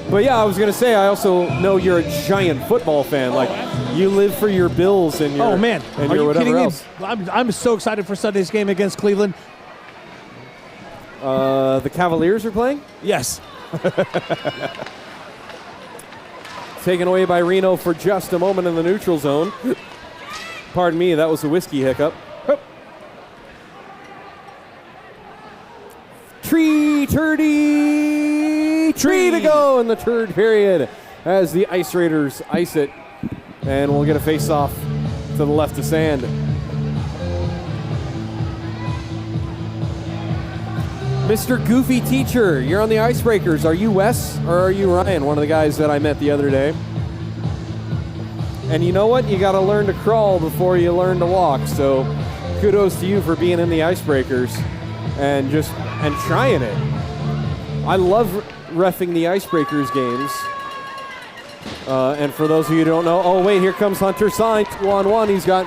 [SPEAKER 1] But yeah, I was going to say, I also know you're a giant football fan. Like, you live for your Bills and your,
[SPEAKER 2] Oh, man.
[SPEAKER 1] and
[SPEAKER 2] Are
[SPEAKER 1] your
[SPEAKER 2] you
[SPEAKER 1] whatever
[SPEAKER 2] kidding
[SPEAKER 1] else.
[SPEAKER 2] me? I'm so excited for Sunday's game against Cleveland.
[SPEAKER 1] The Cavaliers are playing?
[SPEAKER 2] Yes.
[SPEAKER 1] Taken away by Reno for just a moment in the neutral zone. Pardon me, that was a whiskey hiccup. Tree to go in the third period as the Ice Raiders ice it. And we'll get a face-off to the left of sand. Mr. Goofy Teacher, you're on the Icebreakers. Are you Wes or are you Ryan, one of the guys that I met the other day? And you know what? You got to learn to crawl before you learn to walk. So kudos to you for being in the Icebreakers and trying it. I love reffing the Icebreakers games. And for those of you who don't know, oh wait, here comes Hunter Sign, 2-on-1. He's got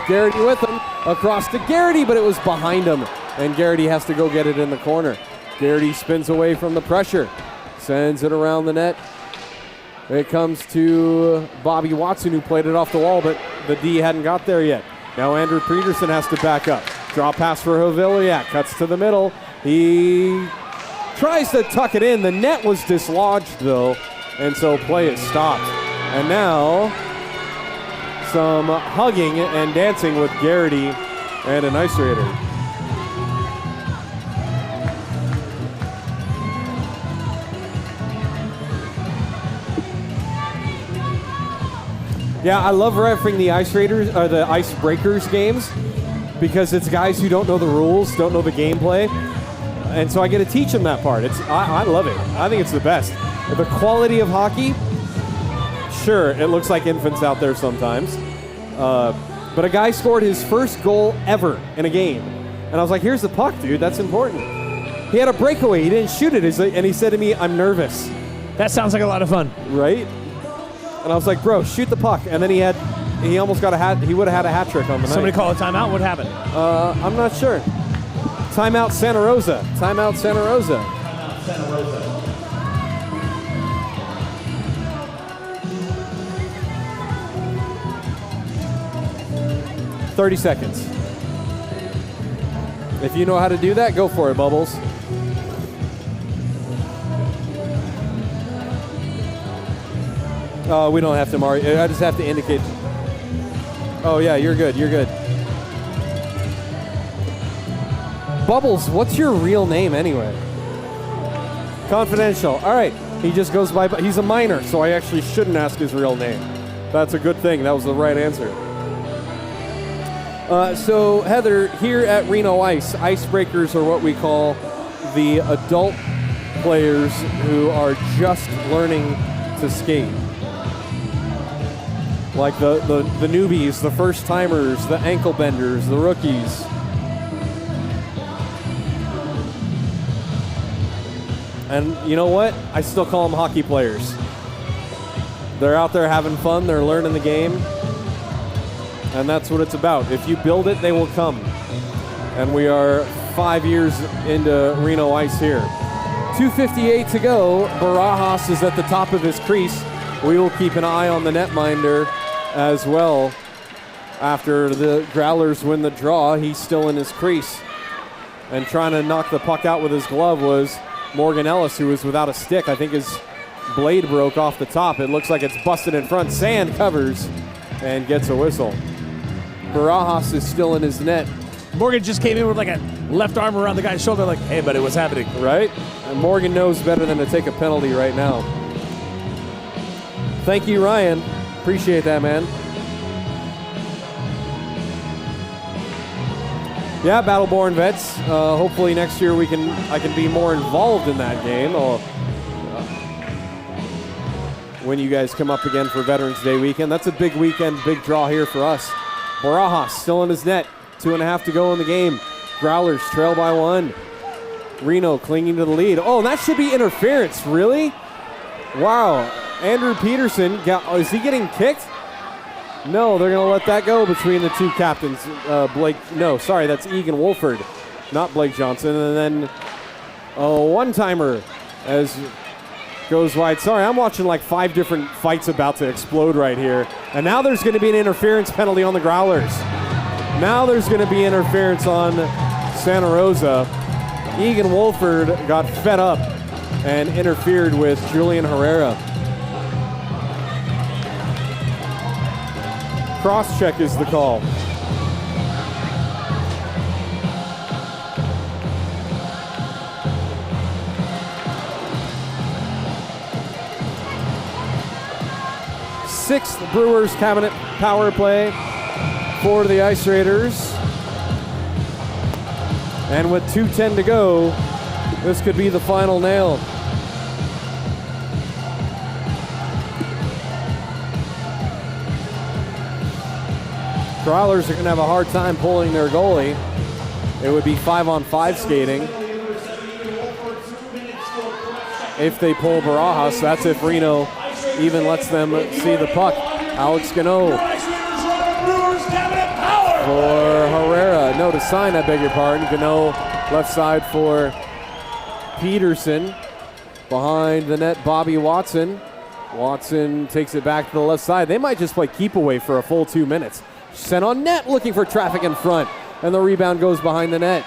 [SPEAKER 1] Garrity with him across to Garrity, but it was behind him. And Garrity has to go get it in the corner. Garrity spins away from the pressure, sends it around the net. It comes to Bobby Watson, who played it off the wall, but the D hadn't got there yet. Now Andrew Peterson has to back up. Draw pass for Haviliak, cuts to the middle. He tries to tuck it in. The net was dislodged, though, and so play is stopped. And now some hugging and dancing with Garrity and an Ice Raider. Yeah, I love refereeing the Ice Raiders or the Icebreakers games because it's guys who don't know the rules, don't know the gameplay, and so I get to teach them that part. I love it. I think it's the best. The quality of hockey, sure, it looks like infants out there sometimes, but a guy scored his first goal ever in a game, and I was like, "Here's the puck, dude. That's important." He had a breakaway. He didn't shoot it, and he said to me, "I'm nervous."
[SPEAKER 2] That sounds like a lot of fun.
[SPEAKER 1] Right? And I was like, bro, shoot the puck. And then he almost got he would have had a hat trick on the night.
[SPEAKER 2] Somebody call a timeout. What happened?
[SPEAKER 1] I'm not sure. Timeout Santa Rosa. Timeout Santa Rosa.
[SPEAKER 4] Santa Rosa.
[SPEAKER 1] 30 seconds. If you know how to do that, go for it, Bubbles. We don't have to mark. I just have to indicate. Oh, yeah, you're good. You're good. Bubbles, what's your real name anyway? Confidential. All right. He just goes by, he's a minor, so I actually shouldn't ask his real name. That's a good thing. That was the right answer. So, Heather, here at Reno Ice, Icebreakers are what we call the adult players who are just learning to skate. Like the newbies, the first timers, the ankle benders, the rookies. And you know what? I still call them hockey players. They're out there having fun, they're learning the game. And that's what it's about. If you build it, they will come. And we are 5 years into Reno Ice here. 2:58 to go. Barajas is at the top of his crease. We will keep an eye on the netminder as well. After the Growlers win the draw, he's still in his crease. And trying to knock the puck out with his glove was Morgan Ellis, who was without a stick. I think his blade broke off the top. It looks like it's busted in front. Sand covers and gets a whistle. Barajas is still in his net.
[SPEAKER 2] Morgan just came in with like a left arm around the guy's shoulder like, hey, buddy, what's happening?
[SPEAKER 1] Right? And Morgan knows better than to take a penalty right now. Thank you, Ryan. Appreciate that, man. Yeah, Battleborn vets. Hopefully next year I can be more involved in that game. When you guys come up again for Veterans Day weekend. That's a big weekend, big draw here for us. Barajas still in his net. 2.5 to go in the game. Growlers trail by 1. Reno clinging to the lead. Oh, that should be interference. Really? Wow. Andrew Peterson, is he getting kicked? No, they're going to let that go between the two captains. That's Egan Wolford, not Blake Johnson. And then a one-timer as goes wide. Sorry, I'm watching like 5 different fights about to explode right here. And now there's going to be an interference penalty on the Growlers. Now there's going to be interference on Santa Rosa. Egan Wolford got fed up and interfered with Julian Herrera. Cross-check is the call. Sixth Brewers cabinet power play for the Ice Raiders. And with 2:10 to go, this could be the final nail. Growlers are going to have a hard time pulling their goalie. It would be 5-on-5 skating. If they pull Barajas, that's if Reno even lets them see the puck. Alex Gano for Herrera. No, to sign, I beg your pardon. Gano left side for Peterson. Behind the net, Bobby Watson. Watson takes it back to the left side. They might just play keep away for a full 2 minutes. Sent on net, looking for traffic in front. And the rebound goes behind the net.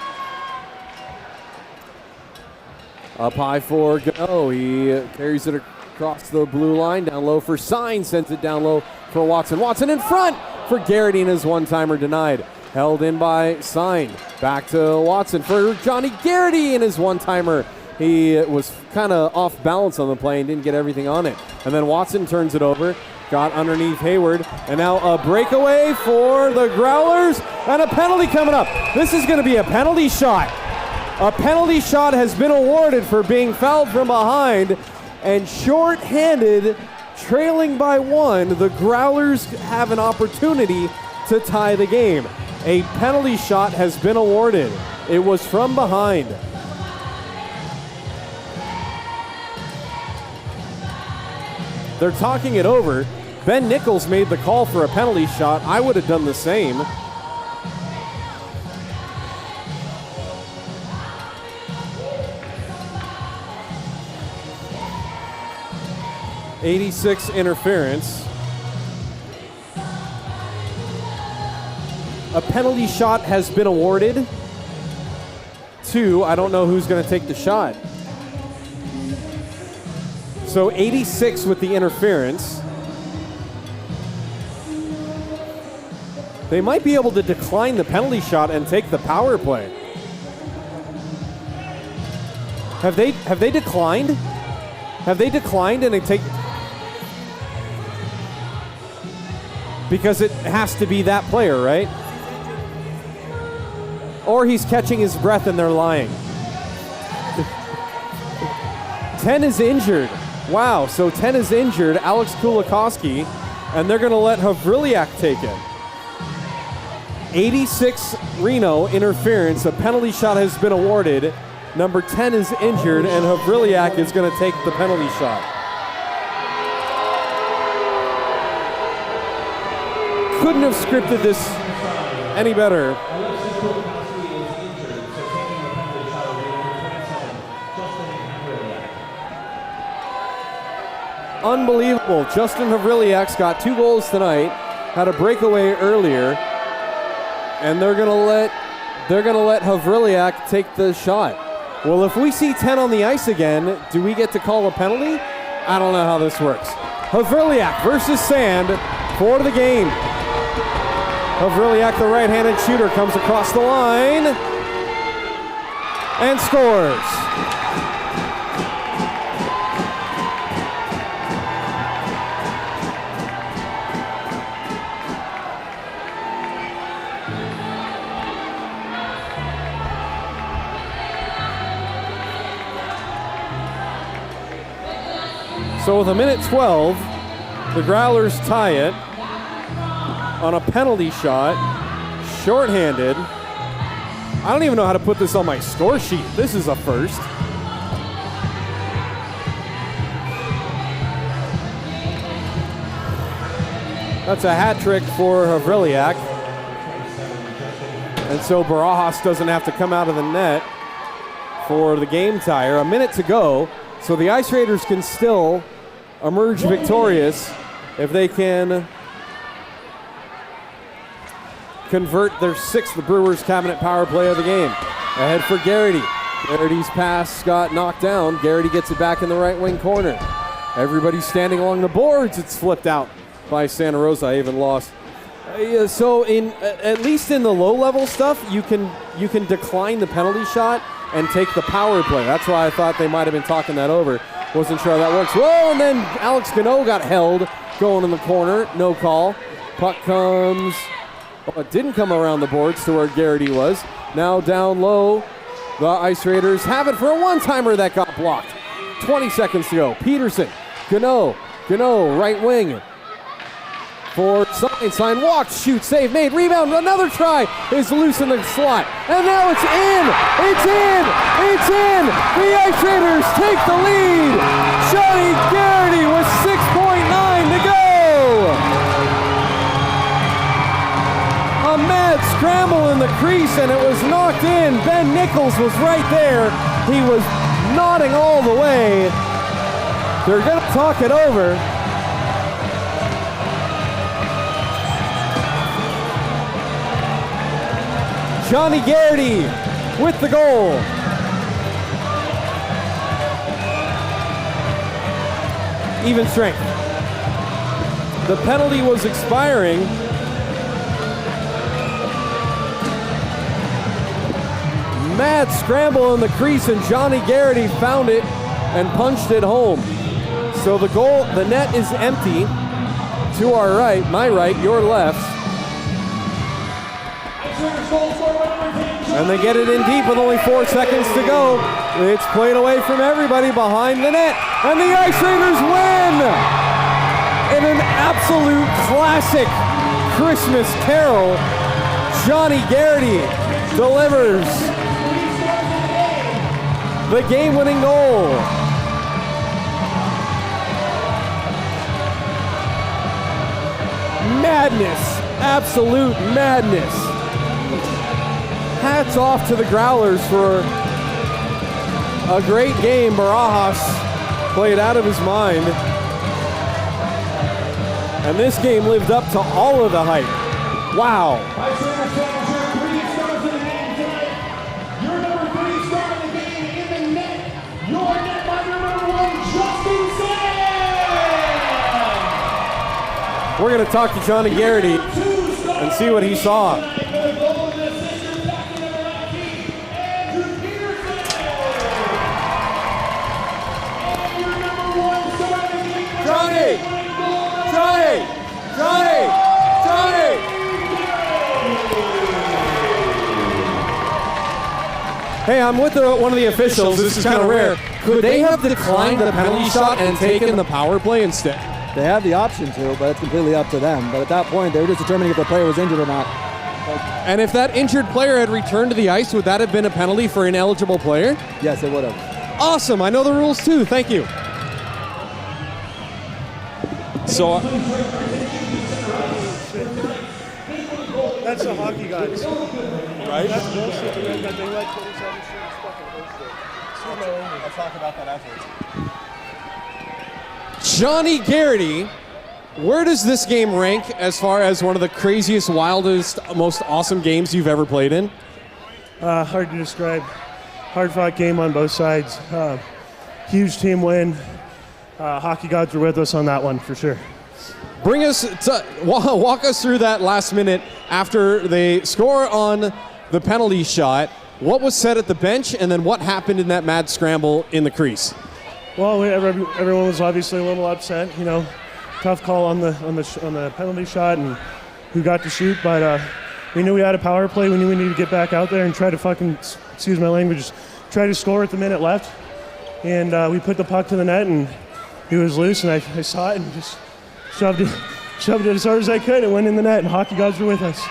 [SPEAKER 1] Up high for Gano. He carries it across the blue line. Down low for Sign. Sends it down low for Watson. Watson in front for Garrity, and his one-timer denied. Held in by Sign. Back to Watson for Johnny Garrity, and his one-timer. He was kind of off balance on the play and didn't get everything on it. And then Watson turns it over. Got underneath Hayward, and now a breakaway for the Growlers, and a penalty coming up. This is going to be a penalty shot. A penalty shot has been awarded for being fouled from behind, and short-handed, trailing by 1, the Growlers have an opportunity to tie the game. A penalty shot has been awarded. It was from behind. They're talking it over. Ben Nichols made the call for a penalty shot. I would have done the same. '86 interference. A penalty shot has been awarded. 2, I don't know who's going to take the shot. So 86 with the interference. They might be able to decline the penalty shot and take the power play. Have they declined? Have they declined and they take? Because it has to be that player, right? Or he's catching his breath and they're lying. 10 is injured. Wow, so 10 is injured, Alex Kulikowski, and they're going to let Havriliak take it. 86 Reno interference. A penalty shot has been awarded. Number 10 is injured, and Havriliak is going to take the penalty shot. Couldn't have scripted this any better. Unbelievable. Justin Havriliak's got 2 goals tonight. Had a breakaway earlier. And they're gonna let Havriliak take the shot. Well, if we see 10 on the ice again, do we get to call a penalty? I don't know how this works. Havriliak versus Sand for the game. Havriliak, the right-handed shooter, comes across the line. and scores. So with 1:12, the Growlers tie it on a penalty shot, shorthanded. I don't even know how to put this on my score sheet. This is a first. That's a hat trick for Havriliak. And so Barajas doesn't have to come out of the net for the game tire. A minute to go. So the Ice Raiders can still emerge victorious if they can convert their 6th Brewers cabinet power play of the game. Ahead for Garrity. Garrity's pass got knocked down. Garrity gets it back in the right wing corner. Everybody's standing along the boards. It's flipped out by Santa Rosa. I even lost. So at least in the low level stuff, you can decline the penalty shot and take the power play. That's why I thought they might have been talking that over. Wasn't sure how that works. Whoa, and then Alex Gano got held going in the corner. No call. Puck comes. Oh, it didn't come around the boards to where Garrity was. Now down low, the Ice Raiders have it for a one-timer that got blocked. 20 seconds to go. Peterson, Gano, right wing. For Sign walked, shoot, save made, rebound, another try is loose in the slot. And now it's in! It's in! It's in! The Ice Raiders take the lead! Johnny Garrity with 6.9 to go! A mad scramble in the crease and it was knocked in. Ben Nichols was right there. He was nodding all the way. They're gonna talk it over. Johnny Garrity with the goal. Even strength. The penalty was expiring. Mad scramble in the crease and Johnny Garrity found it and punched it home. So the goal, the net is empty to our right, my right, your left. And they get it in deep with only 4 seconds to go. It's played away from everybody behind the net. And the Ice Raiders win! In an absolute classic Christmas carol, Johnny Garrity delivers the game-winning goal. Madness, absolute madness. Hats off to the Growlers for a great game. Barajas played out of his mind. And this game lived up to all of the hype. Wow.
[SPEAKER 2] Your number 3 star in the game in the net. Your netminder number 1, Justin Sam.
[SPEAKER 1] We're going to talk to Johnny Garrity and see what he saw. Johnny! Hey, I'm with one of the officials. This is kind of rare. Could they have declined the penalty shot and taken the power play instead?
[SPEAKER 6] They have the option to, but it's completely up to them. But at that point, they were just determining if the player was injured or not.
[SPEAKER 1] And if that injured player had returned to the ice, would that have been a penalty for an ineligible player?
[SPEAKER 6] Yes, it would have.
[SPEAKER 1] Awesome. I know the rules too. Thank you. So
[SPEAKER 11] that's the hockey guys,
[SPEAKER 1] right?
[SPEAKER 11] That's bullshit. They let 27 students fucking host it.
[SPEAKER 6] I'll talk about that afterwards.
[SPEAKER 1] Johnny Garrity, where does this game rank as far as one of the craziest, wildest, most awesome games you've ever played in?
[SPEAKER 11] Hard to describe. Hard-fought game on both sides. Huge team win. Hockey gods were with us on that one for sure.
[SPEAKER 1] Bring us to, walk us through that last minute after they score on the penalty shot. What was said at the bench, and then what happened in that mad scramble in the crease?
[SPEAKER 11] Well, everyone was obviously a little upset. Tough call on the penalty shot and who got to shoot, but we knew we had a power play. We knew we needed to get back out there and try to excuse my language, try to score at the minute left. And we put the puck to the net, and he was loose, and I saw it and just shoved it as hard as I could. It went in the net, and hockey gods were with us.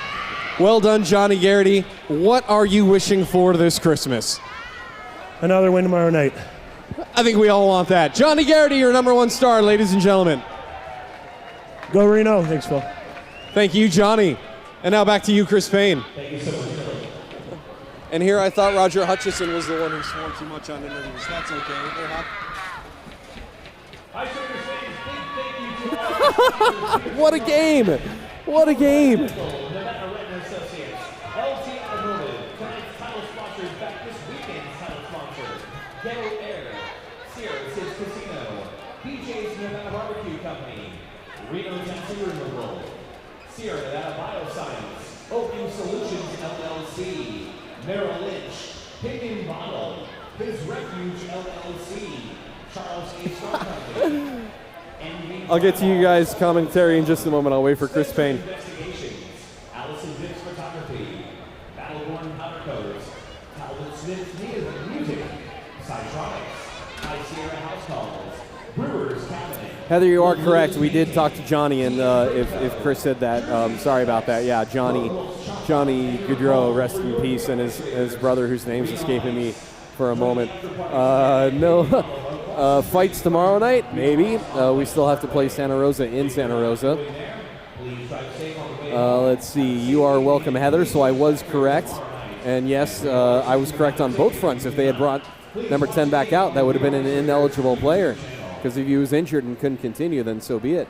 [SPEAKER 1] Well done, Johnny Garrity. What are you wishing for this Christmas?
[SPEAKER 11] Another win tomorrow night.
[SPEAKER 1] I think we all want that. Johnny Garrity, your number one star, ladies and gentlemen.
[SPEAKER 11] Go Reno. Thanks, Phil.
[SPEAKER 1] Thank you, Johnny. And now back to you, Chris Payne.
[SPEAKER 4] Thank you so much.
[SPEAKER 1] And here I thought Roger Hutchison was the one who swore too much on interviews. That's okay. They're not. What a game! What a game!
[SPEAKER 4] LT Automotive, tonight's title sponsors back this weekend's title sponsor. Ghetto Air, Sears His Casino, BJ's Nevada Barbecue Company, Reno Tattoo Removal, Sierra Nevada Bioscience, Opium Solutions LLC, Merrill Lynch, Pig and Bottle, His Refuge LLC, Charles A. Star Company.
[SPEAKER 1] I'll get to you guys' commentary in just a moment. I'll wait for Chris Payne.
[SPEAKER 4] Investigations, Allison Vick's Photography, Battleborn Powder Coats, Talbot Smith's Music, Cytronics, High Sierra House Calls, Brewers Cabinet.
[SPEAKER 1] Heather, you are correct. We did talk to Johnny, and if Chris said that, sorry about that. Yeah, Johnny Goudreau, rest in peace, and his brother, whose name's escaping me for a moment. Fights tomorrow night, maybe. We still have to play Santa Rosa in Santa Rosa. Let's see. You are welcome, Heather. So I was correct. And yes, I was correct on both fronts. If they had brought number 10 back out, that would have been an ineligible player. Because if he was injured and couldn't continue, then so be it.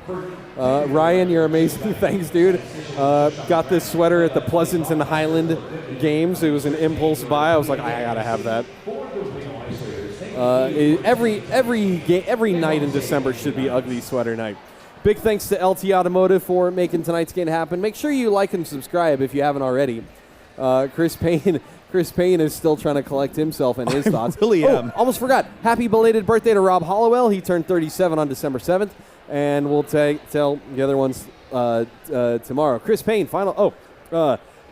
[SPEAKER 1] Ryan, you're amazing. Thanks, dude. Got this sweater at the Pleasant and Highland games. It was an impulse buy. I was like, I gotta have that. Every night in December should be ugly sweater night. Big thanks to LT Automotive for making tonight's game happen. Make sure you like and subscribe if you haven't already. Chris Payne is still trying to collect himself and his thoughts.
[SPEAKER 2] Really am.
[SPEAKER 1] Almost forgot. Happy belated birthday to Rob Hollowell. He turned 37 on December 7th, and we'll tell the other ones tomorrow. Chris Payne, final.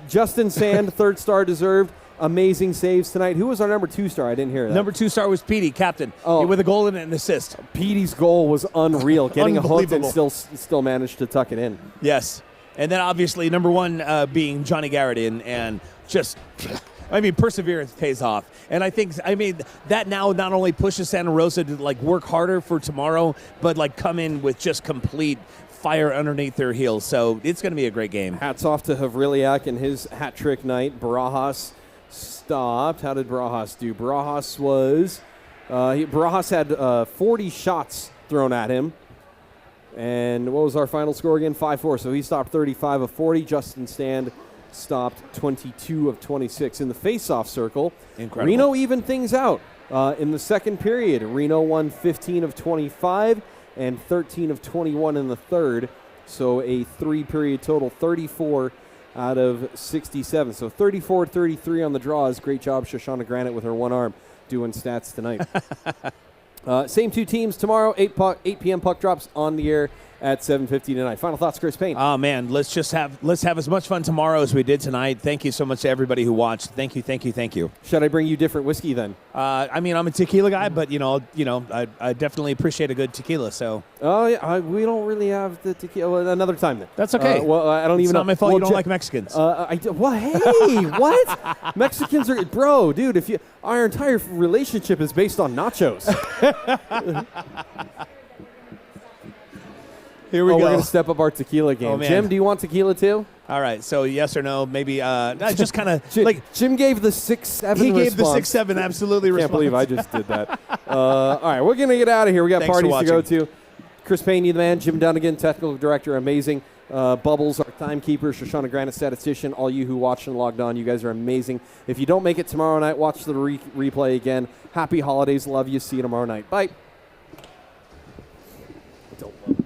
[SPEAKER 1] Justin Sand, third star deserved. Amazing saves tonight. Who was our number 2 star? I didn't hear that.
[SPEAKER 2] Number 2 star was Petey, captain, with a goal and an assist.
[SPEAKER 1] Petey's goal was unreal. Getting a hook and still managed to tuck it in.
[SPEAKER 2] Yes. And then obviously number 1 being Johnny Garrity, and just, perseverance pays off. And I think, that now not only pushes Santa Rosa to work harder for tomorrow, but come in with just complete fire underneath their heels. So it's going to be a great game.
[SPEAKER 1] Hats off to Havriliak and his hat trick night. Barajas stopped. How did Barajas do? Barajas had 40 shots thrown at him. And what was our final score again? 5-4. So he stopped 35 of 40. Justin Stand stopped 22 of 26 in the face-off circle.
[SPEAKER 2] Incredible.
[SPEAKER 1] Reno evened things out in the second period. Reno won 15 of 25 and 13 of 21 in the third. So a 3-period total, 34 out of 67. So 34-33 on the draws. Great job, Shoshana Granite, with her one arm doing stats tonight. Same 2 teams tomorrow, 8 p.m. puck drops on the air at 7:50 tonight. Final thoughts, Chris Payne.
[SPEAKER 2] Oh man, let's have as much fun tomorrow as we did tonight. Thank you so much to everybody who watched. Thank you.
[SPEAKER 1] Should I bring you different whiskey then?
[SPEAKER 2] I'm a tequila guy, but I definitely appreciate a good tequila. So.
[SPEAKER 1] Oh yeah, we don't really have the tequila. Well, another time then.
[SPEAKER 2] That's okay.
[SPEAKER 1] I don't even know.
[SPEAKER 2] It's not my fault you don't like Mexicans.
[SPEAKER 1] Hey, what? Mexicans are, bro, dude. Our entire relationship is based on nachos.
[SPEAKER 2] Here we go.
[SPEAKER 1] We're going to step up our tequila game.
[SPEAKER 2] Oh, man.
[SPEAKER 1] Jim, do you want tequila too?
[SPEAKER 2] All right, so yes or no, maybe just kind of
[SPEAKER 1] Jim gave the 6-7
[SPEAKER 2] He gave the
[SPEAKER 1] response.
[SPEAKER 2] 6-7 absolutely response.
[SPEAKER 1] Can't believe I just did that. All right, we're going to get out of here. We got
[SPEAKER 2] Thanks
[SPEAKER 1] parties
[SPEAKER 2] for
[SPEAKER 1] to go
[SPEAKER 2] watching.
[SPEAKER 1] to. Chris Payne, you the man. Jim Dunnigan, technical director, amazing. Bubbles, our timekeeper. Shoshana Granite, statistician. All you who watched and logged on, you guys are amazing. If you don't make it tomorrow night, watch the replay again. Happy holidays. Love you. See you tomorrow night. Bye. I don't love this.